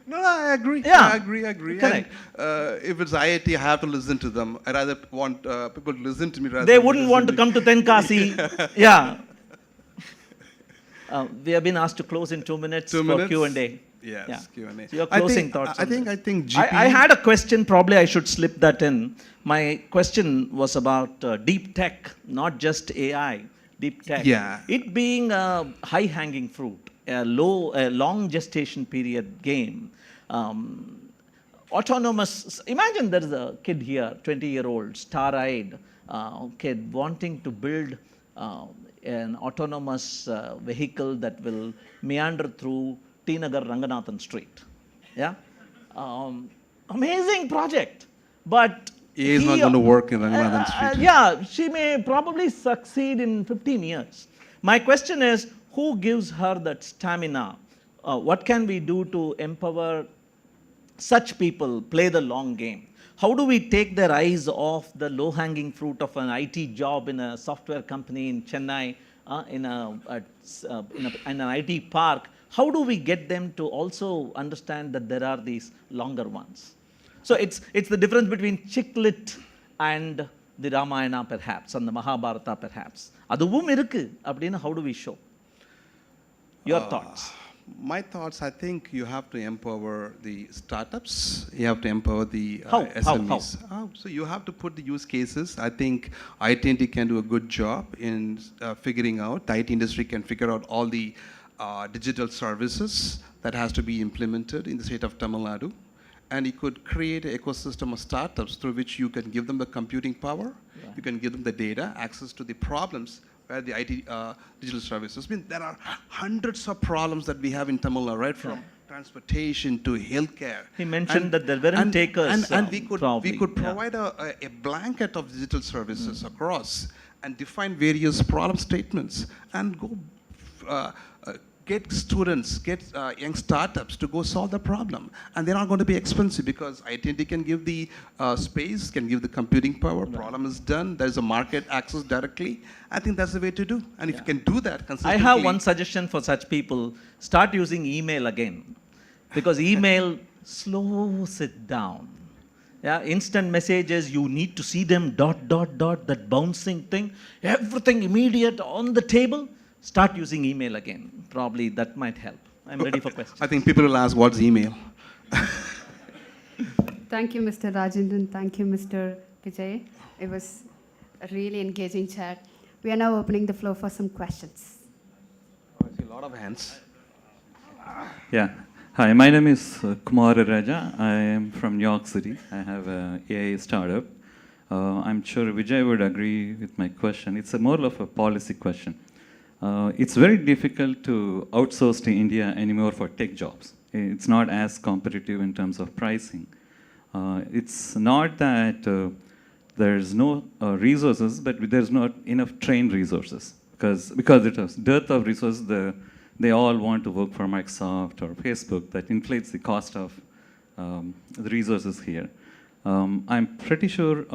[SPEAKER 22] No, I agree.
[SPEAKER 21] Yeah.
[SPEAKER 22] I agree.
[SPEAKER 21] Correct.
[SPEAKER 22] And if it's IIT, I have to listen to them. I rather want people to listen to me rather
[SPEAKER 21] They
[SPEAKER 22] than
[SPEAKER 21] wouldn't want to come to Tenkasi. Yeah. We have been asked to close in 2 minutes for Q&A.
[SPEAKER 22] Yes,
[SPEAKER 21] yeah.
[SPEAKER 22] Q&A.
[SPEAKER 21] So your closing thoughts.
[SPEAKER 22] I think GP.
[SPEAKER 21] I had a question. Probably I should slip that in. My question was about deep tech, not just AI. Deep tech.
[SPEAKER 22] Yeah.
[SPEAKER 21] It being a high-hanging fruit, a long gestation period game. Autonomous, imagine there is a kid here, 20-year-old, star-eyed kid wanting to build an autonomous vehicle that will meander through T. Nagar Ranganathan Street. Yeah? Amazing project. But
[SPEAKER 22] he is not going to work in Ranganathan Street.
[SPEAKER 21] Yeah, she may probably succeed in 15 years. My question is, who gives her that stamina? What can we do to empower such people, play the long game? How do we take their eyes off the low-hanging fruit of an IT job in a software company in Chennai, in an IT park? How do we get them to also understand that there are these longer ones? So it's the difference between chick-lit and the Ramayana perhaps, and the Mahabharata perhaps. Aduvum irukku, appadina how do we show? Your thoughts.
[SPEAKER 22] My thoughts, I think you have to empower the startups. You have to empower the SMEs.
[SPEAKER 21] How?
[SPEAKER 22] So you have to put the use cases. I think IT can do a good job in figuring out. The IT industry can figure out all the digital services that has to be implemented in the state of Tamil Nadu. And you could create an ecosystem of startups through which you can give them the computing power, you can give them the data, access to the problems where the IT digital services. I mean, there are hundreds of problems that we have in Tamil Nadu, right? From transportation to healthcare.
[SPEAKER 21] He mentioned that there weren't takers.
[SPEAKER 22] And we could provide a blanket of digital services across and define various problem statements and go get students, get young startups to go solve the problem. And they're not going to be expensive because IT&T can give the space, can give the computing power, problem is done, there's a market access directly. I think that's the way to do. And if you can do that consistently.
[SPEAKER 21] I have one suggestion for such people. Start using email again. Because email slows it down. Yeah, instant messages, you need to see them, that bouncing thing, everything immediate on the table. Start using email again. Probably that might help. I'm ready for questions.
[SPEAKER 22] I think people will ask, what's email?
[SPEAKER 15] Thank you, Mr. Rajendran. Thank you, Mr. Vijay. It was a really engaging chat. We are now opening the floor for some questions.
[SPEAKER 22] I see a lot of hands.
[SPEAKER 3] Yeah. Hi, my name is Kumar Raja. I am from New York City. I have an AI startup. I'm sure Vijay would agree with my question. It's more of a policy question. It's very difficult to outsource to India anymore for tech jobs. It's not as competitive in terms of pricing. It's not that there's no resources, but there's not enough trained resources. Because it is dearth of resources, they all want to work for Microsoft or Facebook. That inflates the cost of the resources here. I'm pretty sure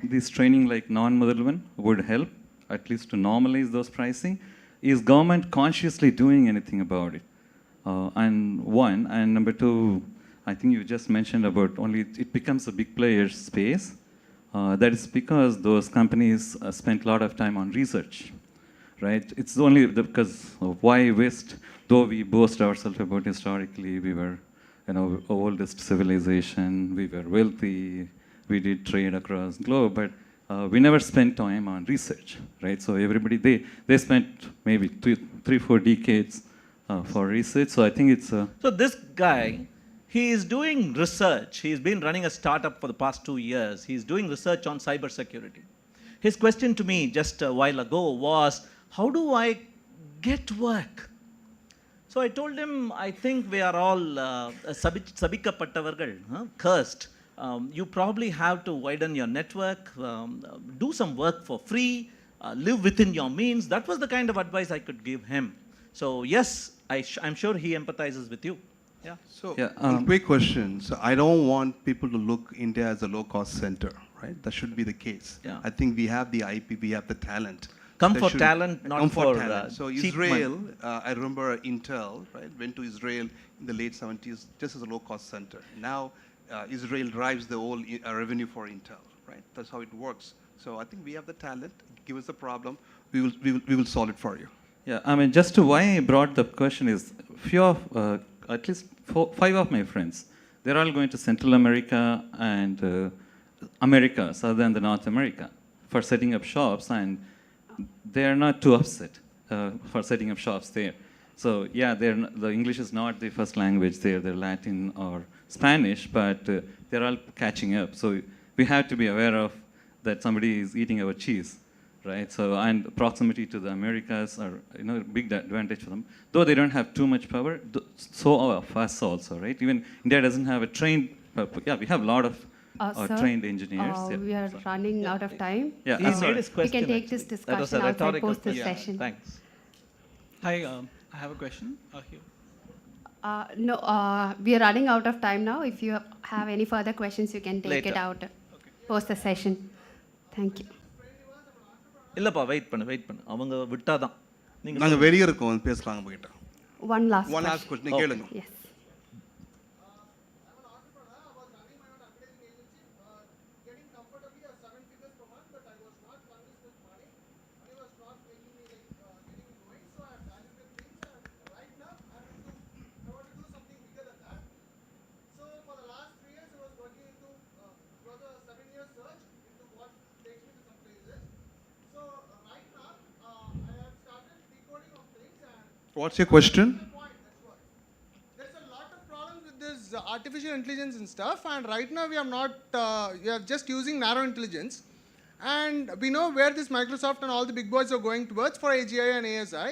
[SPEAKER 3] this training like non-Motherland would help, at least to normalize those pricing. Is government consciously doing anything about it? And number two, I think you just mentioned about only it becomes a big player's space. That is because those companies spent a lot of time on research, right? It's only because of why West, though we boast ourselves about historically, we were, oldest civilization, we were wealthy, we did trade across the globe, but we never spent time on research, right? So everybody, they spent maybe 3-4 decades for research. So I think it's a...
[SPEAKER 21] So this guy, he is doing research. He's been running a startup for the past 2 years. He's doing research on cybersecurity. His question to me just a while ago was, how do I get work? So I told him, I think we are all sabikapattavargal, cursed. You probably have to widen your network, do some work for free, live within your means. That was the kind of advice I could give him. So yes, I'm sure he empathizes with you. Yeah.
[SPEAKER 22] So, one quick question. So I don't want people to look India as a low-cost center, right? That should be the case.
[SPEAKER 21] Yeah.
[SPEAKER 22] I think we have the IP, we have the talent.
[SPEAKER 21] Come for talent, not for
[SPEAKER 22] talent. So
[SPEAKER 21] cheap
[SPEAKER 22] Israel,
[SPEAKER 21] money.
[SPEAKER 22] I remember Intel, right, went to Israel in the late 70s just as a low-cost center. Now, Israel drives the whole revenue for Intel, right? That's how it works. So I think we have the talent. Give us the problem. We will solve it for you.
[SPEAKER 3] Yeah, I mean, just to why I brought the question is, few of, at least 5 of my friends, they're all going to Central America and Americas, other than the North America, for setting up shops, and they're not too upset for setting up shops there. So yeah, the English is not the first language there, they're Latin or Spanish, but they're all catching up. So we have to be aware of that somebody is eating our cheese, right? So, and proximity to the Americas are, a big advantage for them. Though they don't have too much power, so of us also, right? Even India doesn't have a trained, we have a lot of trained engineers.
[SPEAKER 15] We are running out of time.
[SPEAKER 21] Yeah, he made his question.
[SPEAKER 15] We can take this discussion outside post this session.
[SPEAKER 21] Thanks.
[SPEAKER 4] Hi, I have a question here.
[SPEAKER 15] No, we are running out of time now. If you have any further questions, you can take it out post the session. Thank you.
[SPEAKER 21] இல்லப்பா wait பண்ணு அவங்க விட்டாதான்
[SPEAKER 22] நாங்க வெளிய இருக்கோம் பேசலாம் அவங்க கிட்ட.
[SPEAKER 15] One last
[SPEAKER 22] question கேளுங்க.
[SPEAKER 15] Yes.
[SPEAKER 22] What's your question?
[SPEAKER 23] There's a lot of problems with this artificial intelligence and stuff, and right now we are not, we are just using narrow intelligence. And we know where this Microsoft and all the big boys are going towards for AGI and ASI.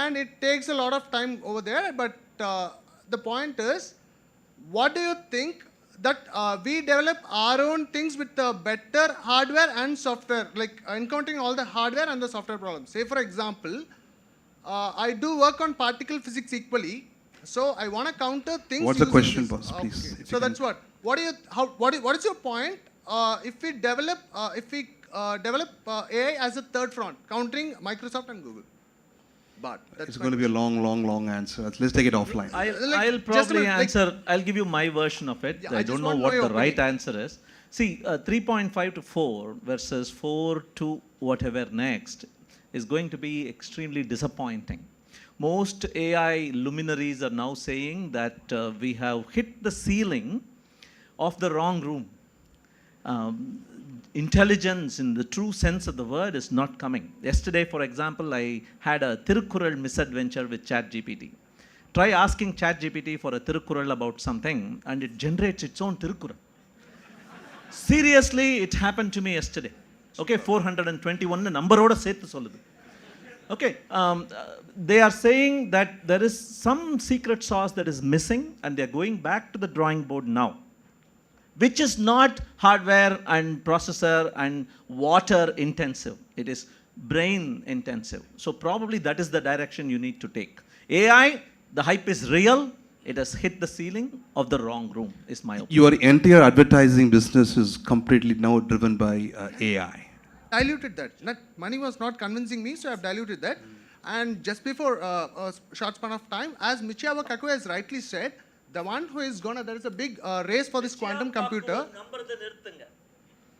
[SPEAKER 23] And it takes a lot of time over there, but the point is, what do you think that we develop our own things with the better hardware and software, like encountering all the hardware and the software problems? Say for example, I do work on particle physics equally. So I want to counter things.
[SPEAKER 22] What's the
[SPEAKER 23] using
[SPEAKER 22] question,
[SPEAKER 23] this.
[SPEAKER 22] boss, please?
[SPEAKER 23] Okay. So that's what. What is your point? If we develop AI as a third front, countering Microsoft and Google. But that's
[SPEAKER 22] It's going to be a long answer. Let's take it offline.
[SPEAKER 21] I'll probably answer. I'll give you my version of it.
[SPEAKER 23] Yeah,
[SPEAKER 21] I
[SPEAKER 23] I
[SPEAKER 21] don't
[SPEAKER 23] just
[SPEAKER 21] know
[SPEAKER 23] want
[SPEAKER 21] what
[SPEAKER 23] my
[SPEAKER 21] the right
[SPEAKER 23] opinion.
[SPEAKER 21] answer is. See, 3.5 to 4 versus 4 to whatever next is going to be extremely disappointing. Most AI luminaries are now saying that we have hit the ceiling of the wrong room. Intelligence in the true sense of the word is not coming. Yesterday, for example, I had a Tirukkural misadventure with ChatGPT. Try asking ChatGPT for a Tirukkural about something and it generates its own Tirukkural. Seriously, it happened to me yesterday. Okay, 421 numberoda sethu solludu. Okay, they are saying that there is some secret sauce that is missing and they are going back to the drawing board now, which is not hardware and processor and water intensive. It is brain intensive. So probably that is the direction you need to take. AI, the hype is real. It has hit the ceiling of the wrong room, is my opinion.
[SPEAKER 22] Your entire advertising business is completely now driven by AI.
[SPEAKER 23] Diluted that. Money was not convincing me, so I've diluted that. And just before a short span of time, as Michio Kaku has rightly said, the one who is gonna, there is a big race for this quantum computer.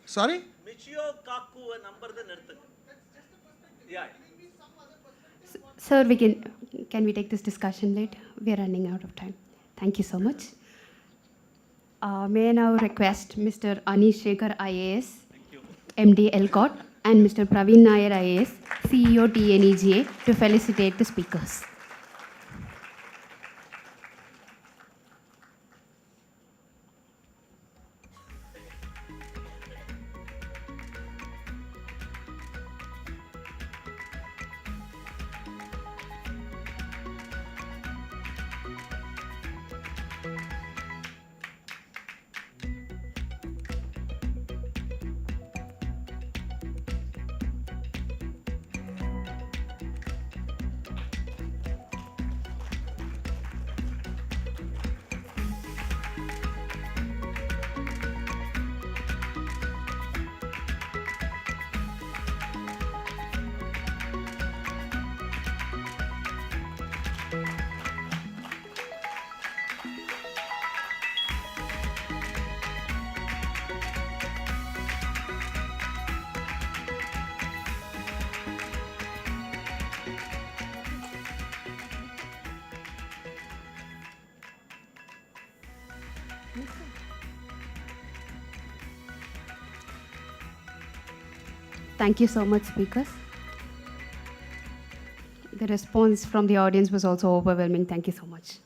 [SPEAKER 23] Sorry?
[SPEAKER 21] Michio Kaku number the nirthunga. Yeah.
[SPEAKER 15] Sir, can we take this discussion later? We are running out of time. Thank you so much. May I now request Mr. Anish Shekhar IAS, MD LCOT, and Mr. Praveen Nair IAS, CEO TNEGA, to felicitate the speakers. Thank you so much, speakers. The response from the audience was also overwhelming. Thank you so much.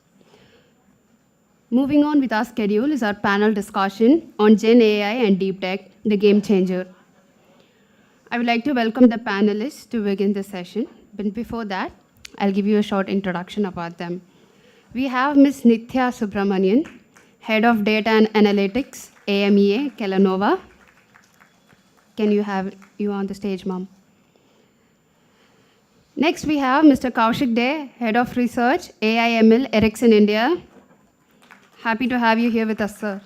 [SPEAKER 15] Moving on with our schedule is our panel discussion on Gen AI and Deep Tech, the game changer. I would like to welcome the panelists to begin this session. But before that, I'll give you a short introduction about them. We have Ms. Nithya Subramanian, Head of Data and Analytics, AMEA, Kellanova. Can you have you on the stage, ma'am? Next, we have Mr. Kaushik Dey, Head of Research, AIML, Ericsson India. Happy to have you here with us, sir.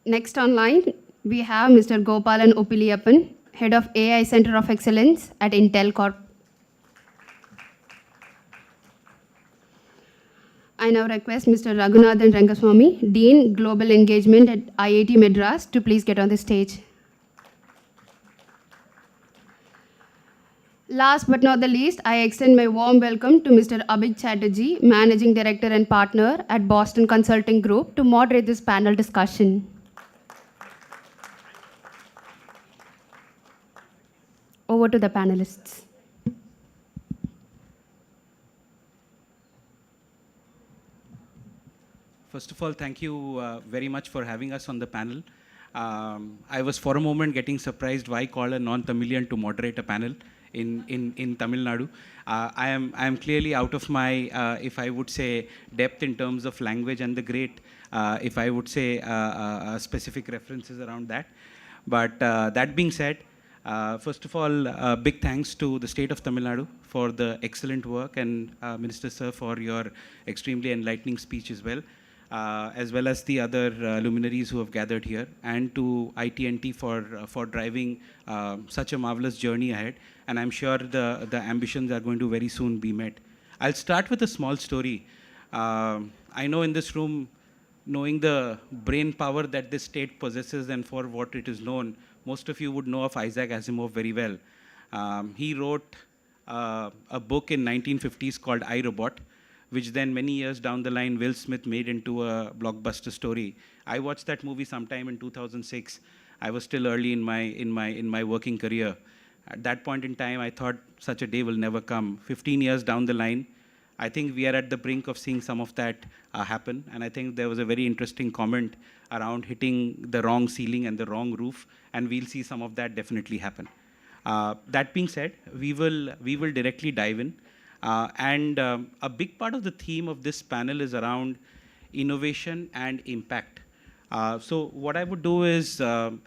[SPEAKER 15] Next online, we have Mr. Gopalan Uppiliyappan, Head of AI Center of Excellence at Intel Corp. I now request Mr. Raghunathan Rangaswamy, Dean, Global Engagement at IIT Madras, to please get on the stage. Last but not the least, I extend my warm welcome to Mr. Abhij Chatterjee, Managing Director and Partner at Boston Consulting Group, to moderate this panel discussion. Over to the panelists.
[SPEAKER 1] First of all, thank you very much for having us on the panel. I was for a moment getting surprised why call a non-Tamilian to moderate a panel in Tamil Nadu. I am clearly out of my, if I would say, depth in terms of language and the great, if I would say, specific references around that. But that being said, first of all, big thanks to the state of Tamil Nadu for the excellent work, and Minister Sir for your extremely enlightening speech as well as the other luminaries who have gathered here, and to IT&T for driving such a marvelous journey ahead. And I'm sure the ambitions are going to very soon be met. I'll start with a small story. I know in this room, knowing the brain power that this state possesses and for what it is known, most of you would know of Isaac Asimov very well. He wrote a book in 1950s called I, Robot, which then many years down the line, Will Smith made into a blockbuster story. I watched that movie sometime in 2006. I was still early in my working career. At that point in time, I thought such a day will never come. 15 years down the line, I think we are at the brink of seeing some of that happen. And I think there was a very interesting comment around hitting the wrong ceiling and the wrong roof, and we'll see some of that definitely happen. That being said, we will directly dive in. A big part of the theme of this panel is around innovation and impact. So what I would do is,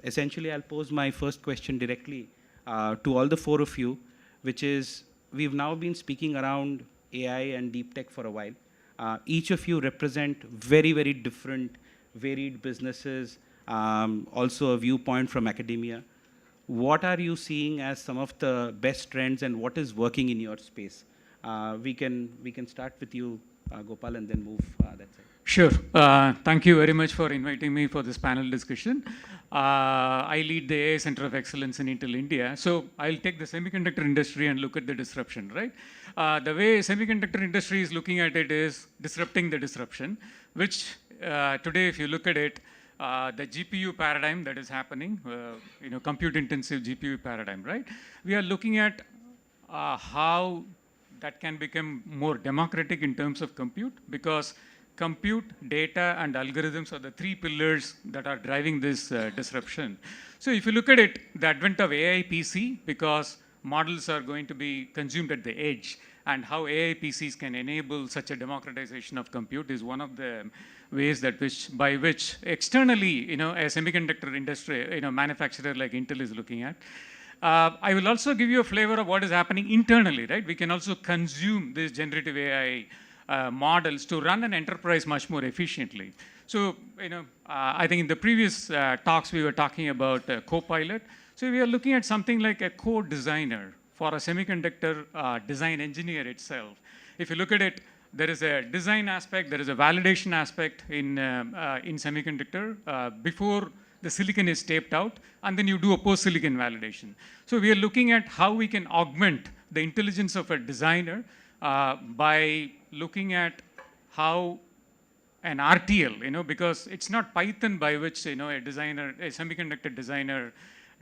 [SPEAKER 1] essentially, I'll pose my first question directly to all the four of you, which is, we've now been speaking around AI and deep tech for a while. Each of you represent very, very different, varied businesses, also a viewpoint from academia. What are you seeing as some of the best trends, and what is working in your space? We can start with you, Gopal, and then move that side.
[SPEAKER 9] Sure. Thank you very much for inviting me for this panel discussion. I lead the AI Center of Excellence in Intel India. So I'll take the semiconductor industry and look at the disruption, right? The way semiconductor industry is looking at it is disrupting the disruption, which today, if you look at it, the GPU paradigm that is happening, compute-intensive GPU paradigm, right? We are looking at how that can become more democratic in terms of compute, because compute, data, and algorithms are the three pillars that are driving this disruption. So if you look at it, the advent of AI PC, because models are going to be consumed at the edge, and how AI PCs can enable such a democratization of compute is one of the ways by which externally, a semiconductor industry, manufacturer like Intel is looking at. I will also give you a flavor of what is happening internally, right? We can also consume this generative AI models to run an enterprise much more efficiently. So, I think in the previous talks we were talking about Copilot. So we are looking at something like a code designer for a semiconductor design engineer itself. If you look at it, there is a design aspect, there is a validation aspect in semiconductor before the silicon is taped out, and then you do a post-silicon validation. So we are looking at how we can augment the intelligence of a designer by looking at how an RTL, because it's not Python by which, a semiconductor designer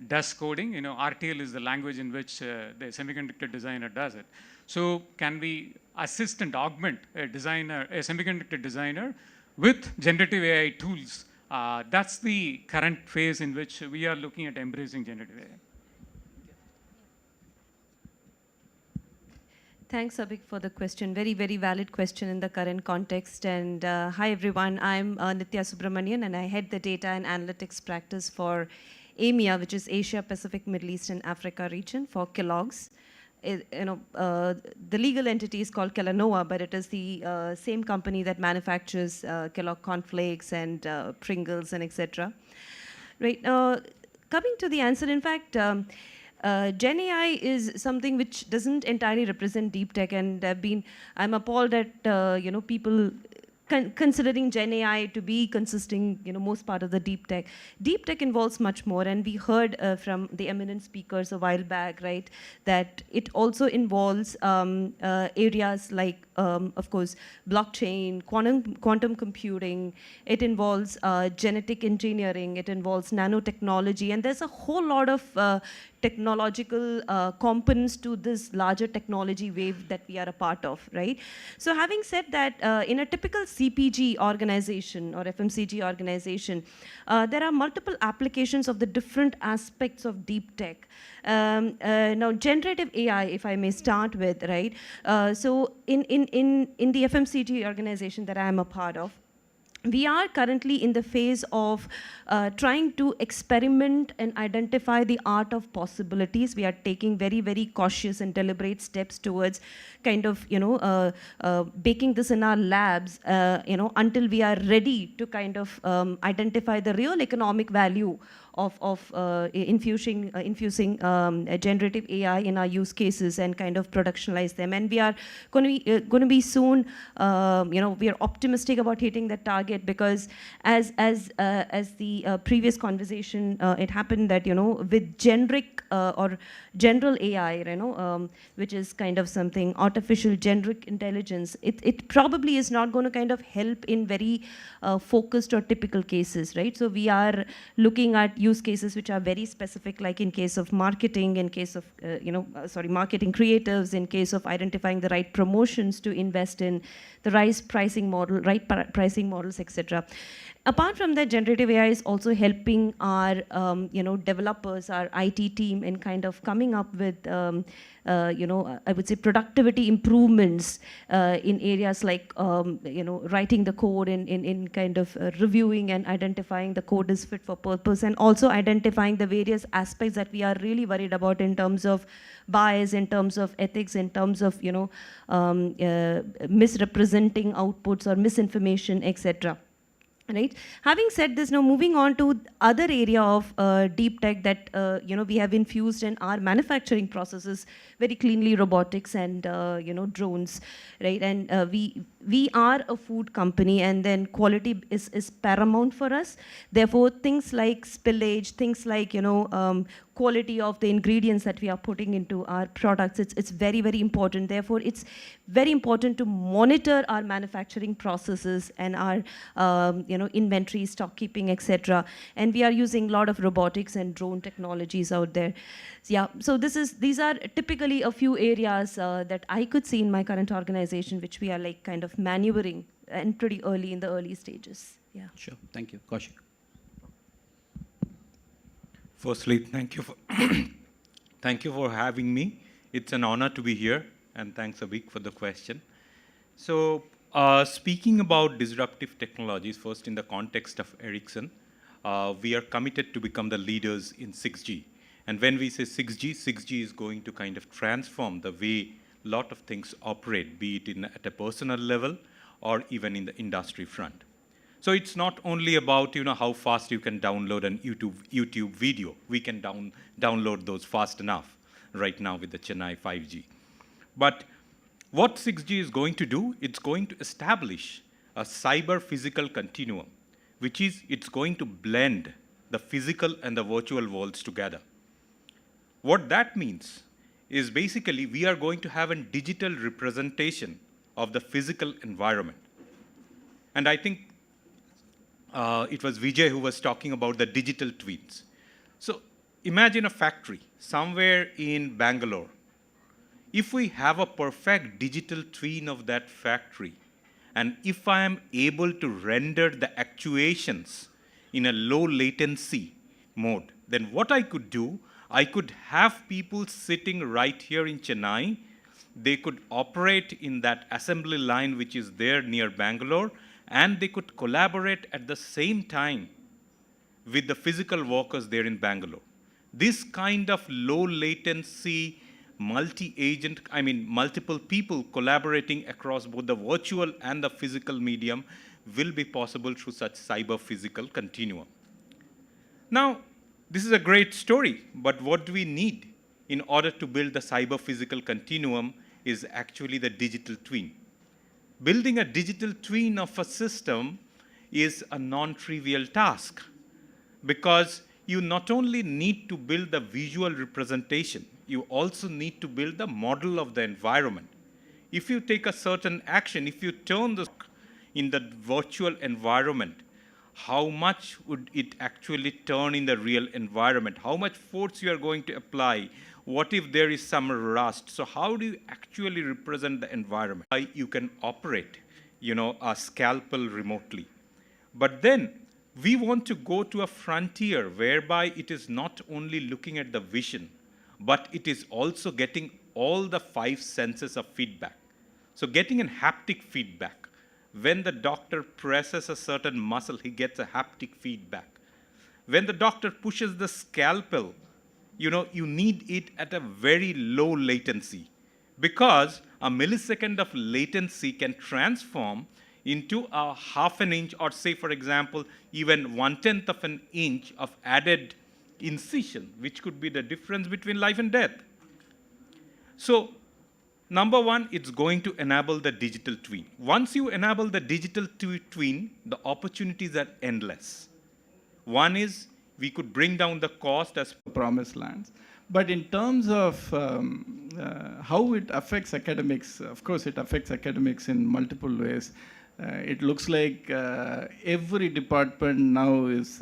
[SPEAKER 9] does coding. RTL is the language in which the semiconductor designer does it. So can we assist and augment a semiconductor designer with generative AI tools? That's the current phase in which we are looking at embracing generative AI.
[SPEAKER 11] Thanks, Abhik, for the question. Very, very valid question in the current context. And hi, everyone. I'm Nitya Subramanian, and I head the data and analytics practice for AMEA, which is Asia, Pacific, Middle East, and Africa region for Kellogg's. The legal entity is called Kellanova, but it is the same company that manufactures Kellogg cornflakes and Pringles and etc. Right. Coming to the answer, in fact, Gen AI is something which doesn't entirely represent deep tech, and I'm appalled at people considering Gen AI to be consisting, most part of the deep tech. Deep tech involves much more, and we heard from the eminent speakers a while back, right, that it also involves areas like, of course, blockchain, quantum computing. It involves genetic engineering. It involves nanotechnology, and there's a whole lot of technological components to this larger technology wave that we are a part of, right? So having said that, in a typical CPG organization or FMCG organization, there are multiple applications of the different aspects of deep tech. Now, generative AI, if I may start with, right? So in the FMCG organization that I am a part of, we are currently in the phase of trying to experiment and identify the art of possibilities. We are taking very, very cautious and deliberate steps towards kind of, baking this in our labs, until we are ready to kind of identify the real economic value of infusing generative AI in our use cases and kind of productionalize them. And we are going to be soon, we are optimistic about hitting that target, because as the previous conversation, it happened that, with generic or general AI, which is kind of something artificial generic intelligence, it probably is not going to kind of help in very focused or typical cases, right? So we are looking at use cases which are very specific, like in case of marketing, in case of, marketing creatives, in case of identifying the right promotions to invest in, the right pricing models, etc. Apart from that, generative AI is also helping our, developers, our IT team in kind of coming up with, I would say productivity improvements in areas like, writing the code in kind of reviewing and identifying the code is fit for purpose, and also identifying the various aspects that we are really worried about in terms of bias, in terms of ethics, in terms of, misrepresenting outputs or misinformation, etc. Right. Having said this, now moving on to other area of deep tech that we have infused in our manufacturing processes very cleanly, robotics and drones, right? And we are a food company, and then quality is paramount for us. Therefore, things like spillage, things like quality of the ingredients that we are putting into our products, it's very, very important. Therefore, it's very important to monitor our manufacturing processes and our inventory, stock keeping, etc. And we are using a lot of robotics and drone technologies out there. Yeah, so these are typically a few areas that I could see in my current organization, which we are like kind of maneuvering and pretty early in the early stages. Yeah.
[SPEAKER 1] Sure. Thank you. Kaushik.
[SPEAKER 7] Firstly, thank you for thank you for having me. It's an honor to be here, and thanks Avik for the question. So, speaking about disruptive technologies, first in the context of Ericsson, we are committed to become the leaders in 6G. And when we say 6G, 6G is going to kind of transform the way a lot of things operate, be it at a personal level or even in the industry front. So it's not only about how fast you can download an YouTube video. We can download those fast enough right now with the Chennai 5G. But what 6G is going to do, it's going to establish a cyber-physical continuum, which is it's going to blend the physical and the virtual worlds together. What that means is basically we are going to have a digital representation of the physical environment. And I think it was Vijay who was talking about the digital twins. So imagine a factory somewhere in Bangalore. If we have a perfect digital twin of that factory, and if I am able to render the actuations in a low latency mode, then what I could do, I could have people sitting right here in Chennai. They could operate in that assembly line which is there near Bangalore, and they could collaborate at the same time with the physical workers there in Bangalore. This kind of low latency, multi-agent, multiple people collaborating across both the virtual and the physical medium will be possible through such cyber-physical continuum. Now, this is a great story, but what do we need in order to build the cyber-physical continuum is actually the digital twin. Building a digital twin of a system is a non-trivial task, because you not only need to build the visual representation, you also need to build the model of the environment. If you take a certain action, if you turn the in the virtual environment, how much would it actually turn in the real environment? How much force you are going to apply? What if there is some rust? So how do you actually represent the environment? You can operate, a scalpel remotely. But then we want to go to a frontier whereby it is not only looking at the vision, but it is also getting all the 5 senses of feedback. So getting a haptic feedback, When the doctor presses a certain muscle, he gets a haptic feedback. When the doctor pushes the scalpel, you need it at a very low latency, because a millisecond of latency can transform into a half an inch, or say, for example, even 1/10 of an inch of added incision, which could be the difference between life and death. So, number one, it's going to enable the digital twin. Once you enable the digital twin, the opportunities are endless. One is we could bring down the cost as
[SPEAKER 8] promised lands. But in terms of how it affects academics, of course, it affects academics in multiple ways. It looks like every department now is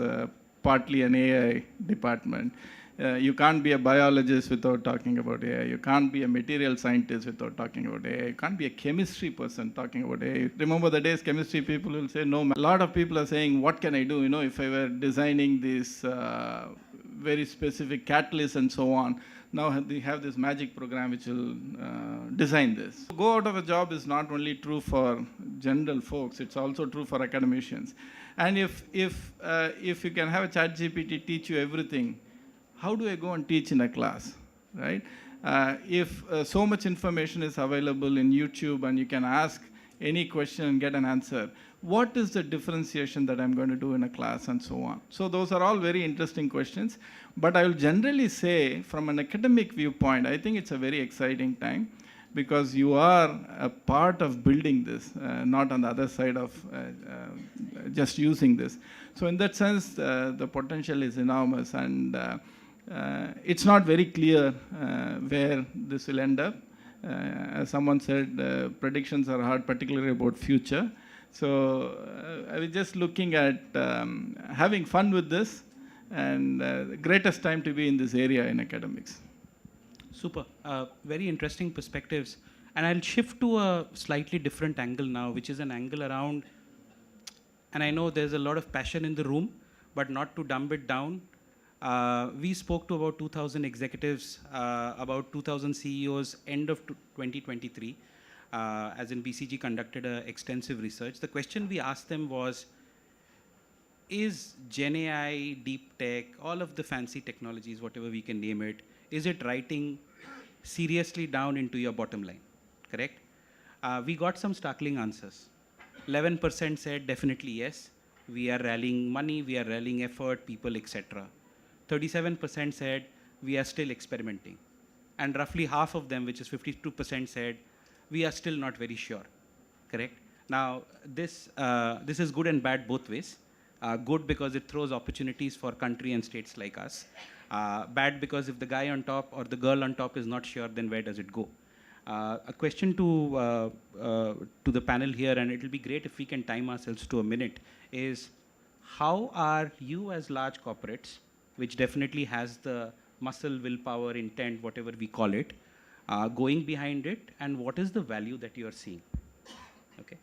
[SPEAKER 8] partly an AI department. You can't be a biologist without talking about AI. You can't be a material scientist without talking about AI. You can't be a chemistry person talking about AI. Remember the days chemistry people will say, no. A lot of people are saying, what can I do? If I were designing this very specific catalyst and so on. Now they have this magic program which will design this. Go out of a job is not only true for general folks, it's also true for academicians. And if you can have a ChatGPT teach you everything, how do I go and teach in a class, right? If so much information is available in YouTube and you can ask any question and get an answer, what is the differentiation that I'm going to do in a class and so on? So those are all very interesting questions. But I will generally say, from an academic viewpoint, I think it's a very exciting time because you are a part of building this, not on the other side of just using this. So in that sense, the potential is enormous, and it's not very clear where this will end up. As someone said, predictions are hard, particularly about future. So I was just looking at having fun with this, and the greatest time to be in this area in academics.
[SPEAKER 1] Super. Very interesting perspectives. And I'll shift to a slightly different angle now, which is an angle around, and I know there's a lot of passion in the room, but not to dumb it down. We spoke to about 2,000 executives, about 2,000 CEOs end of 2023, as in BCG conducted extensive research. The question we asked them was, is Gen AI, deep tech, all of the fancy technologies, whatever we can name it, is it writing seriously down into your bottom line, correct? We got some startling answers. 11% said definitely yes. We are rallying money, we are rallying effort, people, etc. 37% said we are still experimenting. And roughly half of them, which is 52%, said we are still not very sure, correct? Now, this is good and bad both ways. Good because it throws opportunities for country and states like us. Bad because if the guy on top or the girl on top is not sure, then where does it go? A question to the panel here, and it will be great if we can time ourselves to a minute, is how are you as large corporates, which definitely has the muscle, willpower, intent, whatever we call it, going behind it, and what is the value that you are seeing? Okay.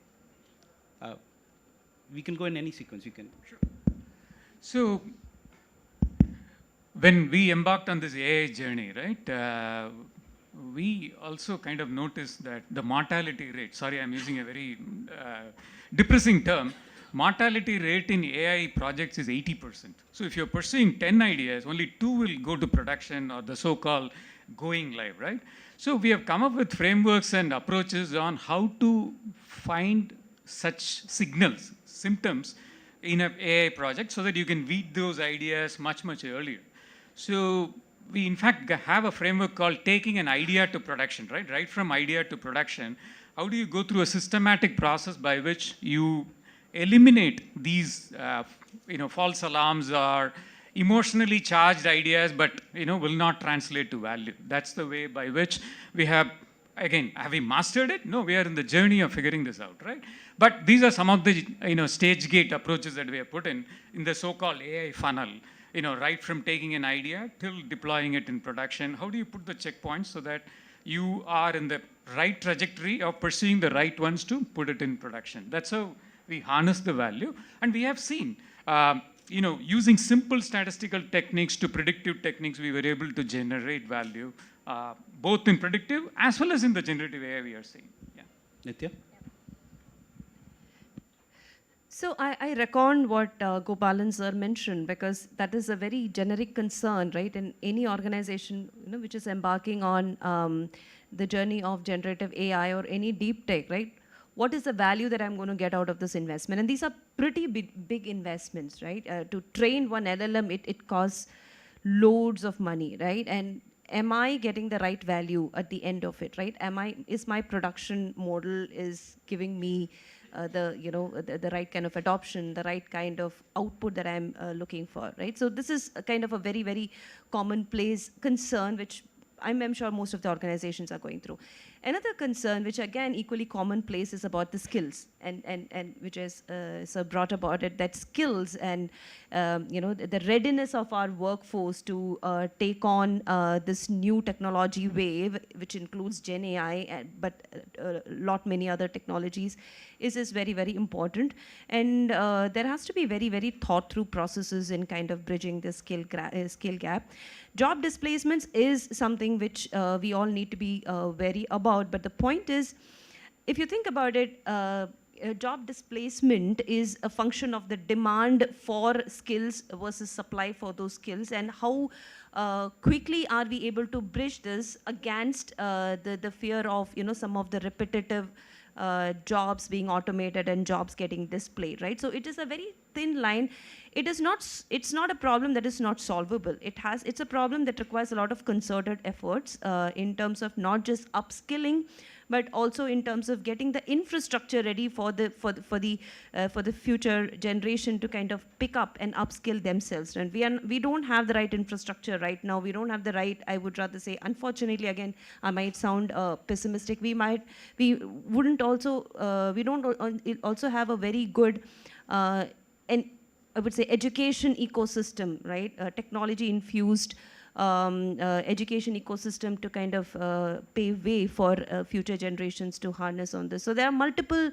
[SPEAKER 1] We can go in any sequence. You can. Sure.
[SPEAKER 9] So, when we embarked on this AI journey, right, we also kind of noticed that the mortality rate, sorry, I'm using a very depressing term, mortality rate in AI projects is 80%. So if you're pursuing 10 ideas, only 2 will go to production or the so-called going live, right? So we have come up with frameworks and approaches on how to find such signals, symptoms in an AI project so that you can weed those ideas much, much earlier. So we in fact have a framework called taking an idea to production, right? Right from idea to production. How do you go through a systematic process by which you eliminate these false alarms or emotionally charged ideas, but will not translate to value? That's the way by which we have, again, have we mastered it? No, we are in the journey of figuring this out, right? But these are some of the stage gate approaches that we have put in the so-called AI funnel, right from taking an idea till deploying it in production. How do you put the checkpoints so that you are in the right trajectory of pursuing the right ones to put it in production? That's how we harness the value. And we have seen, using simple statistical techniques to predictive techniques, we were able to generate value, both in predictive as well as in the generative AI we are seeing. Yeah.
[SPEAKER 1] Nitya?
[SPEAKER 11] So I reckon what Gopalan sir mentioned, because that is a very generic concern, right? In any organization, which is embarking on the journey of generative AI or any deep tech, right? What is the value that I'm going to get out of this investment? And these are pretty big investments, right? To train one LLM, it costs loads of money, right? And am I getting the right value at the end of it, right? Is my production model is giving me the right kind of adoption, the right kind of output that I'm looking for, right? So this is a kind of a very, very commonplace concern, which I'm sure most of the organizations are going through. Another concern, which again equally commonplace, is about the skills, and which is so brought about it, that skills and the readiness of our workforce to take on this new technology wave, which includes Gen AI, but a lot many other technologies, is very, very important. And there has to be very, very thought through processes in kind of bridging the skill gap. Job displacements is something which we all need to be wary about. But the point is, if you think about it, job displacement is a function of the demand for skills versus supply for those skills, and how quickly are we able to bridge this against the fear of some of the repetitive jobs being automated and jobs getting displaced, right? So it is a very thin line. It's not a problem that is not solvable. It's a problem that requires a lot of concerted efforts in terms of not just upskilling, but also in terms of getting the infrastructure ready for the future generation to kind of pick up and upskill themselves. And we don't have the right infrastructure right now. We don't have the right, I would rather say, unfortunately, again, I might sound pessimistic. We don't also have a very good and I would say education ecosystem, right? Technology infused education ecosystem to kind of pave way for future generations to harness on this. So there are multiple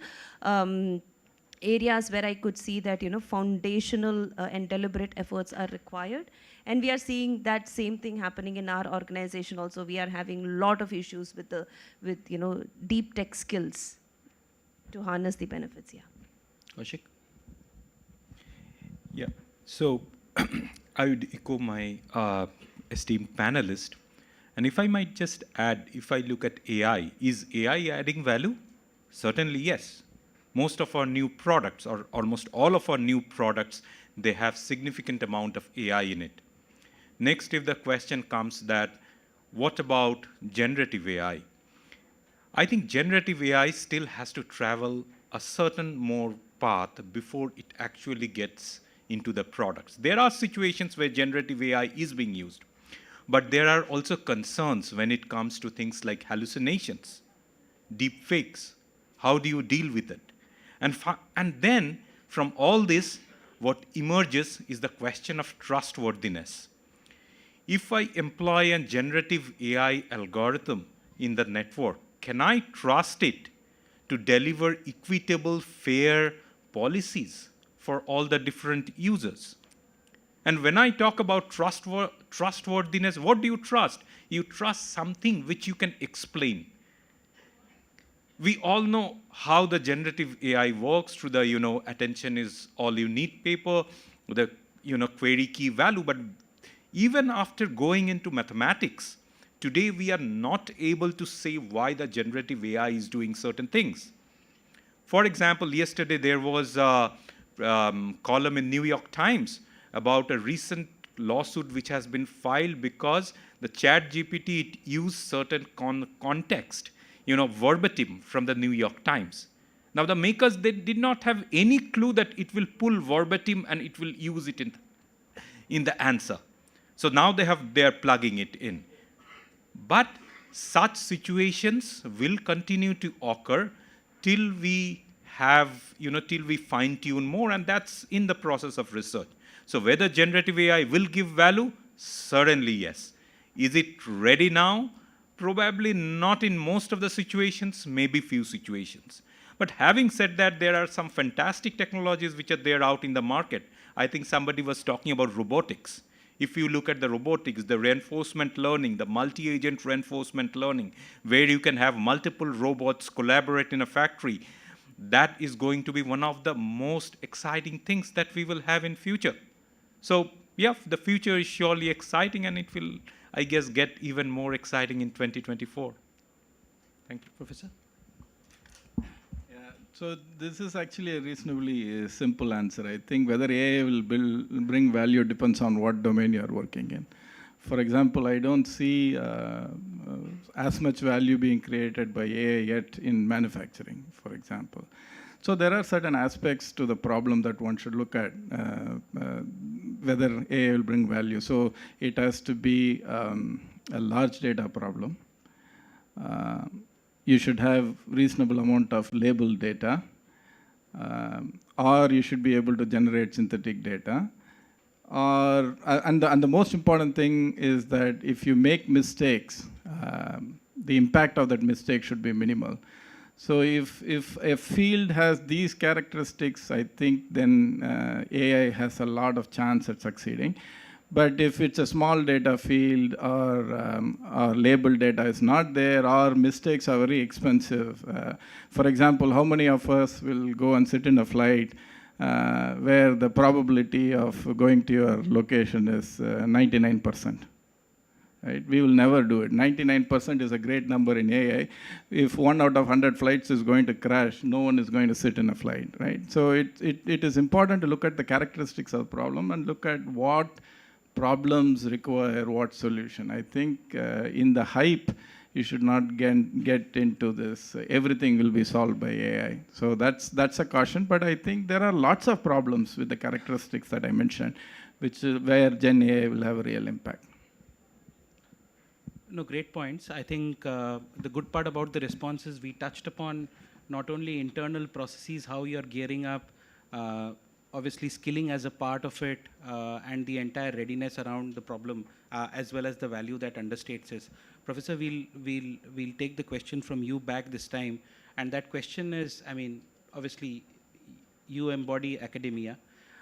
[SPEAKER 11] areas where I could see that foundational and deliberate efforts are required, and we are seeing that same thing happening in our organization also. We are having a lot of issues with deep tech skills to harness the benefits. Yeah.
[SPEAKER 7] Kaushik? Yeah. So I would echo my esteemed panelist. And if I might just add, if I look at AI, is AI adding value? Certainly, yes. Most of our new products, or almost all of our new products, they have significant amount of AI in it. Next, if the question comes that, what about generative AI? I think generative AI still has to travel a certain more path before it actually gets into the products. There are situations where generative AI is being used, but there are also concerns when it comes to things like hallucinations, deep fakes. How do you deal with it? And then from all this, what emerges is the question of trustworthiness. If I employ a generative AI algorithm in the network, can I trust it to deliver equitable, fair policies for all the different users? And when I talk about trustworthiness, what do you trust? You trust something which you can explain. We all know how the generative AI works through the, attention is all you need paper, the, query key value. But even after going into mathematics, today we are not able to say why the generative AI is doing certain things. For example, yesterday there was a column in New York Times about a recent lawsuit which has been filed because the ChatGPT used certain context, verbatim from the New York Times. Now the makers, they did not have any clue that it will pull verbatim and it will use it in the answer. So now they are plugging it in. But such situations will continue to occur till we have, till we fine tune more, and that's in the process of research. So whether generative AI will give value? Certainly yes. Is it ready now? Probably not in most of the situations, maybe few situations. But having said that, there are some fantastic technologies which are there out in the market. I think somebody was talking about robotics. If you look at the robotics, the reinforcement learning, the multi-agent reinforcement learning, where you can have multiple robots collaborate in a factory, that is going to be one of the most exciting things that we will have in future. So yeah, the future is surely exciting, and it will, I guess, get even more exciting in 2024. Thank you, Professor.
[SPEAKER 8] So this is actually a reasonably simple answer. I think whether AI will bring value depends on what domain you are working in. For example, I don't see as much value being created by AI yet in manufacturing, for example. So there are certain aspects to the problem that one should look at, whether AI will bring value. So it has to be a large data problem. You should have reasonable amount of labeled data, or you should be able to generate synthetic data. And the most important thing is that if you make mistakes, the impact of that mistake should be minimal. So if a field has these characteristics, I think then AI has a lot of chance at succeeding. But if it's a small data field, or labeled data is not there, or mistakes are very expensive. For example, how many of us will go and sit in a flight where the probability of going to your location is 99%? Right? We will never do it. 99% is a great number in AI. If 1 out of 100 flights is going to crash, no one is going to sit in a flight, right? So it is important to look at the characteristics of the problem and look at what problems require what solution. I think in the hype, you should not get into this, everything will be solved by AI. So that's a caution, but I think there are lots of problems with the characteristics that I mentioned, which is where Gen AI will have a real impact.
[SPEAKER 1] No, great points. I think the good part about the responses, we touched upon not only internal processes, how you're gearing up, obviously skilling as a part of it, and the entire readiness around the problem, as well as the value that understates is. Professor, we'll take the question from you back this time, and that question is, I mean, obviously you embody academia.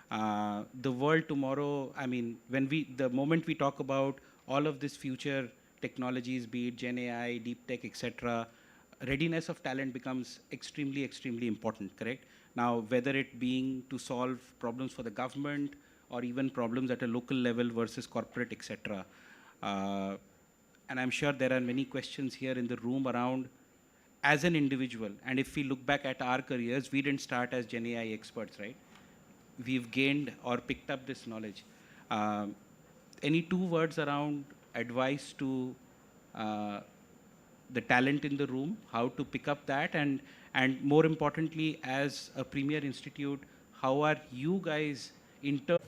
[SPEAKER 1] The world tomorrow, I mean, the moment we talk about all of this future technologies, be it Gen AI, deep tech, etc., readiness of talent becomes extremely, extremely important, correct? Now, whether it being to solve problems for the government or even problems at a local level versus corporate, etc. And I'm sure there are many questions here in the room around as an individual. And if we look back at our careers, we didn't start as Gen AI experts, right? We've gained or picked up this knowledge. Any 2 words around advice to the talent in the room, how to pick up that, and more importantly, as a premier institute, how are you guys in terms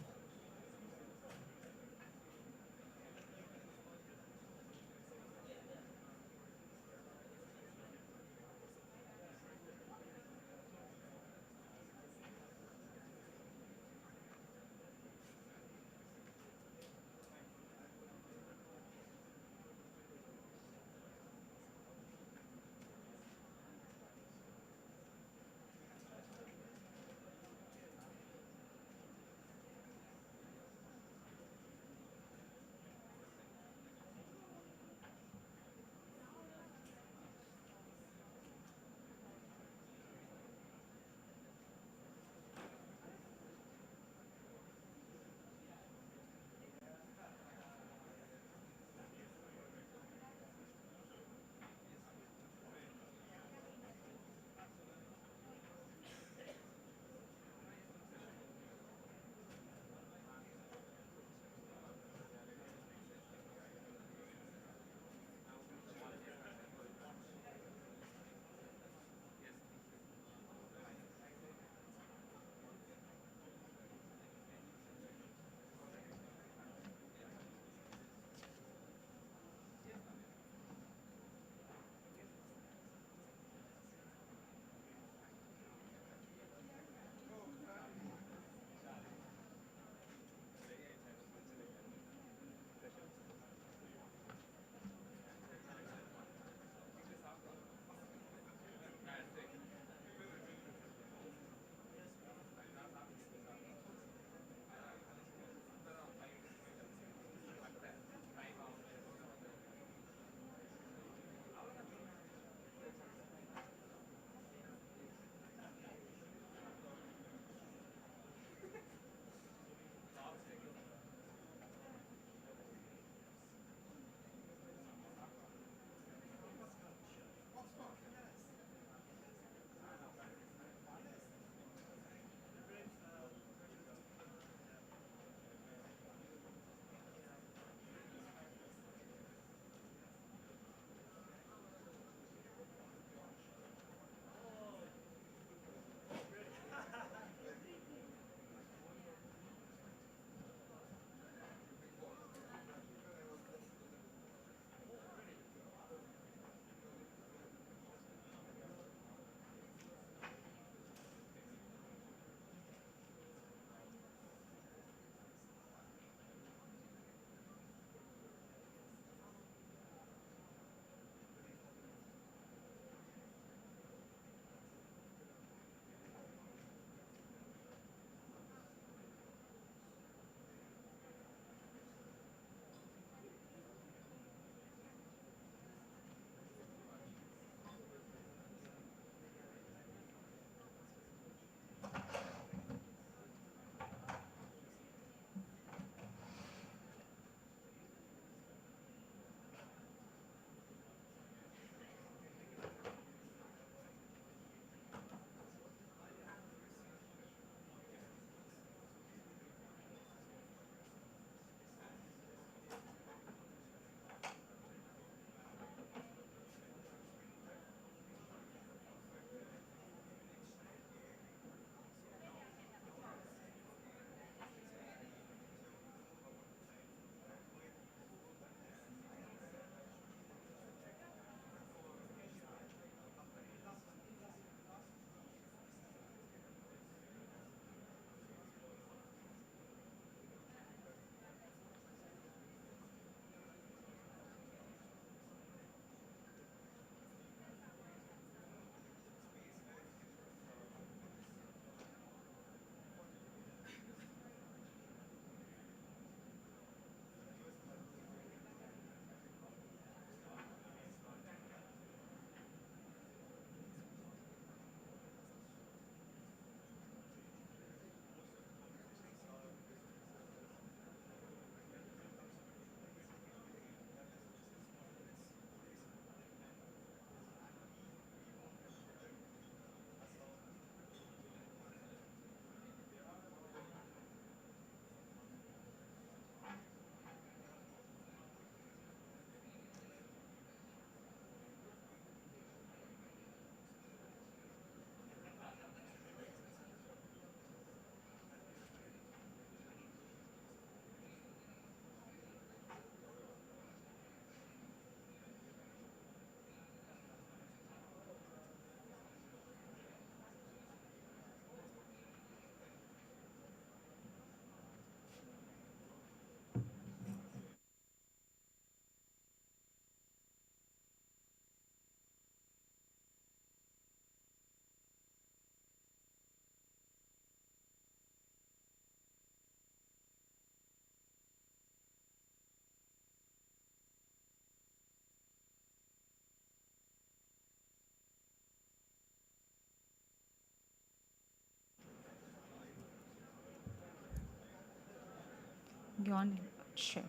[SPEAKER 10] Go on. Check.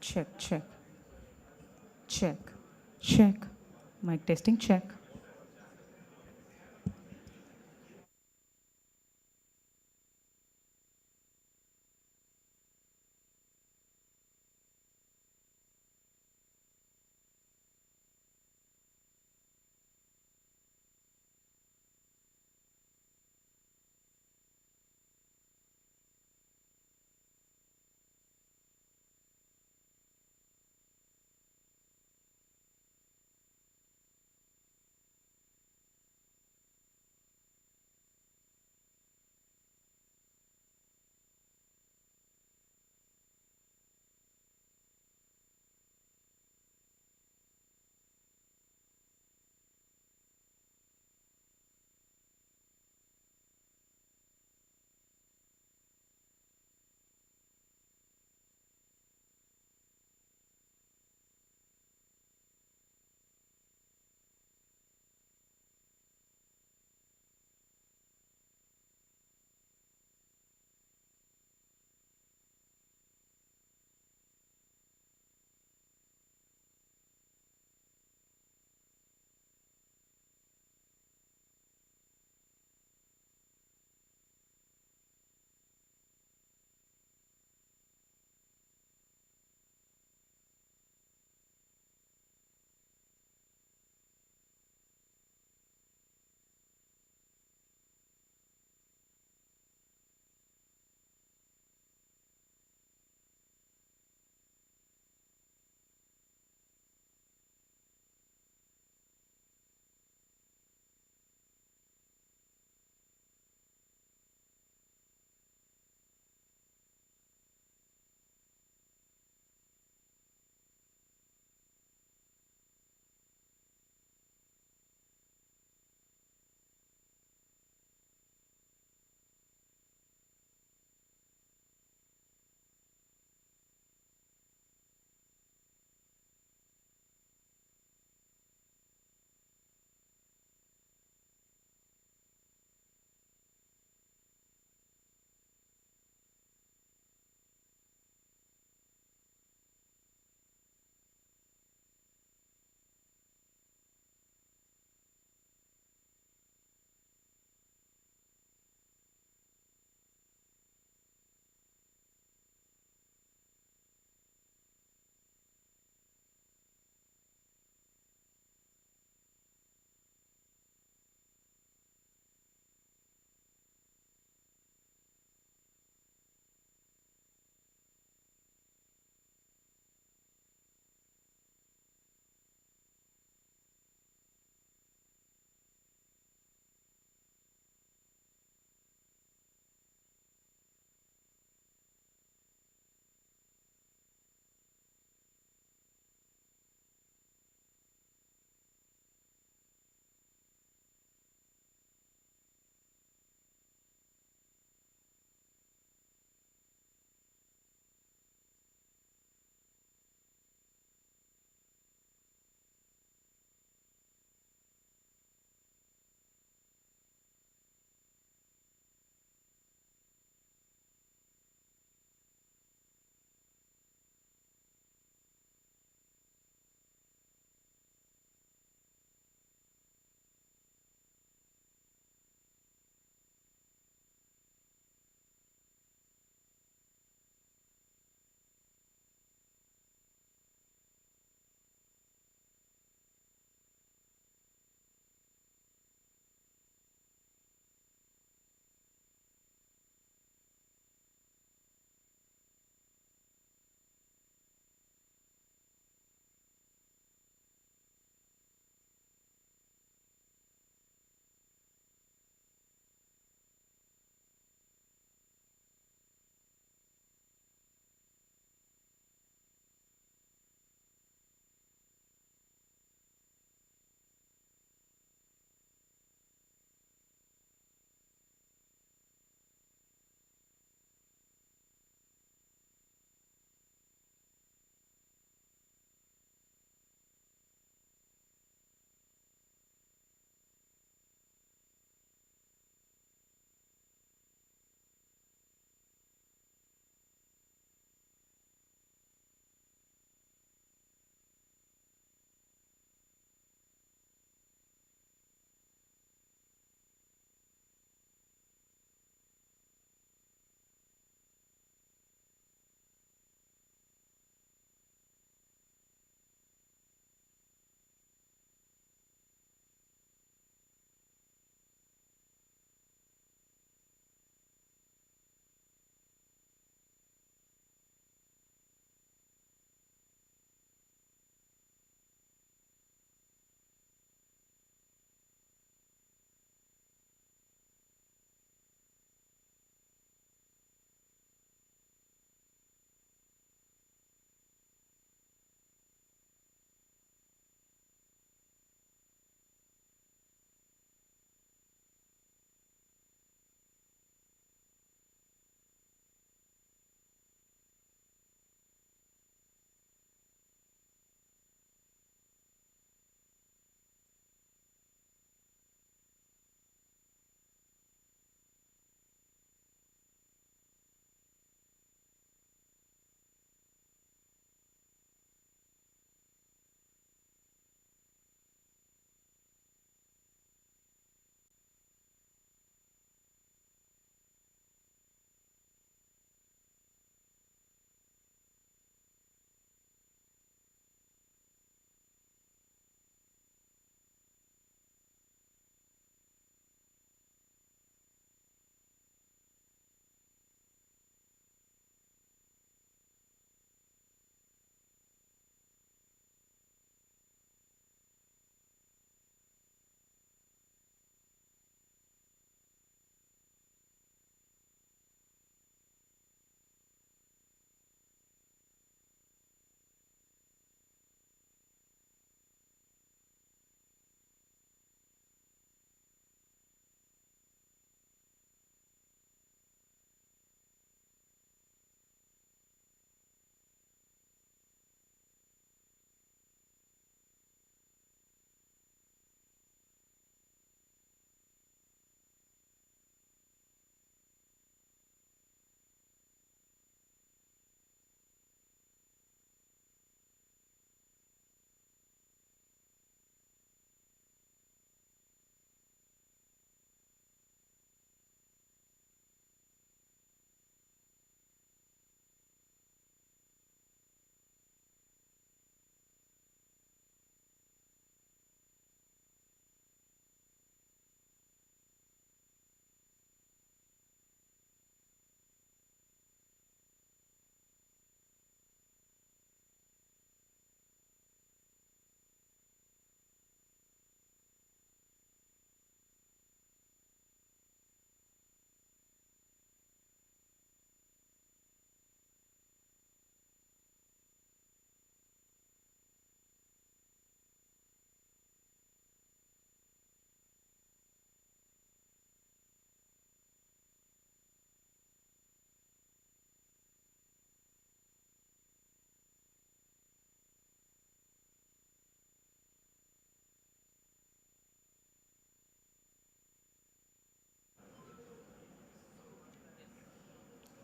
[SPEAKER 10] Check, check. Check. Check. Mic testing, check.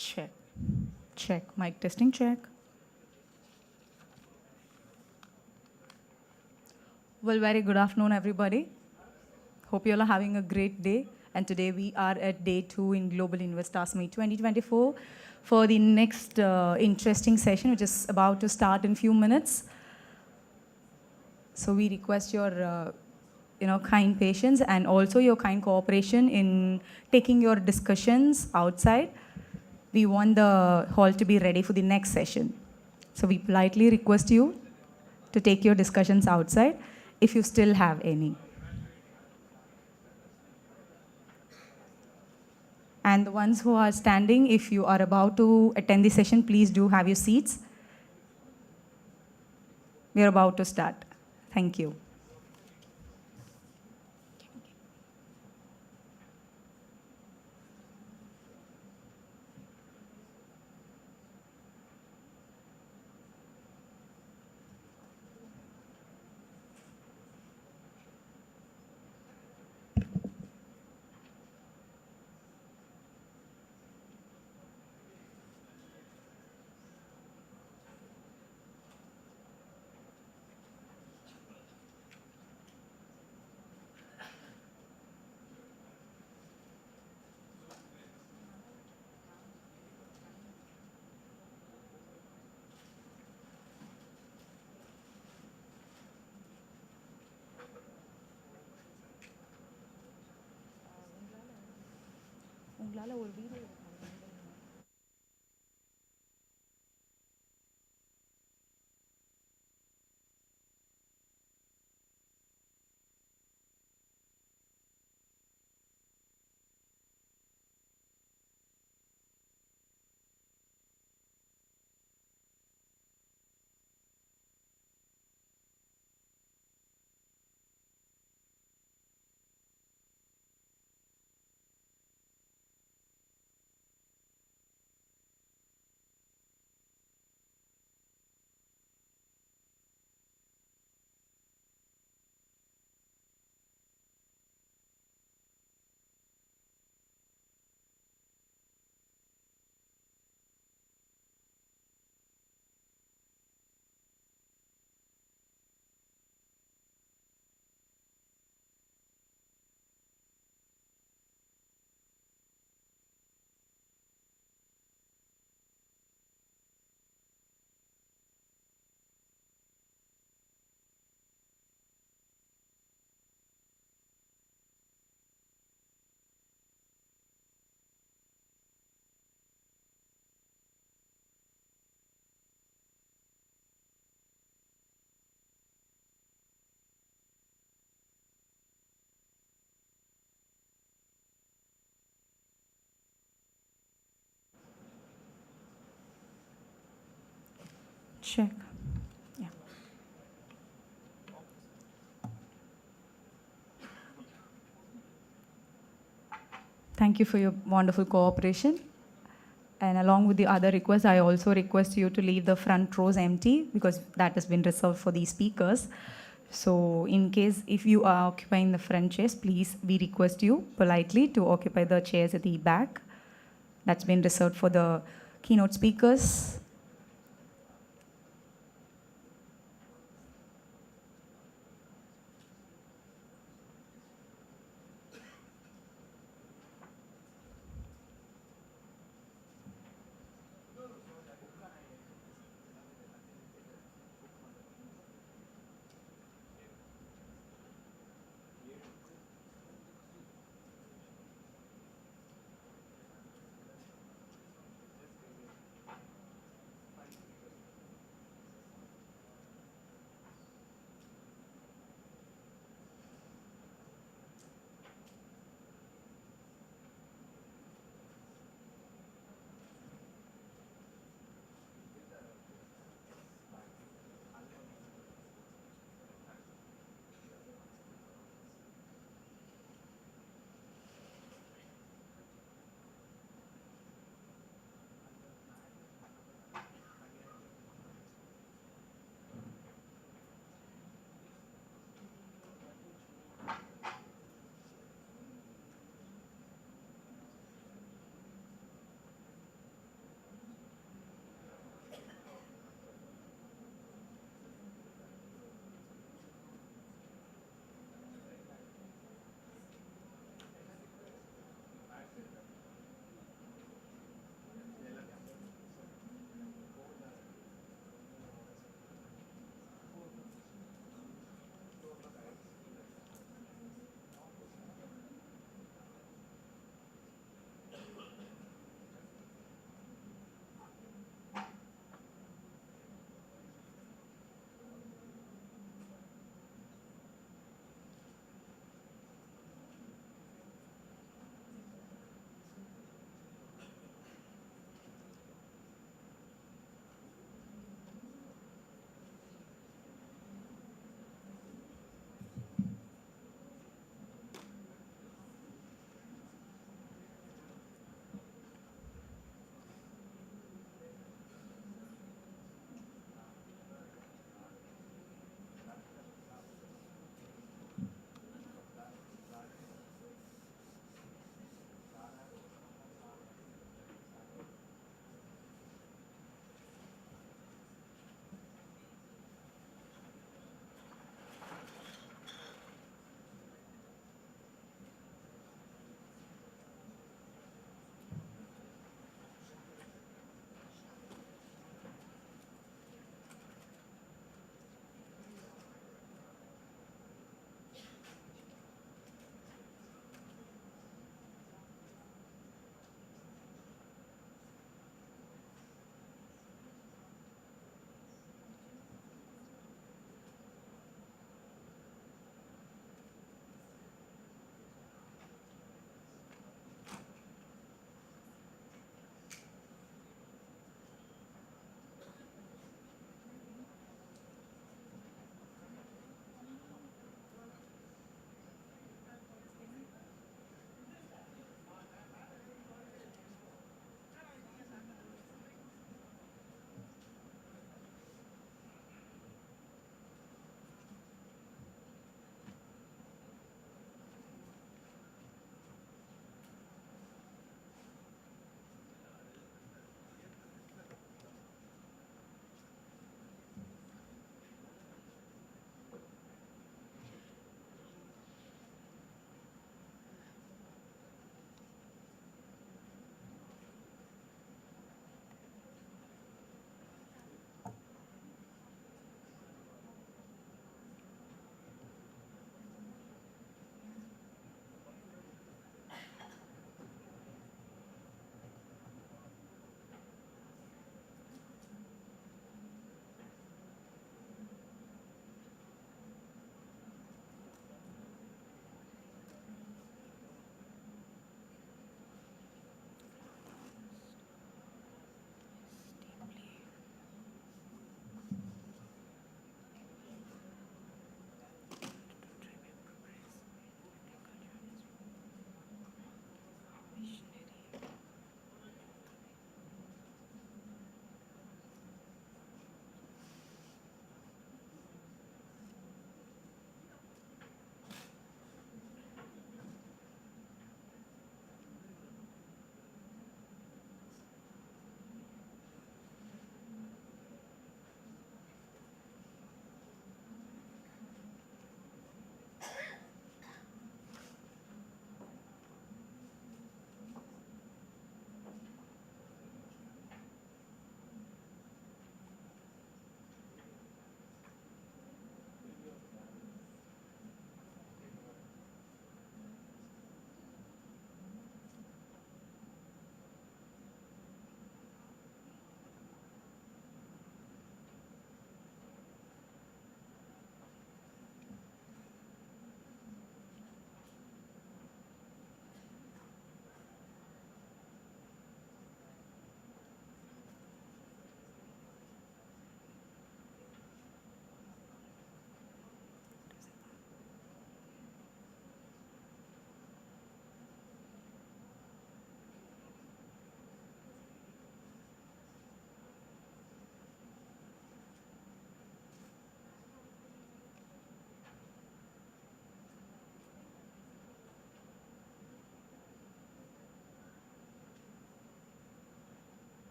[SPEAKER 10] Check. Check. Mic testing check. Well, very good afternoon, everybody. Hope you all are having a great day. And today we are at day 2 in Global Investors Meet 2024 for the next interesting session, which is about to start in few minutes. So we request your kind patience and also your kind cooperation in taking your discussions outside. We want the hall to be ready for the next session. So we politely request you to take your discussions outside if you still have any. And the ones who are standing, if you are about to attend the session, please do have your seats. We are about to start. Thank you. Check. Yeah. Thank you for your wonderful cooperation. And along with the other requests, I also request you to leave the front rows empty because that has been reserved for the speakers. So in case if you are occupying the front chairs, please, we request you politely to occupy the chairs at the back. That's been reserved for the keynote speakers.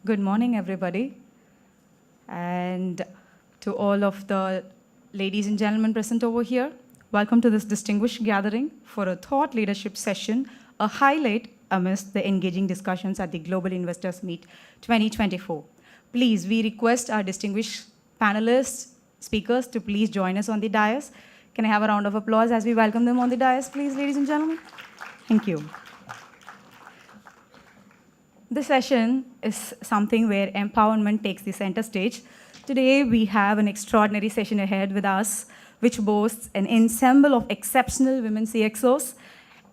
[SPEAKER 10] Good morning, everybody. And to all of the ladies and gentlemen present over here, welcome to this distinguished gathering for a thought leadership session, a highlight amidst the engaging discussions at the Global Investors Meet 2024. Please, we request our distinguished panelists, speakers to please join us on the dais. Can I have a round of applause as we welcome them on the dais, please, ladies and gentlemen? Thank you. This session is something where empowerment takes the center stage. Today, we have an extraordinary session ahead with us, which boasts an ensemble of exceptional women CXOs,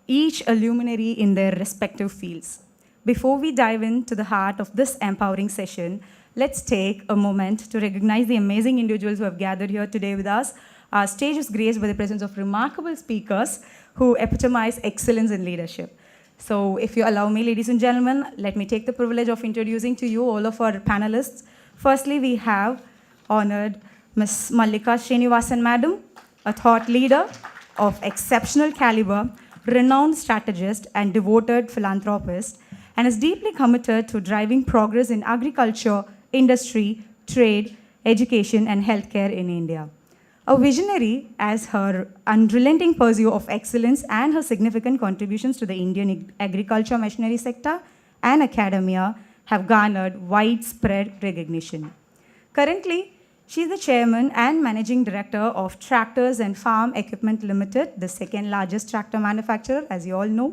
[SPEAKER 10] each a luminary in their respective fields. Before we dive into the heart of this empowering session, let's take a moment to recognize the amazing individuals who have gathered here today with us. Our stage is graced by the presence of remarkable speakers who epitomize excellence in leadership. So if you allow me, ladies and gentlemen, let me take the privilege of introducing to you all of our panelists. Firstly, we have honored Ms. Mallika Srinivasan Madam, a thought leader of exceptional caliber, renowned strategist and devoted philanthropist, and is deeply committed to driving progress in agriculture, industry, trade, education, and healthcare in India. A visionary, as her unrelenting pursuit of excellence and her significant contributions to the Indian agriculture machinery sector and academia have garnered widespread recognition. Currently, she is the chairman and managing director of Tractors and Farm Equipment Limited, the second largest tractor manufacturer, as you all know.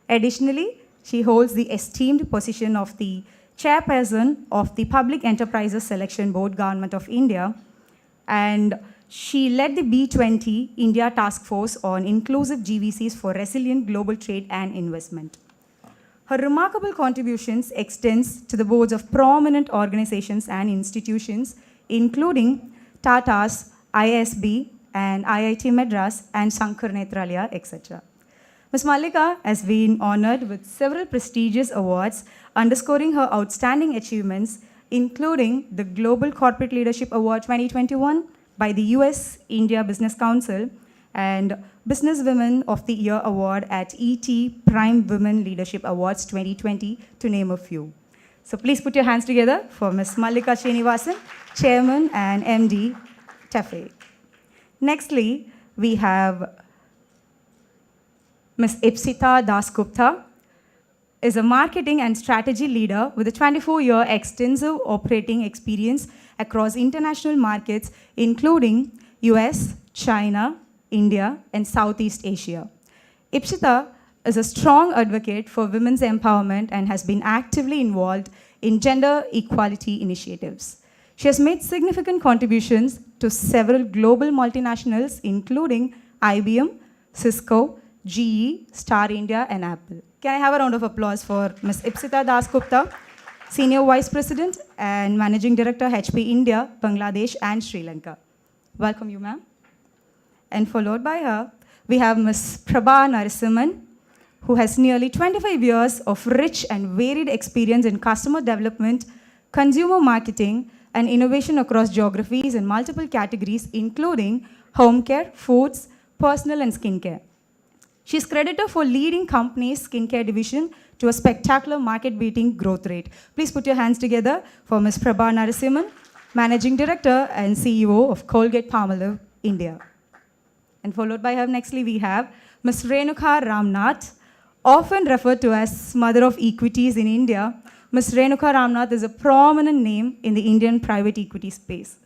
[SPEAKER 10] Additionally, she holds the esteemed position of the chairperson of the Public Enterprises Selection Board, Government of India, and she led the B20 India Task Force on Inclusive GVCs for Resilient Global Trade and Investment. Her remarkable contributions extends to the boards of prominent organizations and institutions, including Tata's ISB and IIT Madras and Sankar Nethralaya, etc. Ms. Mallika has been honored with several prestigious awards, underscoring her outstanding achievements, including the Global Corporate Leadership Award 2021 by the US India Business Council and Business Women of the Year Award at ET Prime Women Leadership Awards 2020, to name a few. So please put your hands together for Ms. Mallika Srinivasan, Chairman and MD, TEFE. Nextly, we have Ms. Ipsita Dasgupta, is a marketing and strategy leader with a 24-year extensive operating experience across international markets, including US, China, India, and Southeast Asia. Ipsita is a strong advocate for women's empowerment and has been actively involved in gender equality initiatives. She has made significant contributions to several global multinationals, including IBM, Cisco, GE, Star India, and Apple. Can I have a round of applause for Ms. Ipsita Dasgupta, Senior Vice President and Managing Director, HP India, Bangladesh, and Sri Lanka. Welcome you, ma'am. And followed by her, we have Ms. Prabha Narasimhan, who has nearly 25 years of rich and varied experience in customer development, consumer marketing, and innovation across geographies and multiple categories, including home care, foods, personal, and skincare. She's credited for leading company's skincare division to a spectacular market-beating growth rate. Please put your hands together for Ms. Prabha Narasimhan, Managing Director and CEO of Colgate-Palmolive, India. And followed by her, nextly we have Ms. Renuka Ramnath, often referred to as Mother of Equities in India. Ms. Renuka Ramnath is a prominent name in the Indian private equity space.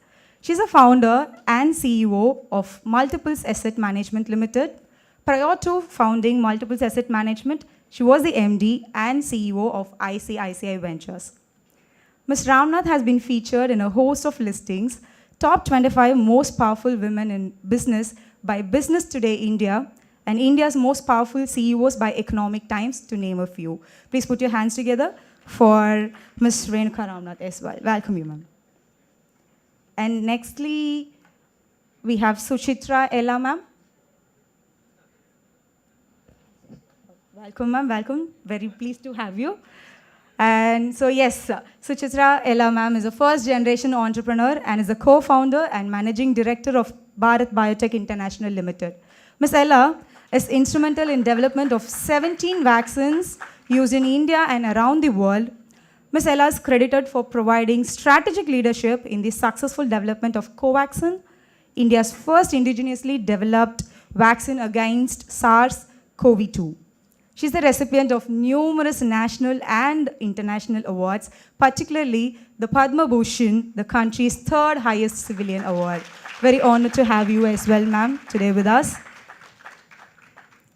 [SPEAKER 10] She's a founder and CEO of Multiples Asset Management Limited. Prior to founding Multiples Asset Management, she was the MD and CEO of ICICI Ventures. Ms. Ramnath has been featured in a host of listings, top 25 most powerful women in business by Business Today India, and India's most powerful CEOs by Economic Times, to name a few. Please put your hands together for Ms. Renuka Ramnath as well. Welcome you, ma'am. And nextly, we have Suchitra Ella, ma'am. Welcome, ma'am, welcome. Very pleased to have you. And so, yes, Suchitra Ella, ma'am, is a first-generation entrepreneur and is a co-founder and managing director of Bharat Biotech International Limited. Ms. Ella is instrumental in development of 17 vaccines used in India and around the world. Ms. Ella is credited for providing strategic leadership in the successful development of Covaxin, India's first indigenously developed vaccine against SARS-CoV-2. She's the recipient of numerous national and international awards, particularly the Padma Bhushan, the country's third highest civilian award. Very honored to have you as well, ma'am, today with us.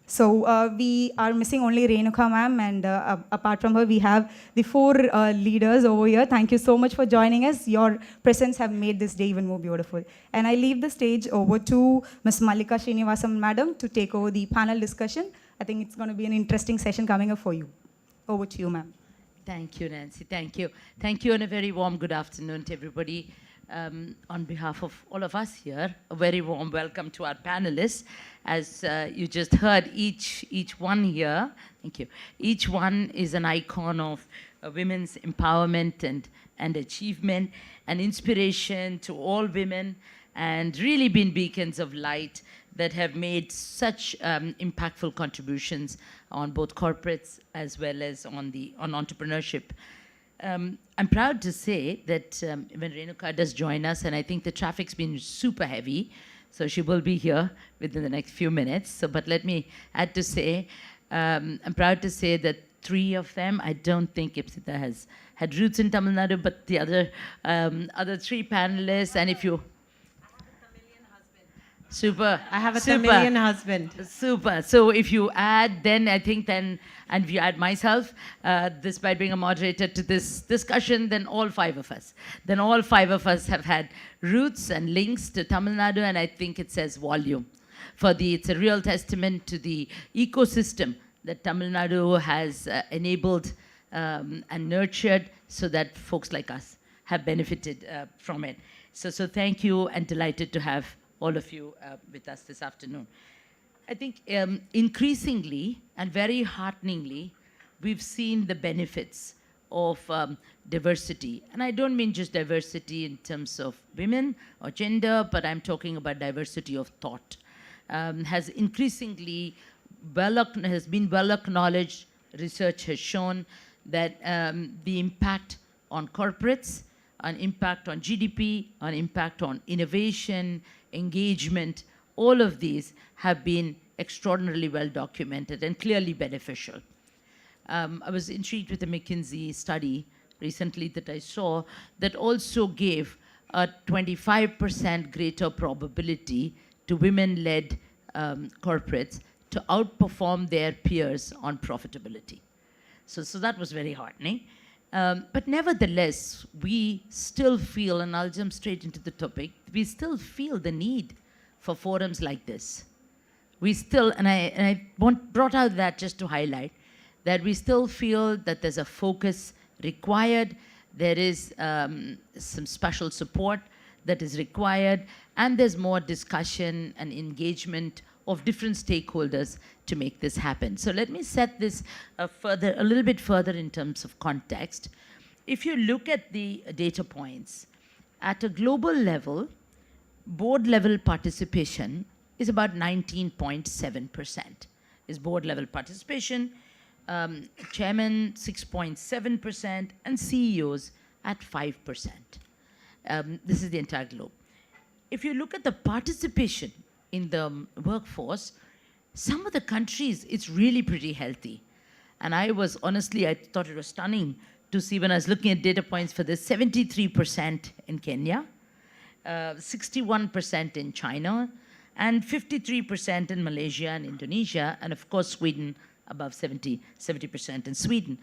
[SPEAKER 10] So we are missing only Renuka ma'am, and apart from her, we have the four leaders over here. Thank you so much for joining us. Your presence have made this day even more beautiful. And I leave the stage over to Ms. Mallika Srinivasam madam to take over the panel discussion. I think it's going to be an interesting session coming up for you. Over to you, ma'am.
[SPEAKER 6] Thank you, Nancy. Thank you. Thank you, and a very warm good afternoon to everybody. On behalf of all of us here, a very warm welcome to our panelists. As you just heard, each one here, thank you, each one is an icon of women's empowerment and achievement and inspiration to all women, and really been beacons of light that have made such impactful contributions on both corporates as well as on entrepreneurship. I'm proud to say that when Renuka does join us, and I think the traffic's been super heavy, so she will be here within the next few minutes. So, but let me add to say, I'm proud to say that 3 of them, I don't think Ipsita has had roots in Tamil Nadu, but the other 3 panelists, and if you... Super.
[SPEAKER 13] I have a Tamilian husband.
[SPEAKER 6] Super. So if you add, then I think and if you add myself, despite being a moderator to this discussion, then all 5 of us. Then all 5 of us have had roots and links to Tamil Nadu, and I think it says volume. It's a real testament to the ecosystem that Tamil Nadu has enabled and nurtured, so that folks like us have benefited from it. So thank you, and delighted to have all of you with us this afternoon. I think increasingly and very hearteningly, we've seen the benefits of diversity. And I don't mean just diversity in terms of women or gender, but I'm talking about diversity of thought. Has increasingly has been well acknowledged. Research has shown that the impact on corporates, an impact on GDP, an impact on innovation, engagement, all of these have been extraordinarily well documented and clearly beneficial. I was intrigued with a McKinsey study recently that I saw that also gave a 25% greater probability to women-led corporates to outperform their peers on profitability. So that was very heartening. But nevertheless, we still feel, and I'll jump straight into the topic, we still feel the need for forums like this. We still, and I brought out that just to highlight, that we still feel that there's a focus required, there is some special support that is required, and there's more discussion and engagement of different stakeholders to make this happen. So let me set this a little bit further in terms of context. If you look at the data points, at a global level, board level participation is about 19.7%. Is board level participation, chairman 6.7%, and CEOs at 5%. This is the entire globe. If you look at the participation in the workforce, some of the countries, it's really pretty healthy. And I thought it was stunning to see when I was looking at data points for this, 73% in Kenya, 61% in China, and 53% in Malaysia and Indonesia, and of course Sweden, above 70% in Sweden.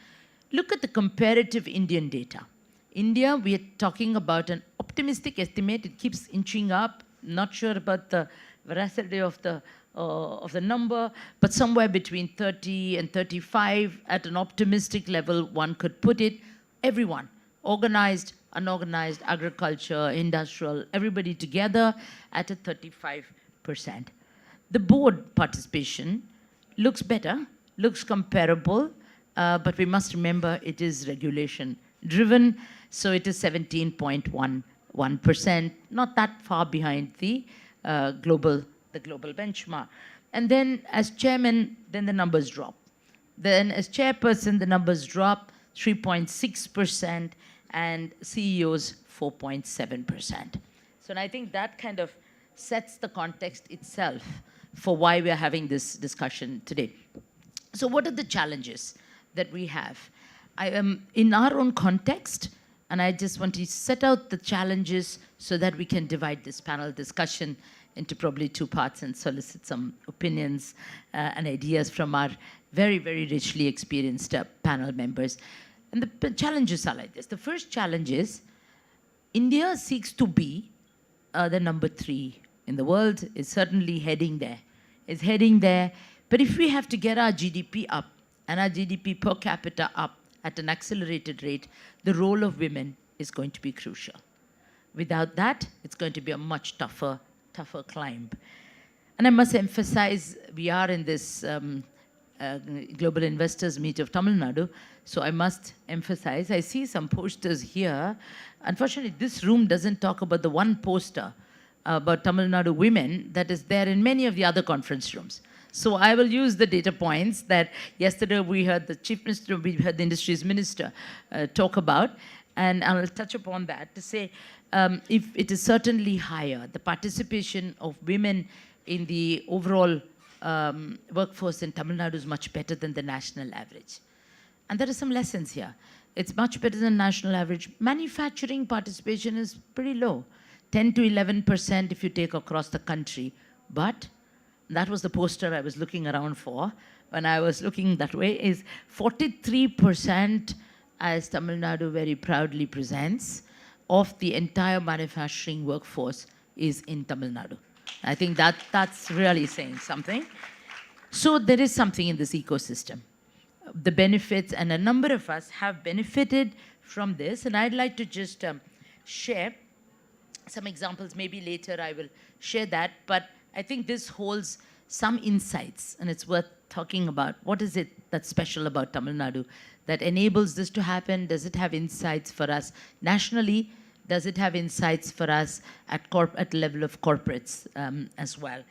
[SPEAKER 6] Look at the comparative Indian data. India, we are talking about an optimistic estimate. It keeps inching up. Not sure about the veracity of the number, but somewhere between 30 and 35 at an optimistic level, one could put it. Everyone, organized, unorganized, agriculture, industrial, everybody together at a 35%. The board participation looks better, looks comparable, but we must remember it is regulation driven, so it is 17.11%, not that far behind the global benchmark. And then as chairman, then the numbers drop. Then as chairperson, the numbers drop. 3.6%, and CEOs 4.7%. So and I think that kind of sets the context itself for why we're having this discussion today. So what are the challenges that we have? I am in our own context, and I just want to set out the challenges so that we can divide this panel discussion into probably two parts and solicit some opinions and ideas from our very, very richly experienced panel members. And the challenges are like this. The first challenge is India seeks to be the number 3 in the world, is certainly heading there. It's heading there. But if we have to get our GDP up and our GDP per capita up at an accelerated rate, the role of women is going to be crucial. Without that, it's going to be a much tougher climb. And I must emphasize, we are in this Global Investors Meet of Tamil Nadu, so I must emphasize, I see some posters here. Unfortunately, this room doesn't talk about the one poster about Tamil Nadu women that is there in many of the other conference rooms. So I will use the data points that yesterday we heard the Chief Minister, we heard the Industries Minister talk about, and I will touch upon that to say if it is certainly higher, the participation of women in the overall workforce in Tamil Nadu is much better than the national average. And there are some lessons here. It's much better than national average. Manufacturing participation is pretty low, 10 to 11% if you take across the country. But that was the poster I was looking around for when I was looking that way, is 43%, as Tamil Nadu very proudly presents, of the entire manufacturing workforce is in Tamil Nadu. I think that's really saying something. So there is something in this ecosystem. The benefits, and a number of us have benefited from this, and I'd like to just share some examples. Maybe later I will share that, but I think this holds some insights, and it's worth talking about. What is it that's special about Tamil Nadu that enables this to happen? Does it have insights for us nationally? Does it have insights for us at level of corporates as well?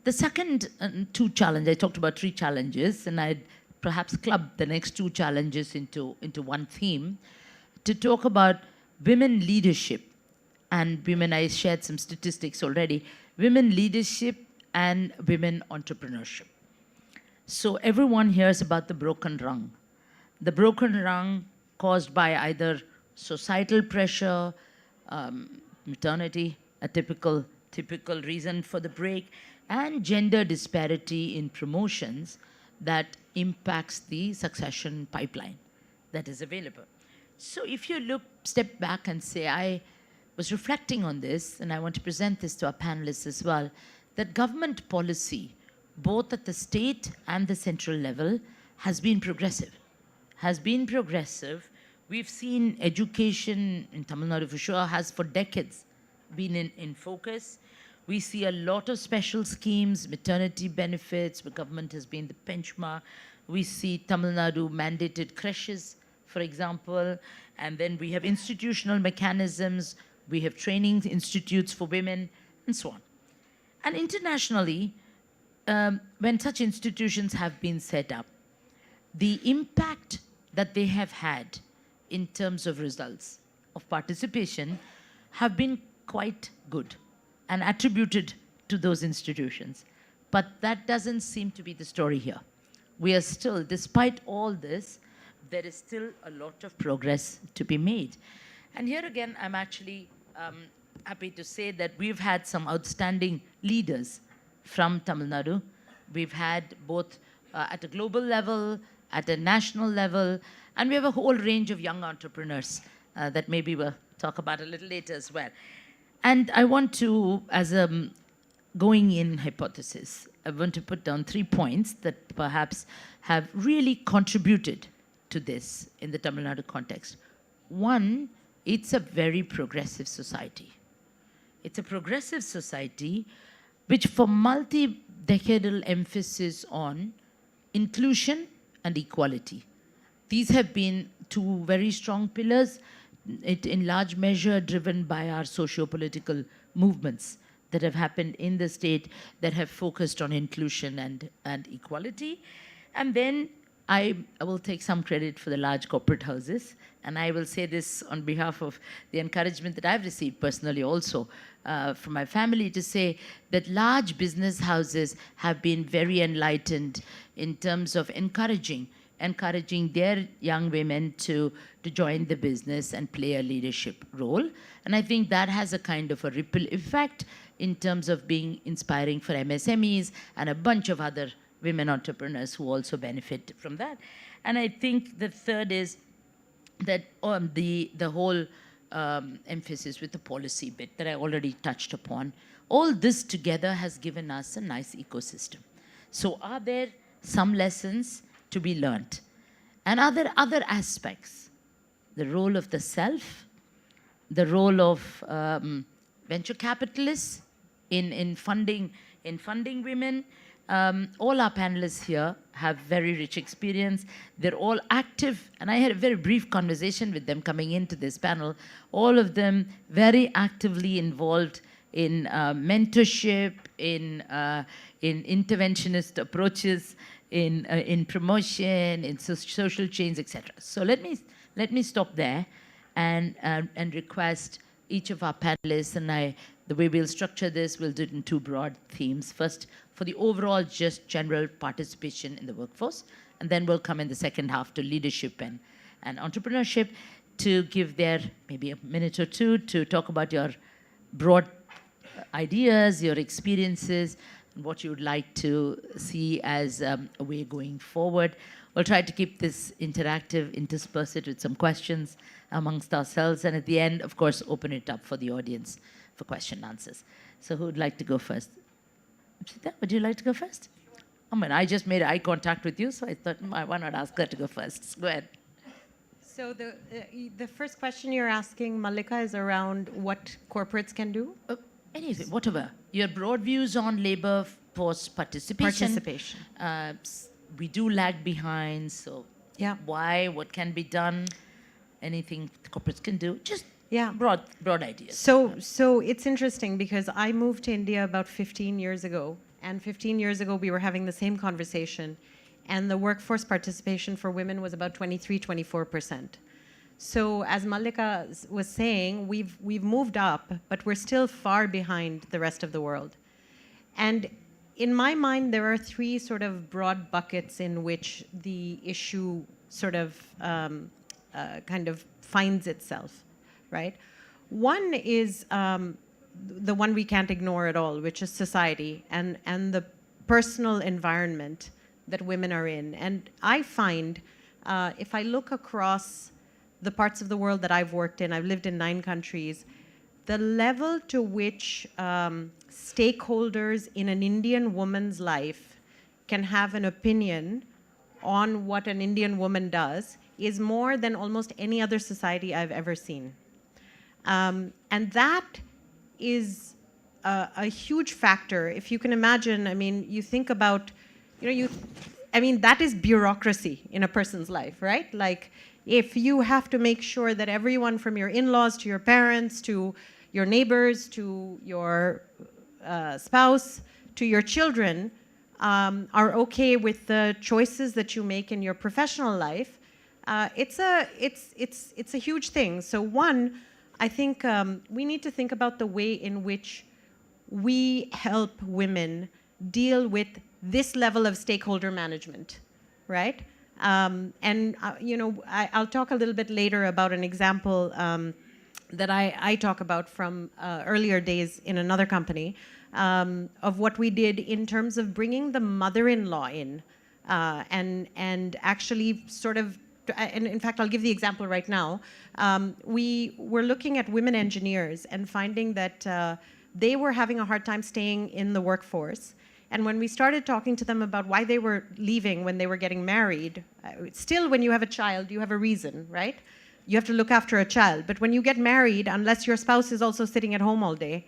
[SPEAKER 6] The second two challenges, I talked about 3 challenges, and I'd perhaps club the next 2 challenges into one theme to talk about women leadership and women. I shared some statistics already. Women leadership and women entrepreneurship. So everyone hears about the broken rung. The broken rung caused by either societal pressure, maternity, a typical reason for the break, and gender disparity in promotions that impacts the succession pipeline that is available. So if you step back and say, I was reflecting on this, and I want to present this to our panelists as well, that government policy, both at the state and the central level, has been progressive. We've seen education in Tamil Nadu for sure has for decades been in focus. We see a lot of special schemes, maternity benefits, where government has been the benchmark. We see Tamil Nadu mandated creches, for example, and then we have institutional mechanisms, we have training institutes for women, and so on. And internationally, when such institutions have been set up, the impact that they have had in terms of results of participation have been quite good and attributed to those institutions. But that doesn't seem to be the story here. We are still, despite all this, there is still a lot of progress to be made. And here again, I'm actually happy to say that we've had some outstanding leaders from Tamil Nadu. We've had both at a global level, at a national level, and we have a whole range of young entrepreneurs that maybe we'll talk about a little later as well. And I want to, as a going in hypothesis, I want to put down 3 points that perhaps have really contributed to this in the Tamil Nadu context. One, it's a very progressive society. It's a progressive society which for multi-decadal emphasis on inclusion and equality. These have been 2 very strong pillars, it in large measure driven by our socio-political movements that have happened in the state that have focused on inclusion and equality. And then I will take some credit for the large corporate houses, and I will say this on behalf of the encouragement that I've received personally also from my family, to say that large business houses have been very enlightened in terms of encouraging their young women to join the business and play a leadership role. And I think that has a kind of a ripple effect in terms of being inspiring for MSMEs and a bunch of other women entrepreneurs who also benefit from that. And I think the third is that the whole emphasis with the policy bit that I already touched upon. All this together has given us a nice ecosystem. So are there some lessons to be learned? And other aspects, the role of the self, the role of venture capitalists in funding women. All our panelists here have very rich experience. They're all active, and I had a very brief conversation with them coming into this panel. All of them very actively involved in mentorship, in interventionist approaches, in promotion, in social change, etc. So let me stop there and request each of our panelists, and the way we'll structure this, we'll do it in two broad themes. First, for the overall just general participation in the workforce, and then we'll come in the second half to leadership and entrepreneurship, to give their maybe a minute or two to talk about your broad ideas, your experiences, and what you would like to see as a way going forward. We'll try to keep this interactive, intersperse it with some questions amongst ourselves, and at the end, of course, open it up for the audience for question and answers. So who would like to go first? Amshita, would you like to go first? I mean, I just made eye contact with you, so I thought, why not ask her to go first? Go ahead.
[SPEAKER 13] So the first question you're asking, Mallika, is around what corporates can do?
[SPEAKER 6] Anything, whatever. Your broad views on labor force participation. We do lag behind, so why, what can be done, anything corporates can do, just broad ideas.
[SPEAKER 13] So it's interesting because I moved to India about 15 years ago, and 15 years ago we were having the same conversation, and the workforce participation for women was about 23-24%. So as Mallika was saying, we've moved up, but we're still far behind the rest of the world. And in my mind, there are three sort of broad buckets in which the issue sort of kind of finds itself, right? One is the one we can't ignore at all, which is society and the personal environment that women are in. And I find, if I look across the parts of the world that I've worked in, I've lived in 9 countries, the level to which stakeholders in an Indian woman's life can have an opinion on what an Indian woman does is more than almost any other society I've ever seen. And that is a huge factor. If you can imagine, I mean, you think about, that is bureaucracy in a person's life, right? Like, if you have to make sure that everyone from your in-laws to your parents to your neighbors to your spouse to your children are okay with the choices that you make in your professional life, it's a huge thing. So one, I think we need to think about the way in which we help women deal with this level of stakeholder management, right? I'll talk a little bit later about an example that I talk about from earlier days in another company of what we did in terms of bringing the mother-in-law in and actually sort of, and in fact, I'll give the example right now. We were looking at women engineers and finding that they were having a hard time staying in the workforce. And when we started talking to them about why they were leaving when they were getting married, still when you have a child, you have a reason, right? You have to look after a child. But when you get married, unless your spouse is also sitting at home all day,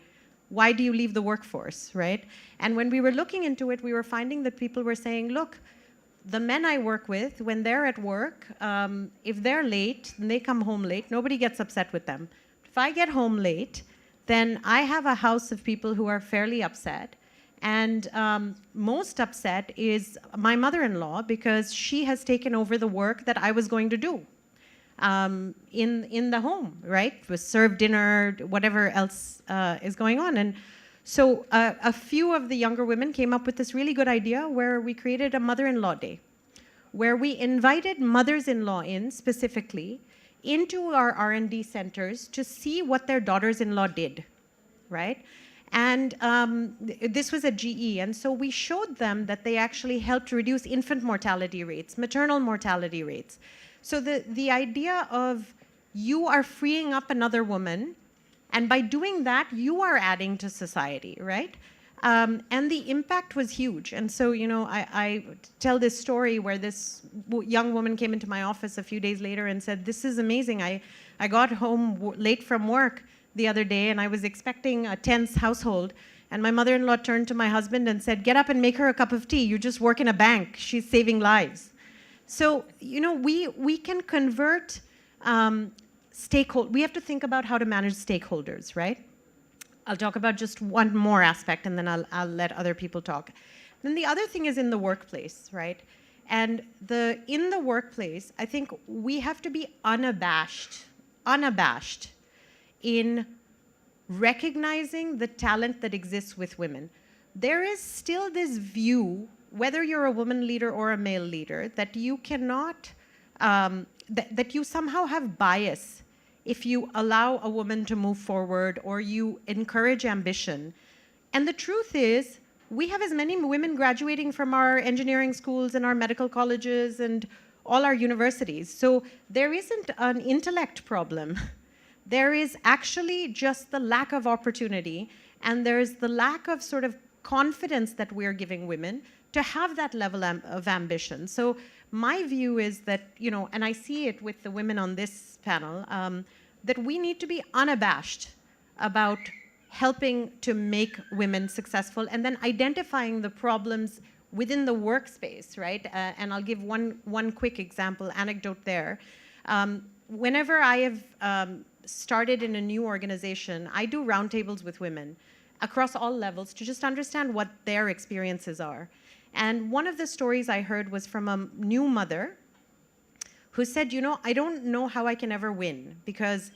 [SPEAKER 13] why do you leave the workforce, right? And when we were looking into it, we were finding that people were saying, look, the men I work with, when they're at work, if they're late and they come home late, nobody gets upset with them. If I get home late, then I have a house of people who are fairly upset. And most upset is my mother-in-law, because she has taken over the work that I was going to do in the home, right? Was serve dinner, whatever else is going on. And so a few of the younger women came up with this really good idea where we created a mother-in-law day, where we invited mothers-in-law in specifically into our R&D centers to see what their daughters-in-law did, right? And this was at GE, and so we showed them that they actually helped reduce infant mortality rates, maternal mortality rates. So the idea of you are freeing up another woman, and by doing that, you are adding to society, right? And the impact was huge. And so, you know, I tell this story where this young woman came into my office a few days later and said, "This is amazing. I got home late from work the other day, and I was expecting a tense household. And my mother-in-law turned to my husband and said, 'Get up and make her a cup of tea. You just work in a bank. She's saving lives.'" So, you know, we can convert stakeholders. We have to think about how to manage stakeholders, right? I'll talk about just one more aspect, and then I'll let other people talk. Then the other thing is in the workplace, right? And in the workplace, I think we have to be unabashed in recognizing the talent that exists with women. There is still this view, whether you're a woman leader or a male leader, that you cannot, that you somehow have bias if you allow a woman to move forward or you encourage ambition. And the truth is, we have as many women graduating from our engineering schools and our medical colleges and all our universities. So there isn't an intellect problem. There is actually just the lack of opportunity, and there's the lack of sort of confidence that we're giving women to have that level of ambition. So my view is that, you know, and I see it with the women on this panel, that we need to be unabashed about helping to make women successful and then identifying the problems within the workspace, right? And I'll give one quick example, anecdote there. Whenever I have started in a new organization, I do roundtables with women across all levels to just understand what their experiences are. And one of the stories I heard was from a new mother who said, you know, I don't know how I can ever win, because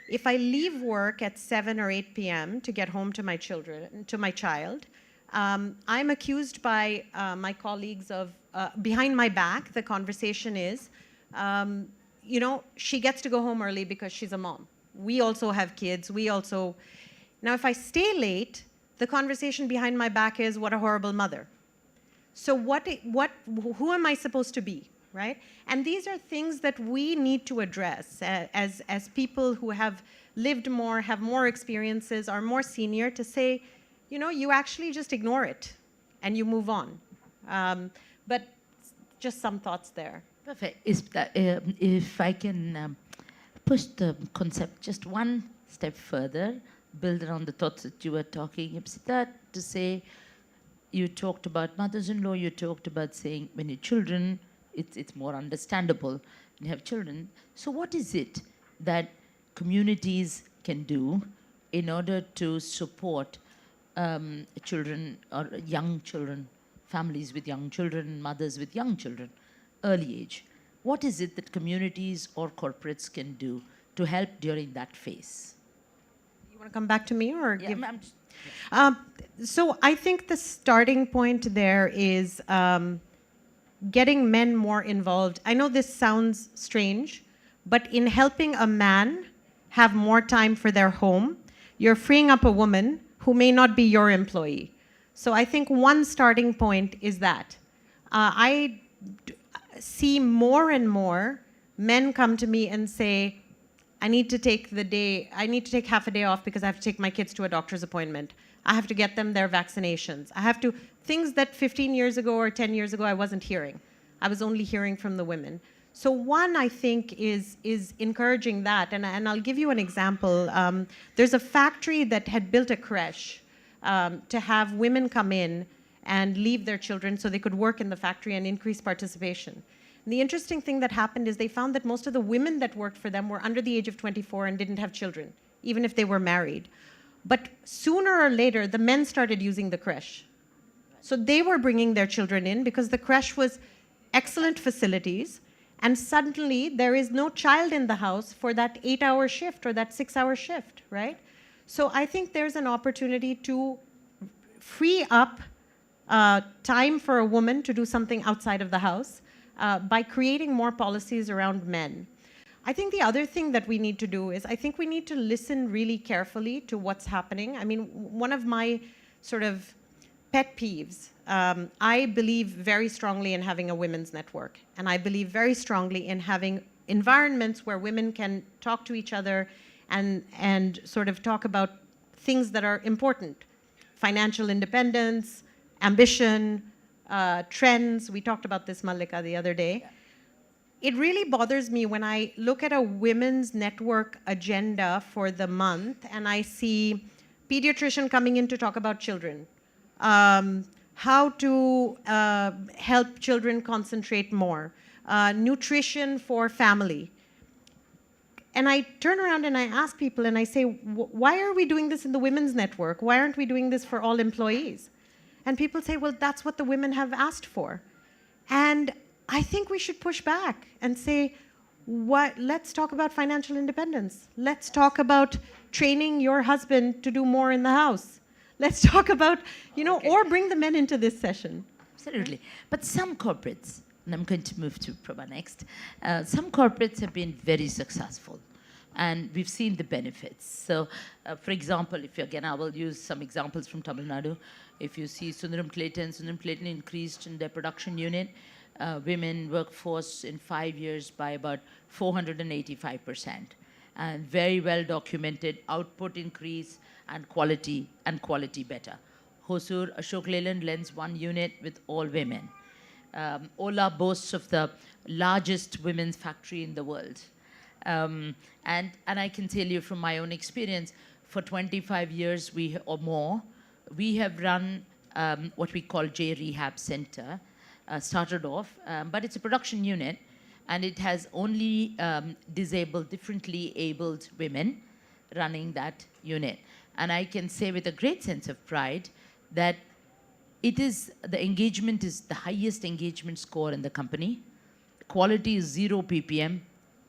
[SPEAKER 13] if I leave work at 7 or 8 p.m. to get home to my child, I'm accused by my colleagues of, behind my back, the conversation is, you know, she gets to go home early because she's a mom. We also have kids, now if I stay late, the conversation behind my back is, what a horrible mother. So who am I supposed to be, right? And these are things that we need to address as people who have lived more, have more experiences, are more senior, to say, you know, you actually just ignore it and you move on. But just some thoughts there.
[SPEAKER 6] Perfect. If I can push the concept just one step further, build around the thoughts that you were talking, Amidst, to say, you talked about mothers-in-law, you talked about saying when your children, it's more understandable when you have children. So what is it that communities can do in order to support children or young children, families with young children, mothers with young children, early age? What is it that communities or corporates can do to help during that phase?
[SPEAKER 13] You want to come back to me, or
[SPEAKER 6] yeah,
[SPEAKER 13] give? So I think the starting point there is getting men more involved. I know this sounds strange, but in helping a man have more time for their home, you're freeing up a woman who may not be your employee. So I think one starting point is that. I see more and more men come to me and say, I need to take half a day off because I have to take my kids to a doctor's appointment. I have to get them their vaccinations. I have to, things that 15 years ago or 10 years ago I wasn't hearing. I was only hearing from the women. So one, I think, is encouraging that. And I'll give you an example. There's a factory that had built a creche to have women come in and leave their children so they could work in the factory and increase participation. And the interesting thing that happened is they found that most of the women that worked for them were under the age of 24 and didn't have children, even if they were married. But sooner or later, the men started using the creche So they were bringing their children in because the creche was excellent facilities, and suddenly there is no child in the house for that 8-hour shift or that 6-hour shift, right? So I think there's an opportunity to free up time for a woman to do something outside of the house by creating more policies around men. I think the other thing that we need to do is I think we need to listen really carefully to what's happening. I mean, one of my sort of pet peeves, I believe very strongly in having a women's network, and I believe very strongly in having environments where women can talk to each other and sort of talk about things that are important. Financial independence, ambition, trends. We talked about this, Mallika, the other day. It really bothers me when I look at a women's network agenda for the month and I see pediatrician coming in to talk about children, how to help children concentrate more, nutrition for family. And I turn around and I ask people and I say, why are we doing this in the women's network? Why aren't we doing this for all employees? And people say, well, that's what the women have asked for. And I think we should push back and say, let's talk about financial independence. Let's talk about training your husband to do more in the house. Let's talk about, or bring the men into this session.
[SPEAKER 6] Absolutely. But some corporates, and I'm going to move to Prabha next, some corporates have been very successful. And we've seen the benefits. So, for example, I will use some examples from Tamil Nadu. If you see Sundaram Clayton increased in their production unit, women workforce in 5 years by about 485%. And very well documented output increase and quality better. Hosur, Ashok Leyland lends 1 unit with all women. Ola boasts of the largest women's factory in the world. And I can tell you from my own experience, for 25 years or more, we have run what we call J Rehab Center, started off, but it's a production unit, and it has only differently abled women running that unit. And I can say with a great sense of pride that the engagement is the highest engagement score in the company. Quality is 0 ppm,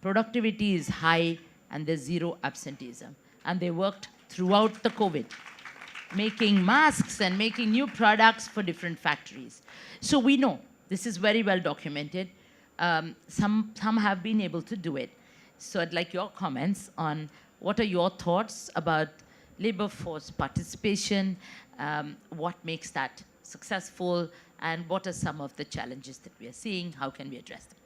[SPEAKER 6] productivity is high, and there's 0 absenteeism. And they worked throughout the COVID, making masks and making new products for different factories. So we know this is very well documented. Some have been able to do it. So I'd like your comments on what are your thoughts about labor force participation, what makes that successful, and what are some of the challenges that we are seeing, how can we address them?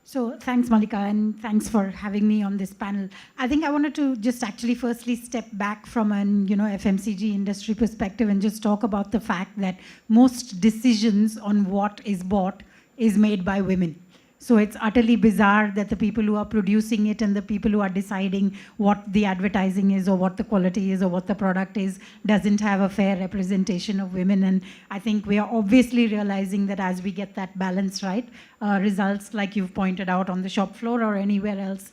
[SPEAKER 5] So thanks, Mallika, and thanks for having me on this panel. I think I wanted to just actually firstly step back from an FMCG industry perspective and just talk about the fact that most decisions on what is bought is made by women. So it's utterly bizarre that the people who are producing it and the people who are deciding what the advertising is or what the quality is or what the product is doesn't have a fair representation of women. And I think we are obviously realizing that as we get that balance right, results like you've pointed out on the shop floor or anywhere else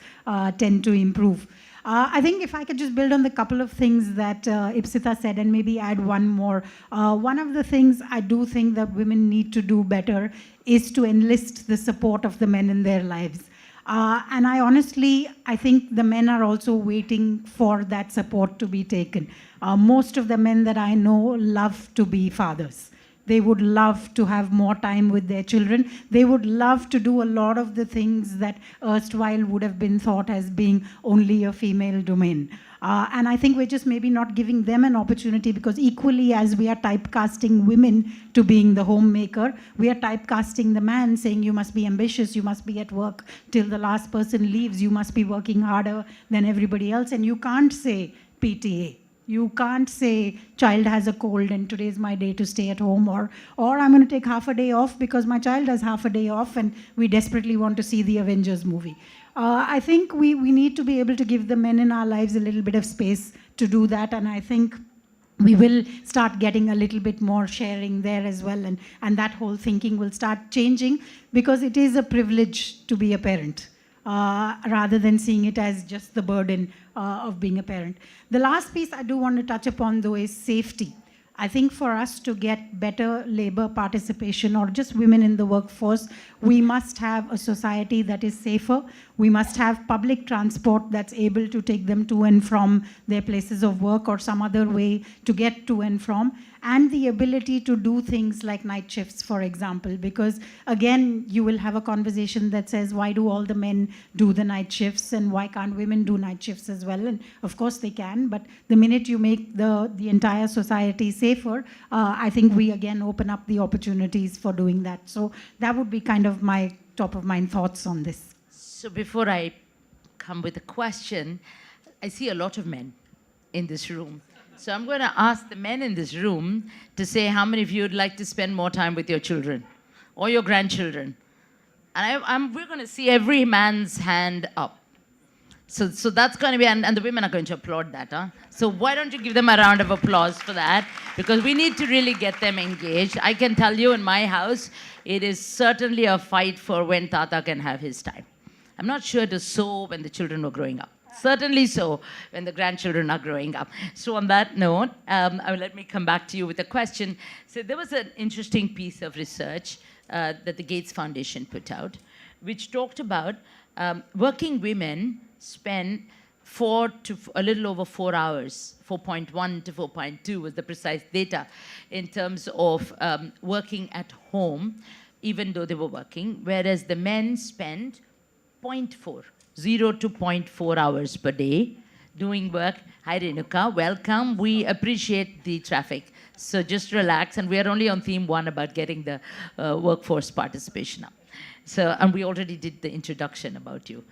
[SPEAKER 5] tend to improve. I think if I could just build on the couple of things that Ipsita said and maybe add one more. One of the things I do think that women need to do better is to enlist the support of the men in their lives. And I think the men are also waiting for that support to be taken. Most of the men that I know love to be fathers. They would love to have more time with their children. They would love to do a lot of the things that erstwhile would have been thought as being only a female domain. And I think we're just maybe not giving them an opportunity, because equally as we are typecasting women to being the homemaker, we are typecasting the man, saying you must be ambitious, you must be at work till the last person leaves, you must be working harder than everybody else, and you can't say PTA. You can't say child has a cold and today's my day to stay at home, or I'm going to take half a day off because my child has half a day off and we desperately want to see the Avengers movie. I think we need to be able to give the men in our lives a little bit of space to do that, and I think we will start getting a little bit more sharing there as well, and that whole thinking will start changing, because it is a privilege to be a parent. Rather than seeing it as just the burden of being a parent. The last piece I do want to touch upon, though, is safety. I think for us to get better labor participation or just women in the workforce, we must have a society that is safer. We must have public transport that's able to take them to and from their places of work or some other way to get to and from. And the ability to do things like night shifts, for example, because again, you will have a conversation that says, why do all the men do the night shifts and why can't women do night shifts as well? And of course they can, but the minute you make the entire society safer, I think we again open up the opportunities for doing that. So that would be kind of my top of mind thoughts on this.
[SPEAKER 6] So before I come with a question, I see a lot of men in this room. So I'm going to ask the men in this room to say how many of you would like to spend more time with your children or your grandchildren. And we're going to see every man's hand up. So that's going to be, and the women are going to applaud that. Huh? So why don't you give them a round of applause for that? Because we need to really get them engaged. I can tell you in my house, it is certainly a fight for when Tata can have his time. I'm not sure it is so when the children were growing up. Certainly so when the grandchildren are growing up. So on that note, let me come back to you with a question. So there was an interesting piece of research that the Gates Foundation put out, which talked about working women spend a little over 4 hours, 4.1 to 4.2 was the precise data in terms of working at home, even though they were working, whereas the men spend 0 to 0.4 hours per day doing work. Hi Renuka, welcome. We appreciate the traffic. So just relax, and we are only on theme 1 about getting the workforce participation up. So, and we already did the introduction about you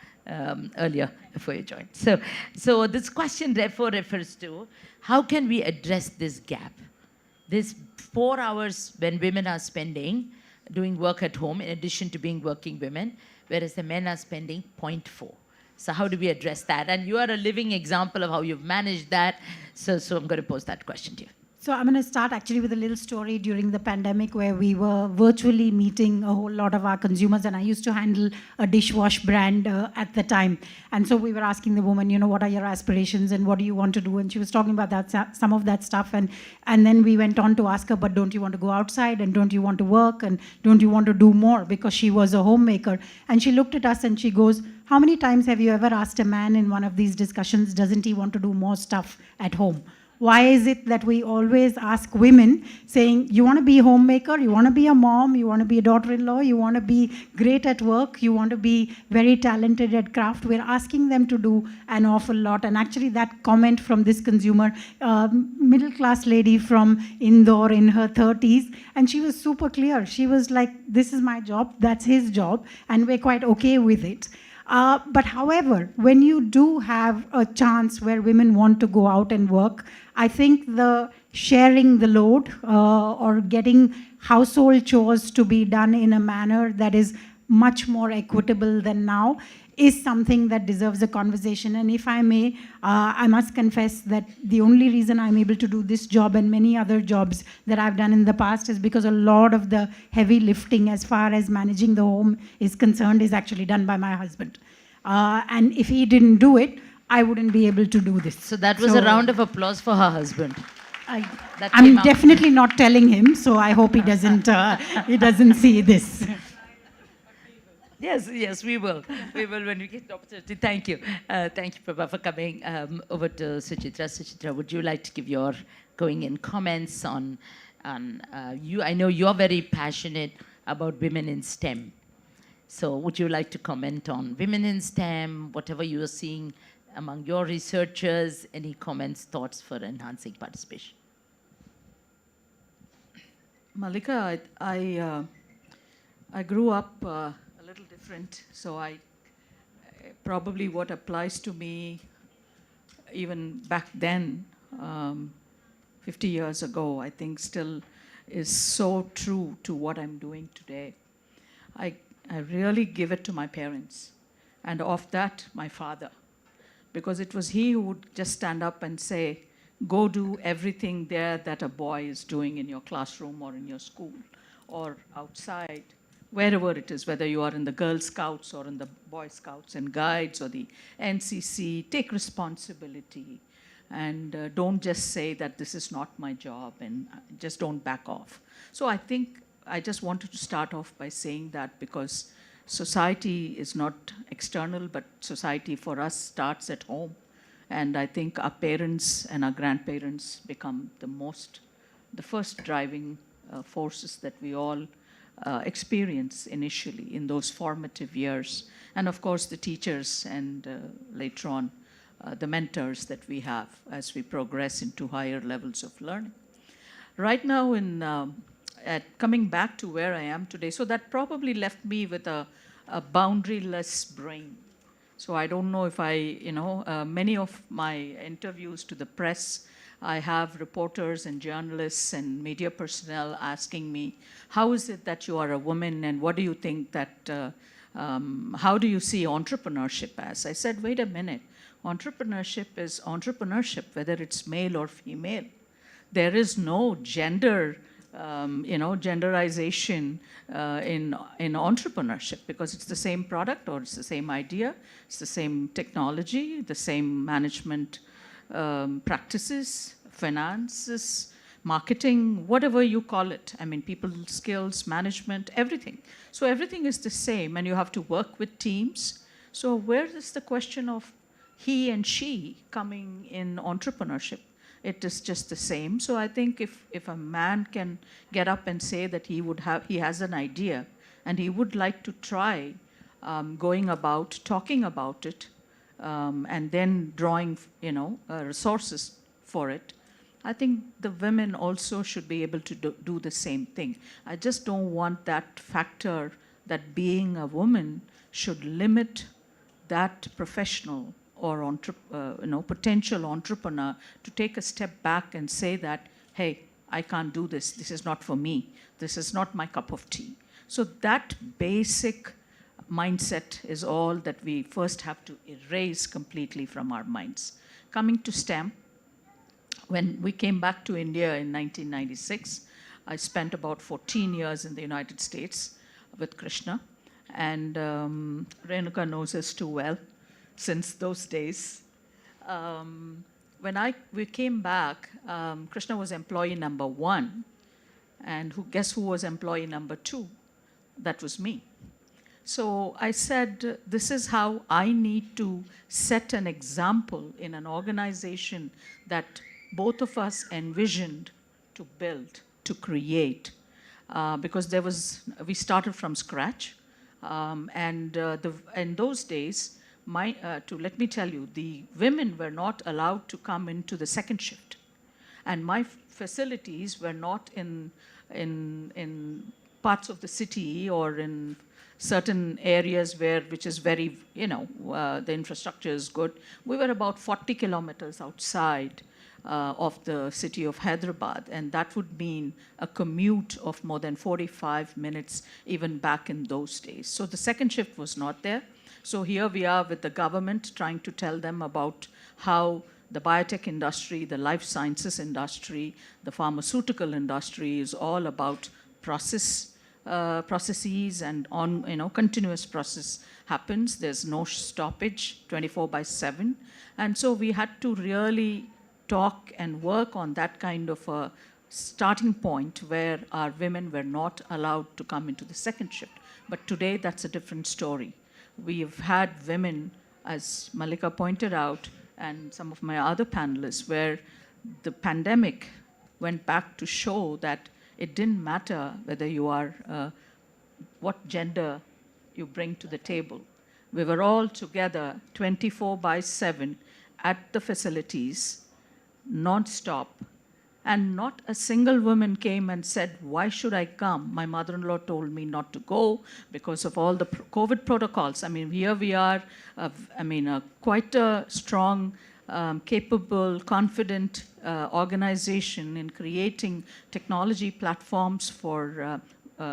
[SPEAKER 6] earlier before you joined. So this question therefore refers to how can we address this gap? This 4 hours when women are spending doing work at home in addition to being working women, whereas the men are spending 0.4. So how do we address that? And you are a living example of how you've managed that. So I'm going to pose that question to you.
[SPEAKER 5] So I'm going to start actually with a little story during the pandemic where we were virtually meeting a whole lot of our consumers, and I used to handle a dishwash brand at the time. And so we were asking the woman, what are your aspirations and what do you want to do? And she was talking about that, some of that stuff. And then we went on to ask her, but don't you want to go outside and don't you want to work and don't you want to do more? Because she was a homemaker. And she looked at us and she goes, how many times have you ever asked a man in one of these discussions, doesn't he want to do more stuff at home? Why is it that we always ask women saying, you want to be a homemaker, you want to be a mom, you want to be a daughter-in-law, you want to be great at work, you want to be very talented at craft? We're asking them to do an awful lot. And actually that comment from this consumer, middle-class lady from Indore in her 30s, and she was super clear. She was like, this is my job, that's his job, and we're quite okay with it. But however, when you do have a chance where women want to go out and work, I think the sharing the load or getting household chores to be done in a manner that is much more equitable than now is something that deserves a conversation. And if I may, I must confess that the only reason I'm able to do this job and many other jobs that I've done in the past is because a lot of the heavy lifting as far as managing the home is concerned is actually done by my husband. And if he didn't do it, I wouldn't be able to do this.
[SPEAKER 6] So that was a round of applause for her husband.
[SPEAKER 5] I'm definitely not telling him, so I hope he doesn't see this.
[SPEAKER 6] Yes, we will. We will when we get the opportunity. Thank you. Thank you, Prabha, for coming over to Suchitra. Suchitra, would you like to give your going-in comments on you? I know you're very passionate about women in STEM. So would you like to comment on women in STEM, whatever you are seeing among your researchers, any comments, thoughts for enhancing participation?
[SPEAKER 14] Malika, I grew up a little different, so probably what applies to me even back then, 50 years ago, I think still is so true to what I'm doing today. I really give it to my parents, and of that, my father, because it was he who would just stand up and say, go do everything there that a boy is doing in your classroom or in your school or outside, wherever it is, whether you are in the Girl Scouts or in the Boy Scouts and Guides or the NCC, take responsibility. and don't just say that this is not my job and just don't back off. So I think I just wanted to start off by saying that, because society is not external, but society for us starts at home. And I think our parents and our grandparents become the first driving forces that we all experience initially in those formative years. And of course, the teachers and later on, the mentors that we have as we progress into higher levels of learning. Right now, coming back to where I am today, so that probably left me with a boundaryless brain. So I don't know if many of my interviews to the press, I have reporters and journalists and media personnel asking me, how is it that you are a woman, and what do you think that, how do you see entrepreneurship as? I said, wait a minute, entrepreneurship is entrepreneurship, whether it's male or female. There is no genderization in entrepreneurship, because it's the same product, or it's the same idea, it's the same technology, the same management practices, finances, marketing, whatever you call it. I mean, people skills, management, everything. So everything is the same, and you have to work with teams. So where is the question of he and she coming in entrepreneurship? It is just the same. So I think if a man can get up and say that he has an idea and he would like to try going about, talking about it, and then drawing, resources for it, I think the women also should be able to do the same thing. I just don't want that factor that being a woman should limit that professional or potential entrepreneur to take a step back and say that, hey, I can't do this. This is not for me. This is not my cup of tea. So that basic mindset is all that we first have to erase completely from our minds. Coming to STEM, when we came back to India in 1996, I spent about 14 years in the United States with Krishna. And Renuka knows us too well since those days. When we came back, Krishna was employee number 1. And guess who was employee number 2? That was me. So I said, this is how I need to set an example in an organization that both of us envisioned to build, to create. Because we started from scratch. In those days, let me tell you, the women were not allowed to come into the second shift. And my facilities were not in parts of the city or in certain areas which is very, the infrastructure is good. We were about 40 kilometers outside of the city of Hyderabad, and that would mean a commute of more than 45 minutes even back in those days. So the second shift was not there. So here we are with the government trying to tell them about how the biotech industry, the life sciences industry, the pharmaceutical industry is all about processes and continuous process happens. There's no stoppage, 24/7. And so we had to really talk and work on that kind of a starting point where our women were not allowed to come into the second shift. But today, that's a different story. We've had women, as Malika pointed out, and some of my other panelists, where the pandemic went back to show that it didn't matter whether you are, what gender you bring to the table. We were all together 24/7 at the facilities, non-stop. And not a single woman came and said, why should I come? My mother-in-law told me not to go because of all the COVID protocols. I mean, here we are, quite a strong, capable, confident organization in creating technology platforms for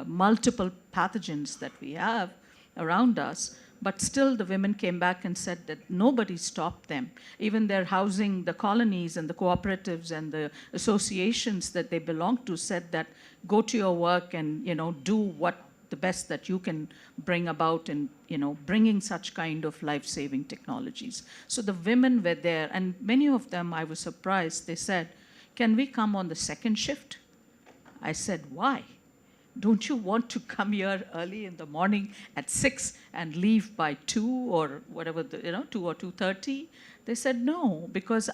[SPEAKER 14] multiple pathogens that we have around us. But still, the women came back and said that nobody stopped them. Even their housing, the colonies and the cooperatives and the associations that they belong to said that go to your work and do what the best that you can bring about in, bringing such kind of life-saving technologies. So the women were there, and many of them, I was surprised, they said, can we come on the second shift? I said, why? Don't you want to come here early in the morning at 6 and leave by 2 or whatever, 2 or 2:30? They said, no, because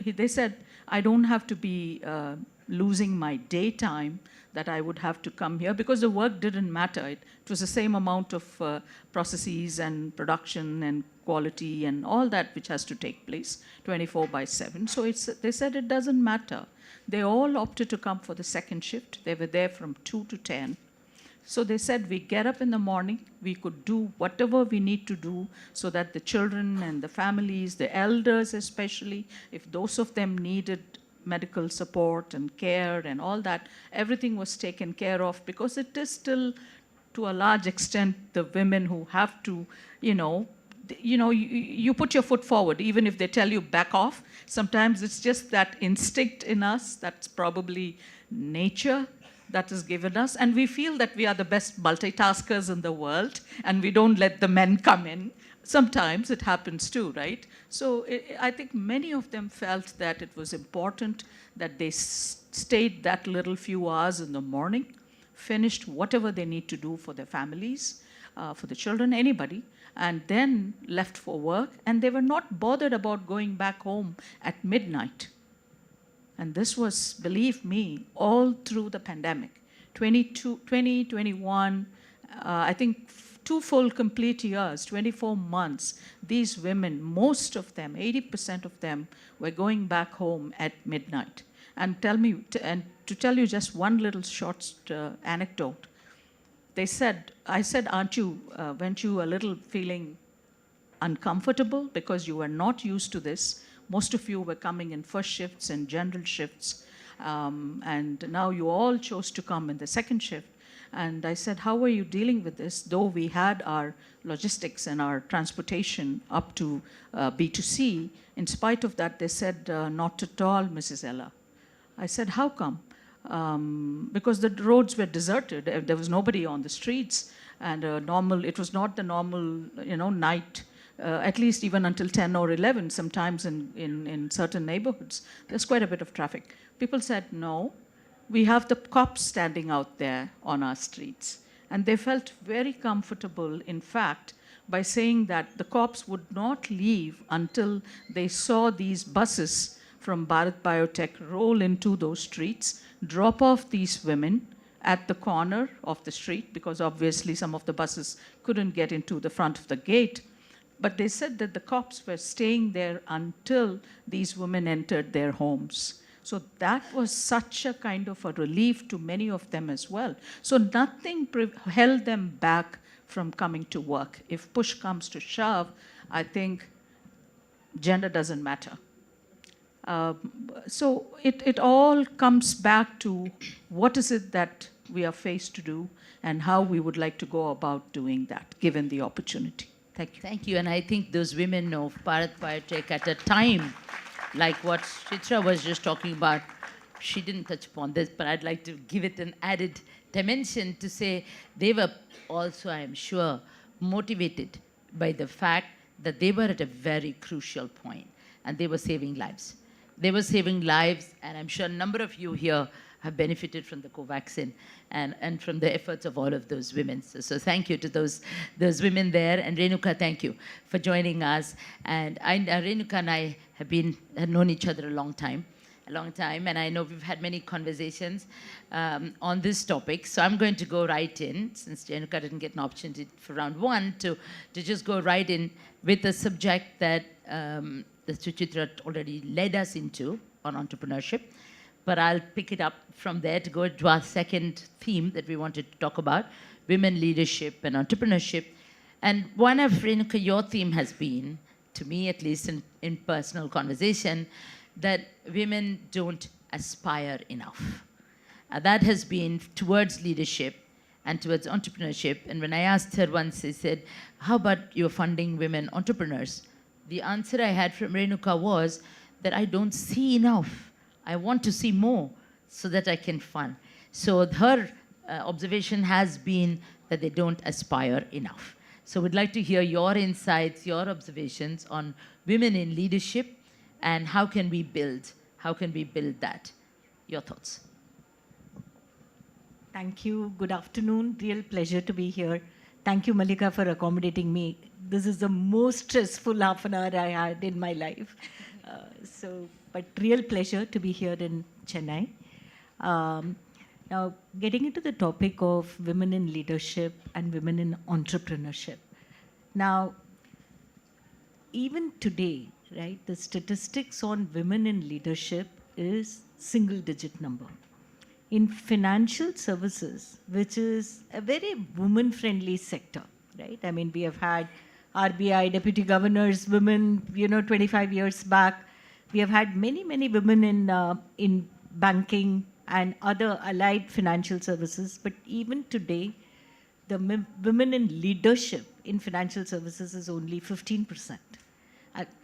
[SPEAKER 14] they said, I don't have to be losing my daytime, that I would have to come here, because the work didn't matter. It was the same amount of processes and production and quality and all that which has to take place 24/7. So they said it doesn't matter. They all opted to come for the second shift. They were there from 2 to 10. So they said, we get up in the morning, we could do whatever we need to do so that the children and the families, the elders especially, if those of them needed medical support and care and all that, everything was taken care of, because it is still, to a large extent, the women who have to, you put your foot forward, even if they tell you back off. Sometimes it's just that instinct in us, that's probably nature that is given us, and we feel that we are the best multitaskers in the world, and we don't let the men come in. Sometimes it happens too, right? So I think many of them felt that it was important that they stayed that little few hours in the morning, finished whatever they need to do for their families, for the children, anybody, and then left for work, and they were not bothered about going back home at midnight. And this was, believe me, all through the pandemic. 2021, I think 2 full complete years, 24 months, these women, most of them, 80% of them, were going back home at midnight. And to tell you just one little short anecdote, I said, weren't you a little feeling uncomfortable because you were not used to this? Most of you were coming in first shifts and general shifts, and now you all chose to come in the second shift. And I said, how are you dealing with this? Though we had our logistics and our transportation up to B2C, in spite of that, they said, not at all, Mrs. Ella. I said, how come? Because the roads were deserted. There was nobody on the streets, and it was not the normal, night, at least even until 10 or 11, sometimes in certain neighborhoods. There's quite a bit of traffic. People said, no, we have the cops standing out there on our streets. And they felt very comfortable, in fact, by saying that the cops would not leave until they saw these buses from Bharat Biotech roll into those streets, drop off these women at the corner of the street, because obviously some of the buses couldn't get into the front of the gate. But they said that the cops were staying there until these women entered their homes. So that was such a kind of a relief to many of them as well. So nothing held them back from coming to work. If push comes to shove, I think gender doesn't matter. So it all comes back to what is it that we are faced to do and how we would like to go about doing that, given the opportunity. Thank you.
[SPEAKER 6] Thank you. And I think those women of Bharat Biotech at a time, like what Chitra was just talking about, she didn't touch upon this, but I'd like to give it an added dimension to say they were also, I am sure, motivated by the fact that they were at a very crucial point, and they were saving lives. They were saving lives, and I'm sure a number of you here have benefited from the Covaxin and from the efforts of all of those women. So thank you to those women there. And Renuka, thank you for joining us. And Renuka and I had known each other a long time, and I know we've had many conversations on this topic. So I'm going to go right in, since Renuka didn't get an opportunity for round one, to just go right in with a subject that Suchitra already led us into on entrepreneurship. But I'll pick it up from there to go to our second theme that we wanted to talk about, women leadership and entrepreneurship. And one of, Renuka, your theme has been, to me at least in personal conversation, that women don't aspire enough. That has been towards leadership and towards entrepreneurship. And when I asked her once, I said, how about you're funding women entrepreneurs? The answer I had from Renuka was that I don't see enough. I want to see more so that I can fund. So her observation has been that they don't aspire enough. So we'd like to hear your insights, your observations on women in leadership and how can we build that? Your thoughts.
[SPEAKER 12] Thank you. Good afternoon. Real pleasure to be here. Thank you, Malika, for accommodating me. This is the most stressful half an hour I had in my life. But real pleasure to be here in Chennai. Now, getting into the topic of women in leadership and women in entrepreneurship. Now, even today, right, the statistics on women in leadership is single-digit number. In financial services, which is a very woman-friendly sector, right? I mean, we have had RBI deputy governors, women, 25 years back. We have had many, many women in banking and other allied financial services. But even today, the women in leadership in financial services is only 15%.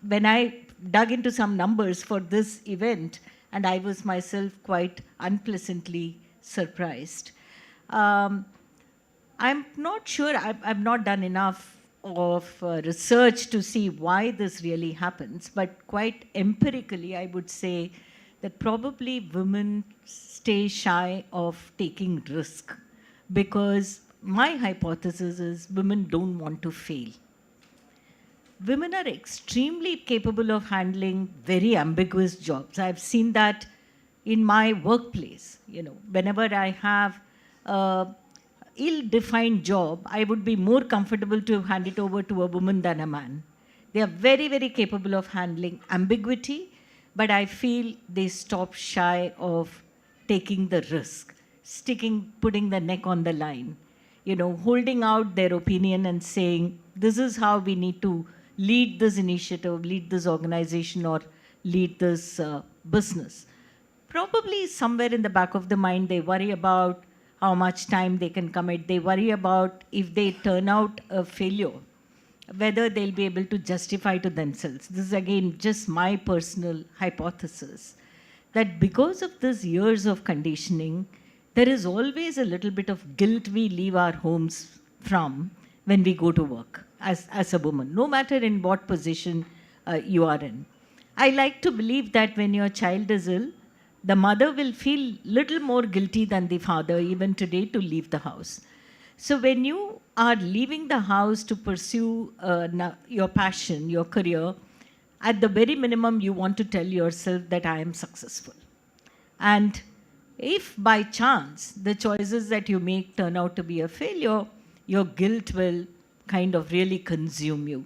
[SPEAKER 12] When I dug into some numbers for this event, and I was myself quite unpleasantly surprised. I'm not sure, I've not done enough of research to see why this really happens, but quite empirically, I would say that probably women stay shy of taking risk because my hypothesis is women don't want to fail. Women are extremely capable of handling very ambiguous jobs. I've seen that in my workplace. Whenever I have an ill-defined job, I would be more comfortable to hand it over to a woman than a man. They are very, very capable of handling ambiguity, but I feel they stop shy of taking the risk, putting the neck on the line, holding out their opinion and saying, this is how we need to lead this initiative, lead this organization, or lead this business. Probably somewhere in the back of the mind, they worry about how much time they can commit. They worry about if they turn out a failure, whether they'll be able to justify to themselves. This is again just my personal hypothesis, that because of these years of conditioning, there is always a little bit of guilt we leave our homes from when we go to work as a woman, no matter in what position you are in. I like to believe that when your child is ill, the mother will feel little more guilty than the father even today to leave the house. So when you are leaving the house to pursue your passion, your career, at the very minimum, you want to tell yourself that I am successful. And if by chance the choices that you make turn out to be a failure, your guilt will kind of really consume you.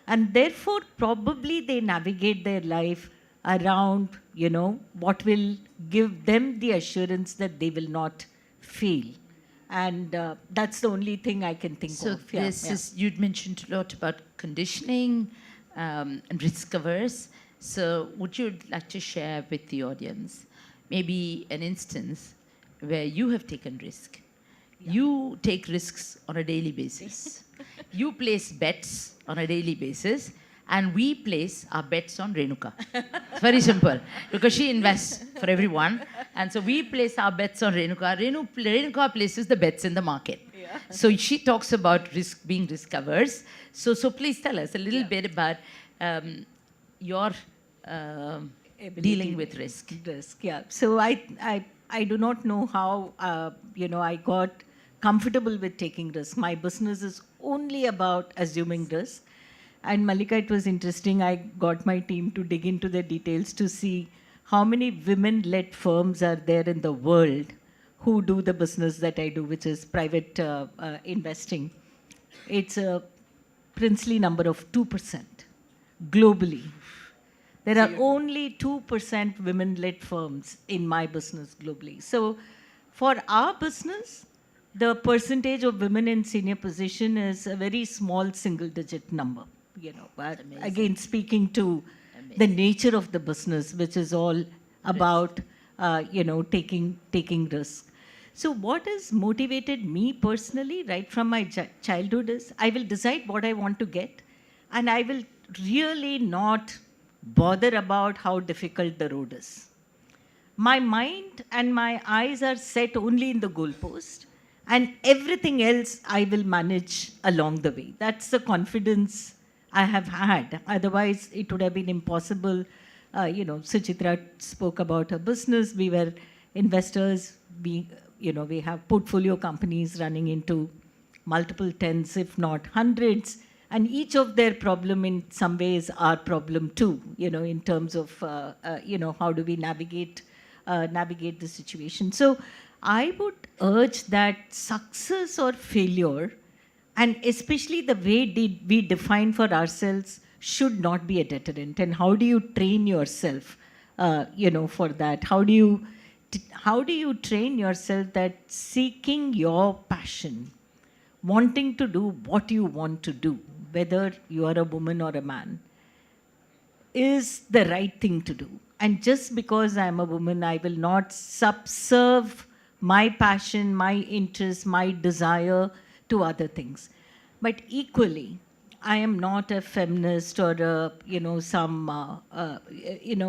[SPEAKER 12] And therefore, probably they navigate their life around, what will give them the assurance that they will not fail. And that's the only thing I can think of.
[SPEAKER 6] So you'd mentioned a lot about conditioning and risk averse. So would you like to share with the audience maybe an instance where you have taken risk? You take risks on a daily basis. You place bets on a daily basis, and we place our bets on Renuka. It's very simple, because she invests for everyone, and so we place our bets on Renuka. Renuka places the bets in the market. Yeah. So she talks about being risk averse. So please tell us a little bit about your dealing with risk.
[SPEAKER 12] Yeah. So I do not know how I got comfortable with taking risk. My business is only about assuming risk. And Malika, it was interesting. I got my team to dig into the details to see how many women-led firms are there in the world who do the business that I do, which is private investing. It's a princely number of 2% globally. There are only 2% women-led firms in my business globally. So for our business, the percentage of women in senior position is a very small single-digit number. But again, speaking to the nature of the business, which is all about, taking risk. So what has motivated me personally, right from my childhood, is I will decide what I want to get, and I will really not bother about how difficult the road is. My mind and my eyes are set only in the goalpost, And everything else I will manage along the way. That's the confidence I have had. Otherwise, it would have been impossible. Suchitra spoke about her business. We were investors. We have portfolio companies running into multiple tens, if not hundreds. And each of their problem in some ways our problem too, in terms of, how do we navigate the situation. So I would urge that success or failure, and especially the way we define for ourselves, should not be a deterrent. And how do you train yourself, for that? How do you train yourself that seeking your passion, wanting to do what you want to do, whether you are a woman or a man, is the right thing to do. And just because I'm a woman, I will not subserve my passion, my interest, my desire to other things. But equally, I am not a feminist or some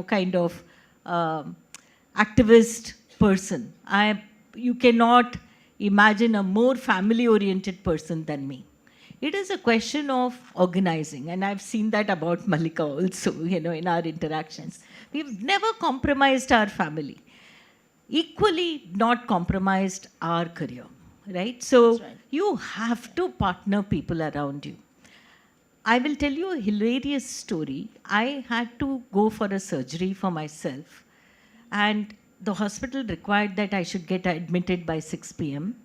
[SPEAKER 12] kind of activist person. You cannot imagine a more family-oriented person than me. It is a question of organizing, and I've seen that about Malika also, in our interactions. We've never compromised our family. Equally not compromised our career, right? So you have to partner people around you. I will tell you a hilarious story. I had to go for a surgery for myself, and the hospital required that I should get admitted by 6 p.m.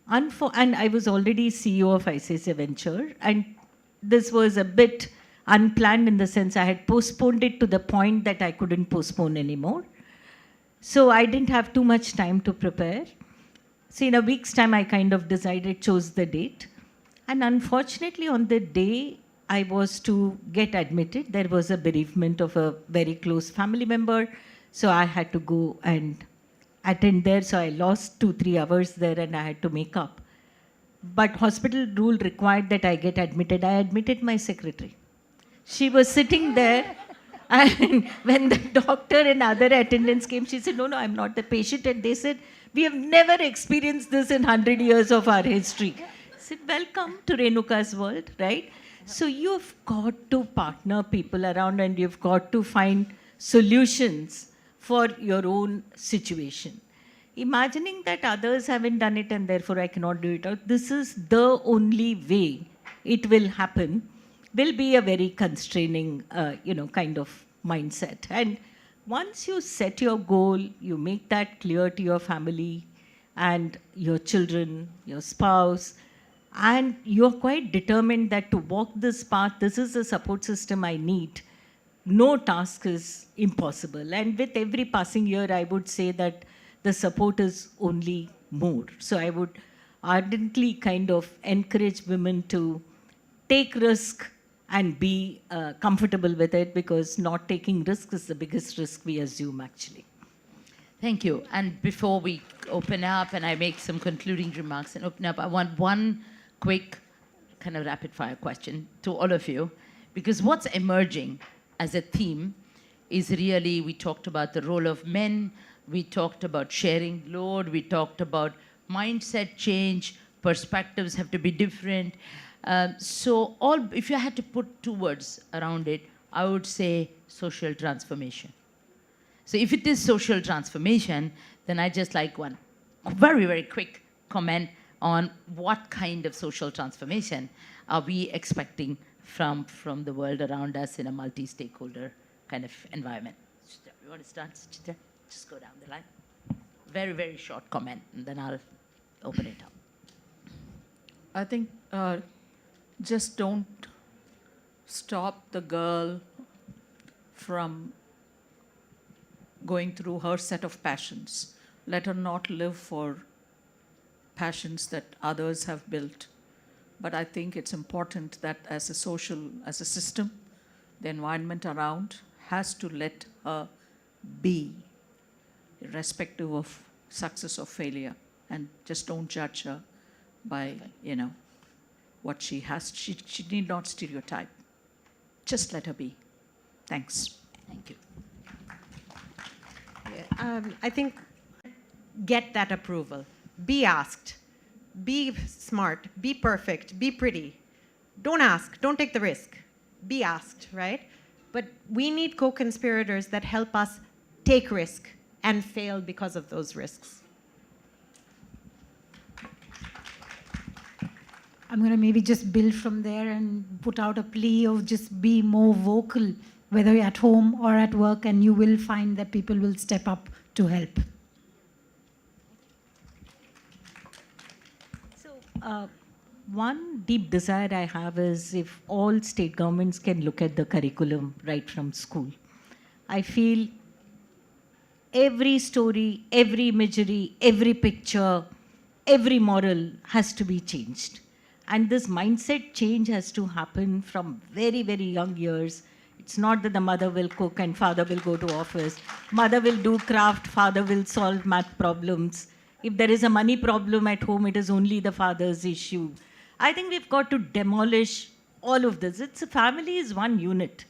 [SPEAKER 12] And I was already CEO of ICICI Venture, and this was a bit unplanned in the sense I had postponed it to the point that I couldn't postpone anymore. So I didn't have too much time to prepare. So in a week's time, I kind of chose the date. And unfortunately, on the day I was to get admitted, there was a bereavement of a very close family member. So I had to go and attend there. So I lost 2-3 hours there and I had to make up. But hospital rule required that I get admitted. I admitted my secretary. She was sitting there. And when the doctor and other attendants came, she said, no, I'm not the patient. And they said, we have never experienced this in 100 years of our history. I said, welcome to Renuka's world, right? So you've got to partner people around and you've got to find solutions for your own situation. Imagining that others haven't done it and therefore I cannot do it, this is the only way it will happen, will be a very constraining, kind of mindset. And once you set your goal, you make that clear to your family and your children, your spouse, and you're quite determined that to walk this path, this is the support system I need. No task is impossible. And with every passing year, I would say that the support is only more. So I would ardently kind of encourage women to take risk and be comfortable with it, because not taking risks is the biggest risk we assume, actually.
[SPEAKER 6] Thank you. And before we open up and I make some concluding remarks and open up, I want one quick kind of rapid fire question to all of you, because what's emerging as a theme is really, we talked about the role of men, we talked about sharing load, we talked about mindset change, perspectives have to be different. So if you had to put 2 words around it, I would say social transformation. So if it is social transformation, then I just like one very, very quick comment on what kind of social transformation are we expecting from the world around us in a multi-stakeholder kind of environment. You want to start, Chitra? Just go down the line. Very, very short comment, and then I'll open it up.
[SPEAKER 14] I think just don't stop the girl from going through her set of passions. Let her not live for passions that others have built. But I think it's important that as a system, the environment around has to let her be, irrespective of success or failure. And just don't judge her by, what she has. She need not stereotype. Just let her be. Thanks.
[SPEAKER 6] Thank you.
[SPEAKER 13] I think get that approval. Be asked. be smart, be perfect, be pretty. Don't ask, don't take the risk. Be asked, right? But we need co-conspirators that help us take risk and fail because of those risks.
[SPEAKER 5] I'm going to maybe just build from there and put out a plea of just be more vocal, whether you're at home or at work, and you will find that people will step up to help.
[SPEAKER 12] So, one deep desire I have is if all state governments can look at the curriculum right from school. I feel every story, every imagery, every picture, every moral has to be changed. And this mindset change has to happen from very, very young years. It's not that the mother will cook and father will go to office. Mother will do craft, father will solve math problems. If there is a money problem at home, it is only the father's issue. I think we've got to demolish all of this. It's a family is one unit.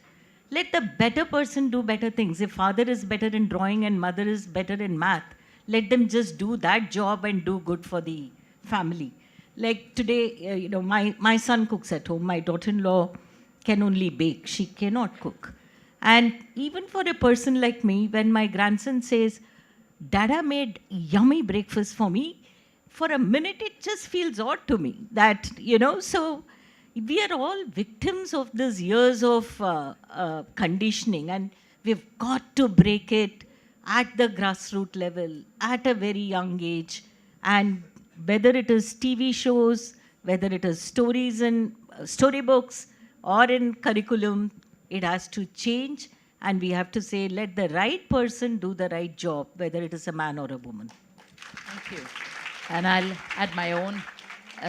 [SPEAKER 12] Let the better person do better things. If father is better in drawing and mother is better in math, let them just do that job and do good for the family. Like today, my son cooks at home. My daughter-in-law can only bake. She cannot cook. And even for a person like me, when my grandson says, Dada made yummy breakfast for me, for a minute it just feels odd to me that, so we are all victims of these years of conditioning, and we've got to break it at the grassroots level, at a very young age. And whether it is TV shows, whether it is stories in storybooks or in curriculum, it has to change. And we have to say, let the right person do the right job, whether it is a man or a woman.
[SPEAKER 6] Thank you. And I'll add my own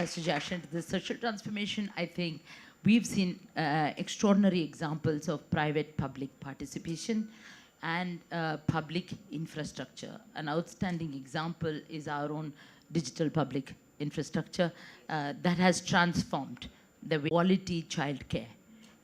[SPEAKER 6] suggestion to the social transformation. I think we've seen extraordinary examples of private-public participation and public infrastructure. An outstanding example is our own digital public infrastructure that has transformed the quality childcare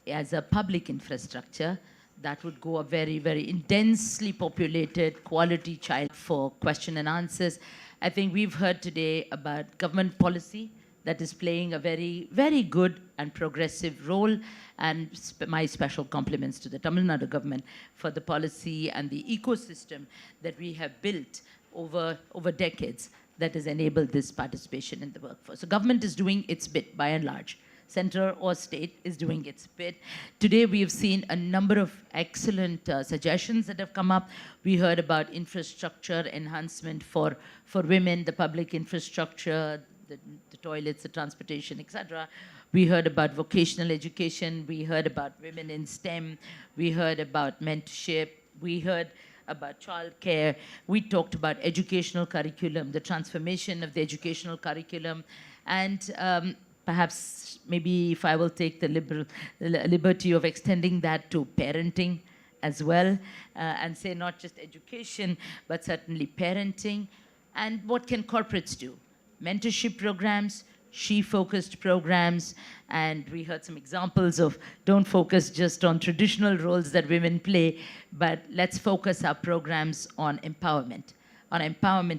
[SPEAKER 6] as a public infrastructure that would go a very, very intensely populated quality child for question and answers. I think we've heard today about government policy that is playing a very, very good and progressive role, and my special compliments to the Tamil Nadu government for the policy and the ecosystem that we have built over decades that has enabled this participation in the workforce. So government is doing its bit by and large. Center or state is doing its bit. Today we have seen a number of excellent suggestions that have come up. We heard about infrastructure enhancement for women, the public infrastructure, the toilets, the transportation, etc. We heard about vocational education. We heard about women in STEM. We heard about mentorship. We heard about childcare. We talked about educational curriculum, the transformation of the educational curriculum, and perhaps maybe if I will take the liberty of extending that to parenting as well, and say not just education, but certainly parenting. And what can corporates do? Mentorship programs, she-focused programs, and we heard some examples of don't focus just on traditional roles that women play, but let's focus our programs on empowerment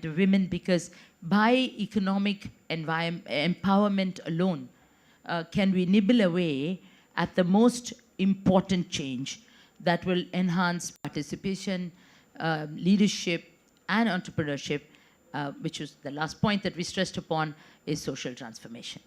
[SPEAKER 6] of women, because by economic empowerment alone can we nibble away at the most important change that will enhance participation, leadership, and entrepreneurship, which is the last point that we stressed upon, is social transformation.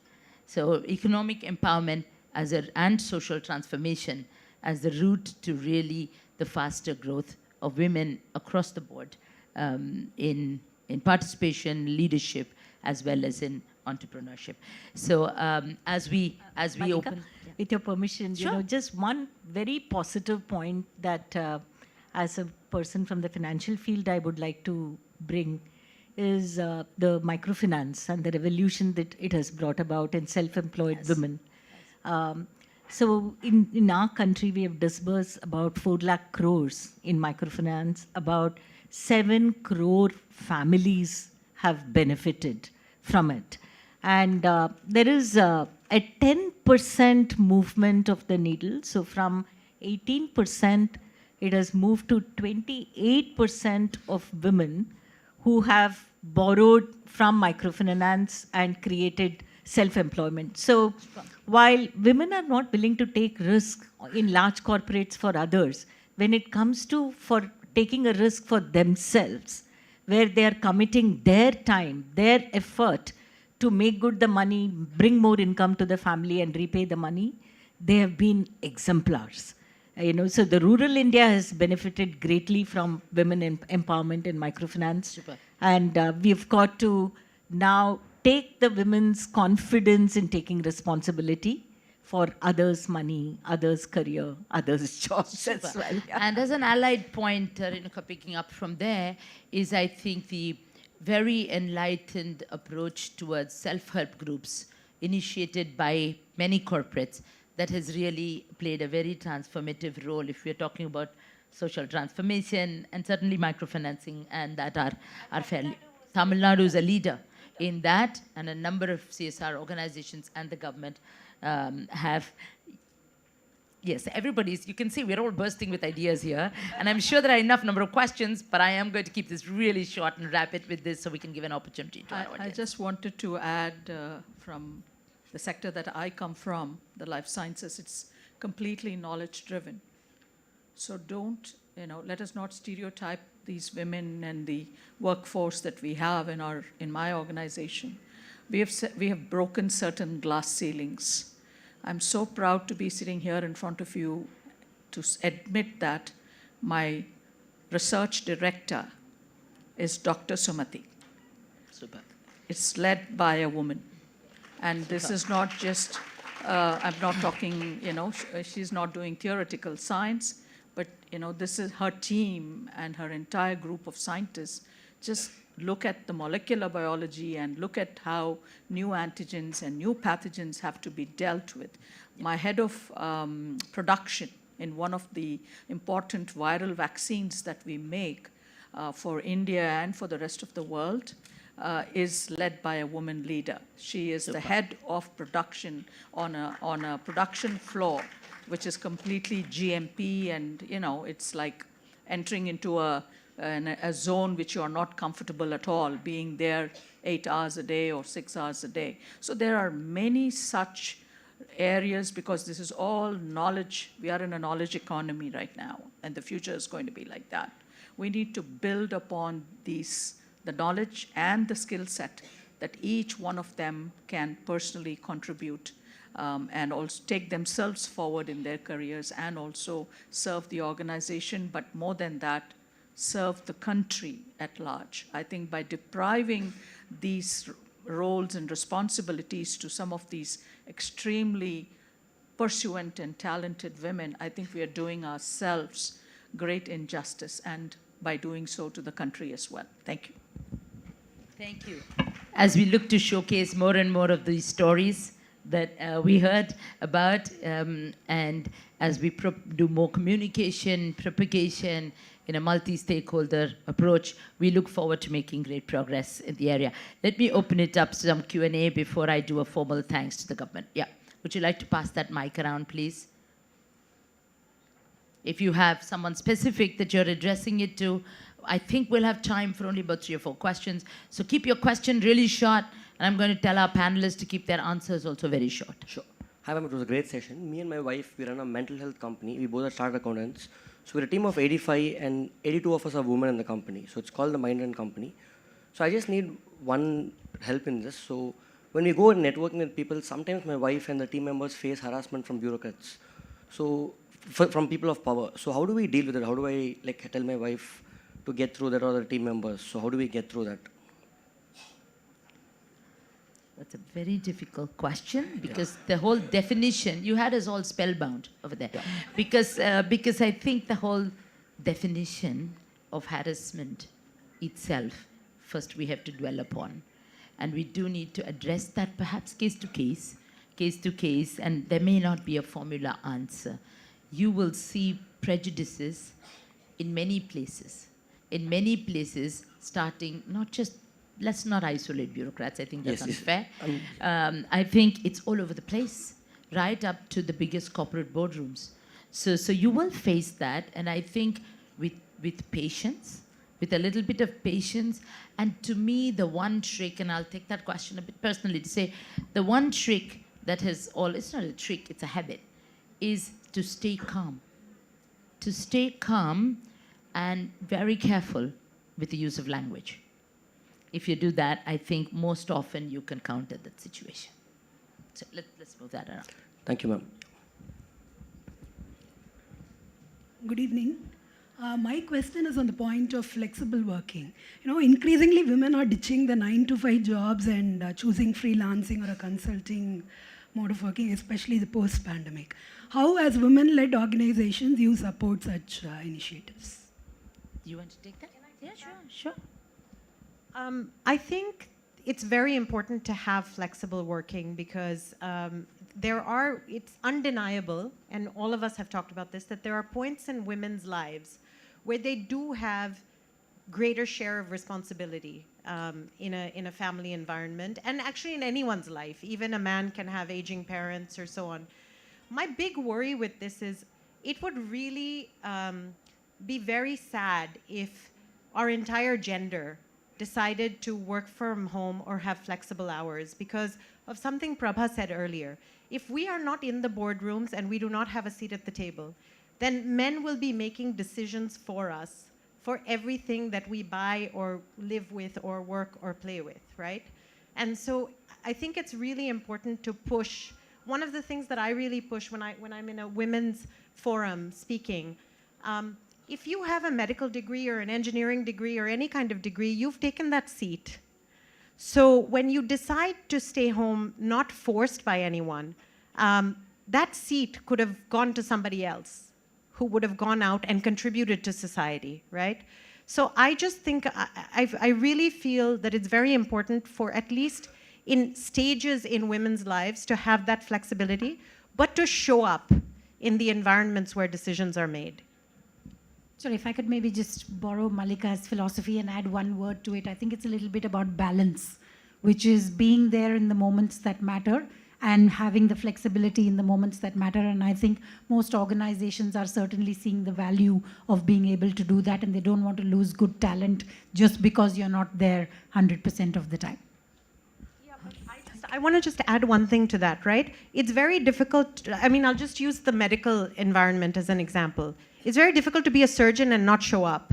[SPEAKER 6] So economic empowerment and social transformation as the route to really the faster growth of women across the board in participation, leadership, as well as in entrepreneurship. So as we
[SPEAKER 12] Malika,
[SPEAKER 6] open,
[SPEAKER 12] with your permission,
[SPEAKER 6] Sure.
[SPEAKER 12] Just one very positive point that as a person from the financial field I would like to bring is the microfinance and the revolution that it has brought about in self-employed women. So in our country, we have disbursed about 4 lakh crores in microfinance. About 7 crore families have benefited from it. And there is a 10% movement of the needle. So from 18%, it has moved to 28% of women who have borrowed from microfinance and created self-employment. So while women are not willing to take risk in large corporates for others, when it comes to for taking a risk for themselves, where they are committing their time, their effort to make good the money, bring more income to the family and repay the money, they have been exemplars. So the rural India has benefited greatly from women empowerment in microfinance.
[SPEAKER 6] Super.
[SPEAKER 12] And we've got to now take the women's confidence in taking responsibility for others' money, others' career, others' jobs as well. Yeah.
[SPEAKER 6] And as an allied point, Renuka, picking up from there, is I think the very enlightened approach towards self-help groups initiated by many corporates that has really played a very transformative role if we're talking about social transformation and certainly microfinancing, and that are fairly. Tamil Nadu is a leader in that, and a number of CSR organizations and the government have. Yes, everybody's, you can see we're all bursting with ideas here, and I'm sure there are enough number of questions, but I am going to keep this really short and rapid with this so we can give an opportunity to our audience.
[SPEAKER 14] I just wanted to add from the sector that I come from, the life sciences, it's completely knowledge driven. So don't, let us not stereotype these women and the workforce that we have in my organization. We have broken certain glass ceilings. I'm so proud to be sitting here in front of you to admit that my research director is Dr. Sumati.
[SPEAKER 6] Super.
[SPEAKER 14] It's led by a woman. And this is not just, I'm not talking, she's not doing theoretical science, but, this is her team and her entire group of scientists. Just look at the molecular biology and look at how new antigens and new pathogens have to be dealt with. My head of production in one of the important viral vaccines that we make for India and for the rest of the world is led by a woman leader. She is the head of production on a production floor, which is completely GMP, and it's like entering into a zone which you are not comfortable at all, being there 8 hours a day or 6 hours a day. So there are many such areas, because this is all knowledge. We are in a knowledge economy right now, and the future is going to be like that. We need to build upon the knowledge and the skill set that each one of them can personally contribute and also take themselves forward in their careers and also serve the organization, but more than that, serve the country at large. I think by depriving these roles and responsibilities to some of these extremely pursuant and talented women, I think we are doing ourselves great injustice, and by doing so to the country as well. Thank you.
[SPEAKER 6] Thank you. As we look to showcase more and more of these stories that we heard about, and as we do more communication, propagation in a multi-stakeholder approach, we look forward to making great progress in the area. Let me open it up to some Q&A before I do a formal thanks to the government. Yeah. Would you like to pass that mic around, please? If you have someone specific that you're addressing it to, I think we'll have time for only about 3 or 4 questions. So keep your question really short, and I'm going to tell our panelists to keep their answers also very short.
[SPEAKER 2] Sure. Hi, ma'am. It was a great session. Me and my wife, we run a mental health company. We both are chartered accountants. So we're a team of 85, and 82 of us are women in the company. So it's called the Mind and Company. So I just need one help in this. So when we go and networking with people, sometimes my wife and the team members face harassment from bureaucrats. So from people of power. So how do we deal with it? How do I tell my wife to get through that, or the team members? So how do we get through that?
[SPEAKER 6] That's a very difficult question, because the whole definition, you had us all spellbound over there. Yeah. Because I think the whole definition of harassment itself, first we have to dwell upon. And we do need to address that perhaps case to case, and there may not be a formula answer. You will see prejudices in many places. In many places, starting not just, let's not isolate bureaucrats, I think that's unfair. I think it's all over the place, right up to the biggest corporate boardrooms. So you will face that, and I think with patience, with a little bit of patience. And to me, the one trick, and I'll take that question a bit personally to say, the one trick that has all, it's not a trick, it's a habit, is to stay calm. To stay calm and very careful with the use of language. If you do that, I think most often you can counter that situation. So let's move that around.
[SPEAKER 2] Thank you, ma'am.
[SPEAKER 17] Good evening. My question is on the point of flexible working. You know, increasingly women are ditching the 9-to-5 jobs and choosing freelancing or a consulting mode of working, especially the post-pandemic. How, as women-led organizations, you support such initiatives?
[SPEAKER 6] You want to take that? Yeah, sure.
[SPEAKER 13] I think it's very important to have flexible working because it's undeniable, and all of us have talked about this, that there are points in women's lives where they do have greater share of responsibility in a family environment, and actually in anyone's life. Even a man can have aging parents or so on. My big worry with this is it would really be very sad if our entire gender decided to work from home or have flexible hours because of something Prabha said earlier. If we are not in the boardrooms and we do not have a seat at the table, then men will be making decisions for us for everything that we buy or live with or work or play with, right? And so I think it's really important to push. One of the things that I really push when I'm in a women's forum speaking, if you have a medical degree or an engineering degree or any kind of degree, you've taken that seat. So when you decide to stay home, not forced by anyone, that seat could have gone to somebody else who would have gone out and contributed to society, right? So I just think, I really feel that it's very important for at least in stages in women's lives to have that flexibility, but to show up in the environments where decisions are made.
[SPEAKER 5] Sorry, if I could maybe just borrow Malika's philosophy and add one word to it. I think it's a little bit about balance, which is being there in the moments that matter and having the flexibility in the moments that matter. And I think most organizations are certainly seeing the value of being able to do that, and they don't want to lose good talent just because you're not there 100% of the time.
[SPEAKER 13] I want to just add one thing to that, right? It's very difficult. I mean, I'll just use the medical environment as an example. It's very difficult to be a surgeon and not show up.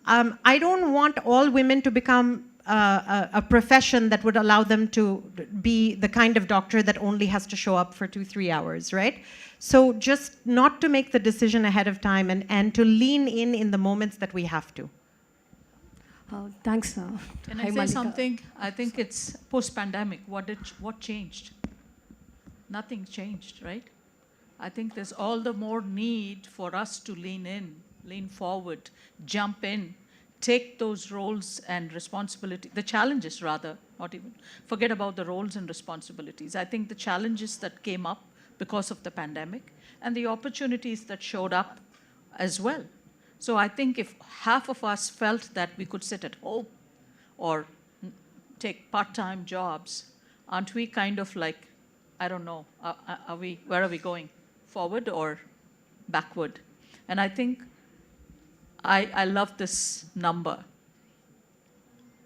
[SPEAKER 13] I don't want all women to become a profession that would allow them to be the kind of doctor that only has to show up for 2-3 hours, right? So just not to make the decision ahead of time and to lean in the moments that we have to.
[SPEAKER 15] Thanks.
[SPEAKER 14] Can I say something? I think it's post-pandemic. What changed? Nothing changed, right? I think there's all the more need for us to lean in, lean forward, jump in, take those roles and responsibility, the challenges rather, not even, forget about the roles and responsibilities. I think the challenges that came up because of the pandemic and the opportunities that showed up as well. So I think if half of us felt that we could sit at home or take part-time jobs, aren't we kind of like, I don't know, where are we going? Forward or backward? And I think I love this number.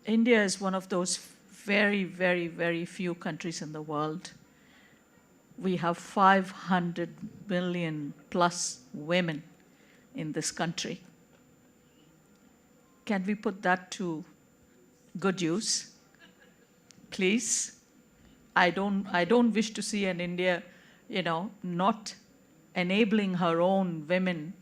[SPEAKER 14] India is one of those very, very, very few countries in the world. We have 500 million plus women in this country. Can we put that to good use? Please. I don't wish to see an India, not enabling her own women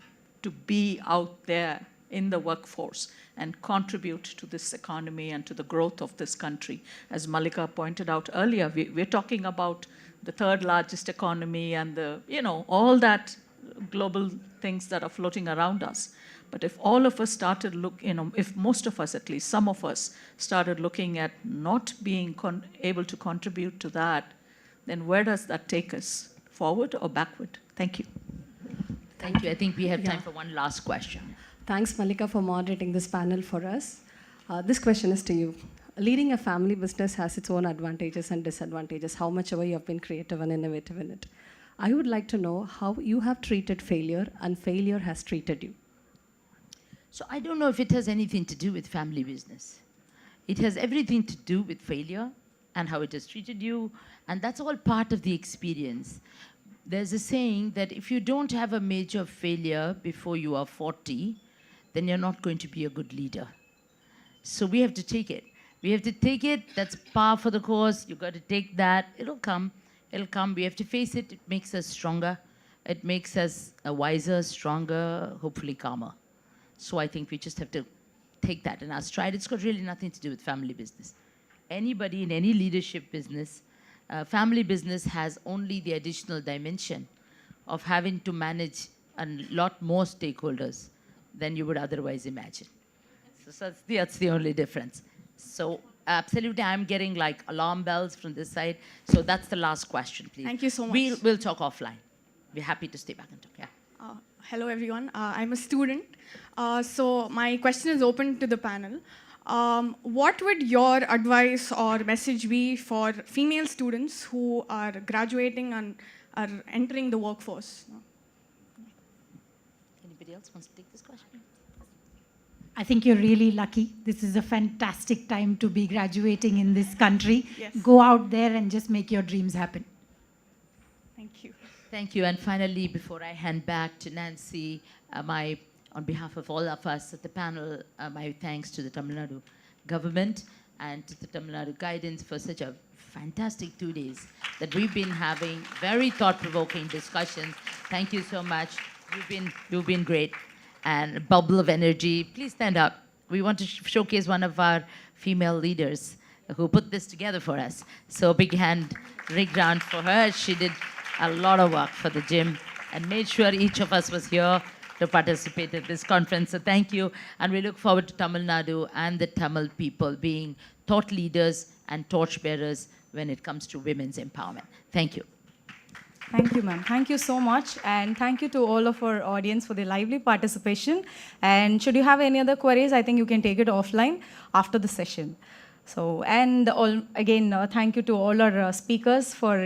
[SPEAKER 14] to be out there in the workforce and contribute to this economy and to the growth of this country. As Malika pointed out earlier, we're talking about the third largest economy and all that global things that are floating around us. But if all of us started if most of us, at least some of us, started looking at not being able to contribute to that, then where does that take us? Forward or backward? Thank you.
[SPEAKER 6] Thank you. I think we have time for one last question.
[SPEAKER 18] Thanks, Malika, for moderating this panel for us. This question is to you. Leading a family business has its own advantages and disadvantages, how much ever you have been creative and innovative in it. I would like to know how you have treated failure and failure has treated you.
[SPEAKER 6] So I don't know if it has anything to do with family business. It has everything to do with failure and how it has treated you, and that's all part of the experience. There's a saying that if you don't have a major failure before you are 40, then you're not going to be a good leader. So we have to take it. We have to take it. That's par for the course. You've got to take that. It'll come. It'll come. We have to face it. It makes us stronger. It makes us wiser, stronger, hopefully calmer. So I think we just have to take that in our stride. It's got really nothing to do with family business. Anybody in any leadership business, family business has only the additional dimension of having to manage a lot more stakeholders than you would otherwise imagine. So that's the only difference. So absolutely, I'm getting like alarm bells from this side. So that's the last question, please.
[SPEAKER 16] Thank you so much.
[SPEAKER 6] We'll talk offline. We're happy to stay back and talk. Yeah.
[SPEAKER 16] Hello, everyone. I'm a student. So my question is open to the panel. What would your advice or message be for female students who are graduating and are entering the workforce?
[SPEAKER 6] Anybody else wants to take this question?
[SPEAKER 5] I think you're really lucky. This is a fantastic time to be graduating in this country.
[SPEAKER 16] Yes.
[SPEAKER 5] Go out there and just make your dreams happen.
[SPEAKER 16] Thank you.
[SPEAKER 6] Thank you. And finally, before I hand back to Nancy, on behalf of all of us at the panel, my thanks to the Tamil Nadu government and to the Tamil Nadu guidance for such a fantastic 2 days that we've been having very thought-provoking discussions. Thank you so much. You've been great. And a bubble of energy. Please stand up. We want to showcase one of our female leaders who put this together for us. So big hand, big round for her. She did a lot of work for the gym and made sure each of us was here to participate in this conference. So thank you. And we look forward to Tamil Nadu and the Tamil people being thought leaders and torchbearers when it comes to women's empowerment. Thank you.
[SPEAKER 10] Thank you, ma'am. Thank you so much. And thank you to all of our audience for the lively participation. And should you have any other queries, I think you can take it offline after the session. So, and again, thank you to all our speakers for,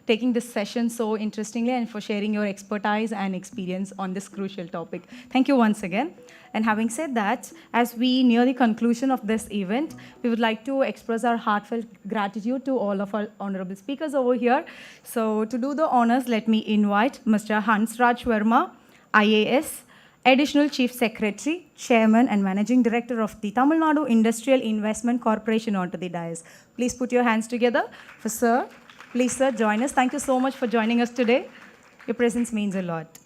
[SPEAKER 10] taking this session so interestingly and for sharing your expertise and experience on this crucial topic. Thank you once again. And having said that, as we near the conclusion of this event, we would like to express our heartfelt gratitude to all of our honorable speakers over here. So to do the honors, let me invite Mr. Hansraj Verma, IAS, Additional Chief Secretary, Chairman and Managing Director of the Tamil Nadu Industrial Investment Corporation onto the dais. Please put your hands together for Sir. Please, sir, join us. Thank you so much for joining us today. Your presence means a lot.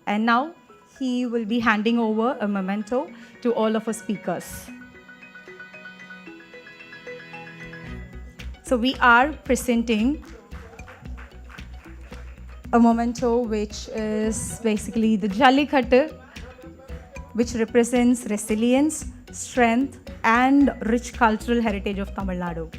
[SPEAKER 10] And now, he will be handing over a memento to all of our speakers. So we are presenting a memento which is basically the Jallikattu, which represents resilience, strength, and rich cultural heritage of Tamil Nadu.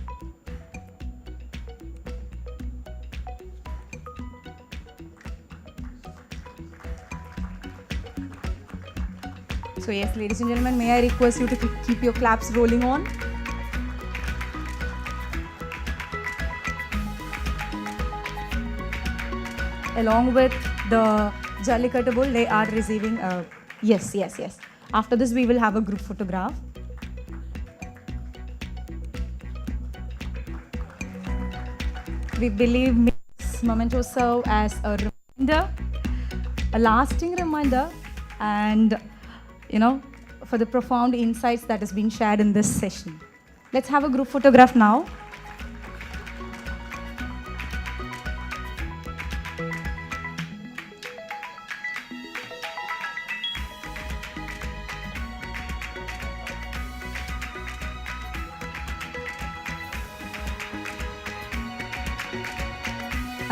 [SPEAKER 10] So yes, ladies and gentlemen, may I request you to keep your claps rolling on. Along with the Jallikattu bull, they are receiving a, yes. After this, we will have a group photograph. We believe this memento serve as a reminder, a lasting reminder, and for the profound insights that has been shared in this session. Let's have a group photograph now.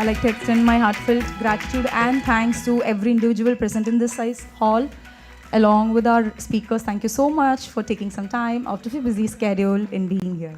[SPEAKER 10] I'd like to extend my heartfelt gratitude and thanks to every individual present in this hall. Along with our speakers, thank you so much for taking some time out of your busy schedule in being here.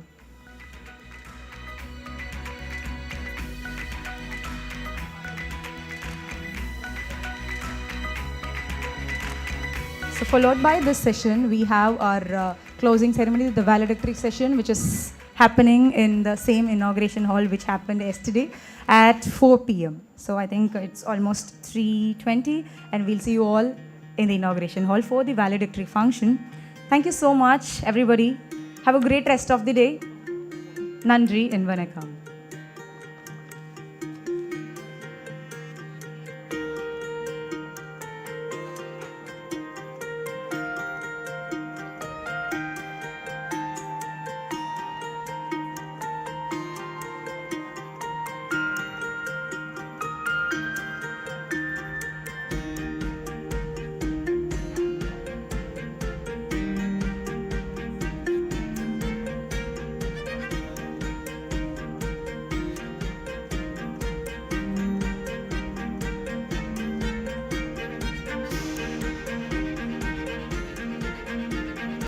[SPEAKER 10] So followed by this session, we have our closing ceremony, the valedictory session, which is happening in the same inauguration hall which happened yesterday at 4 p.m. So I think it's almost 3:20 and we'll see you all in the inauguration hall for the valedictory function. Thank you so much, everybody. Have a great rest of the day. Nandri and Vanakkam.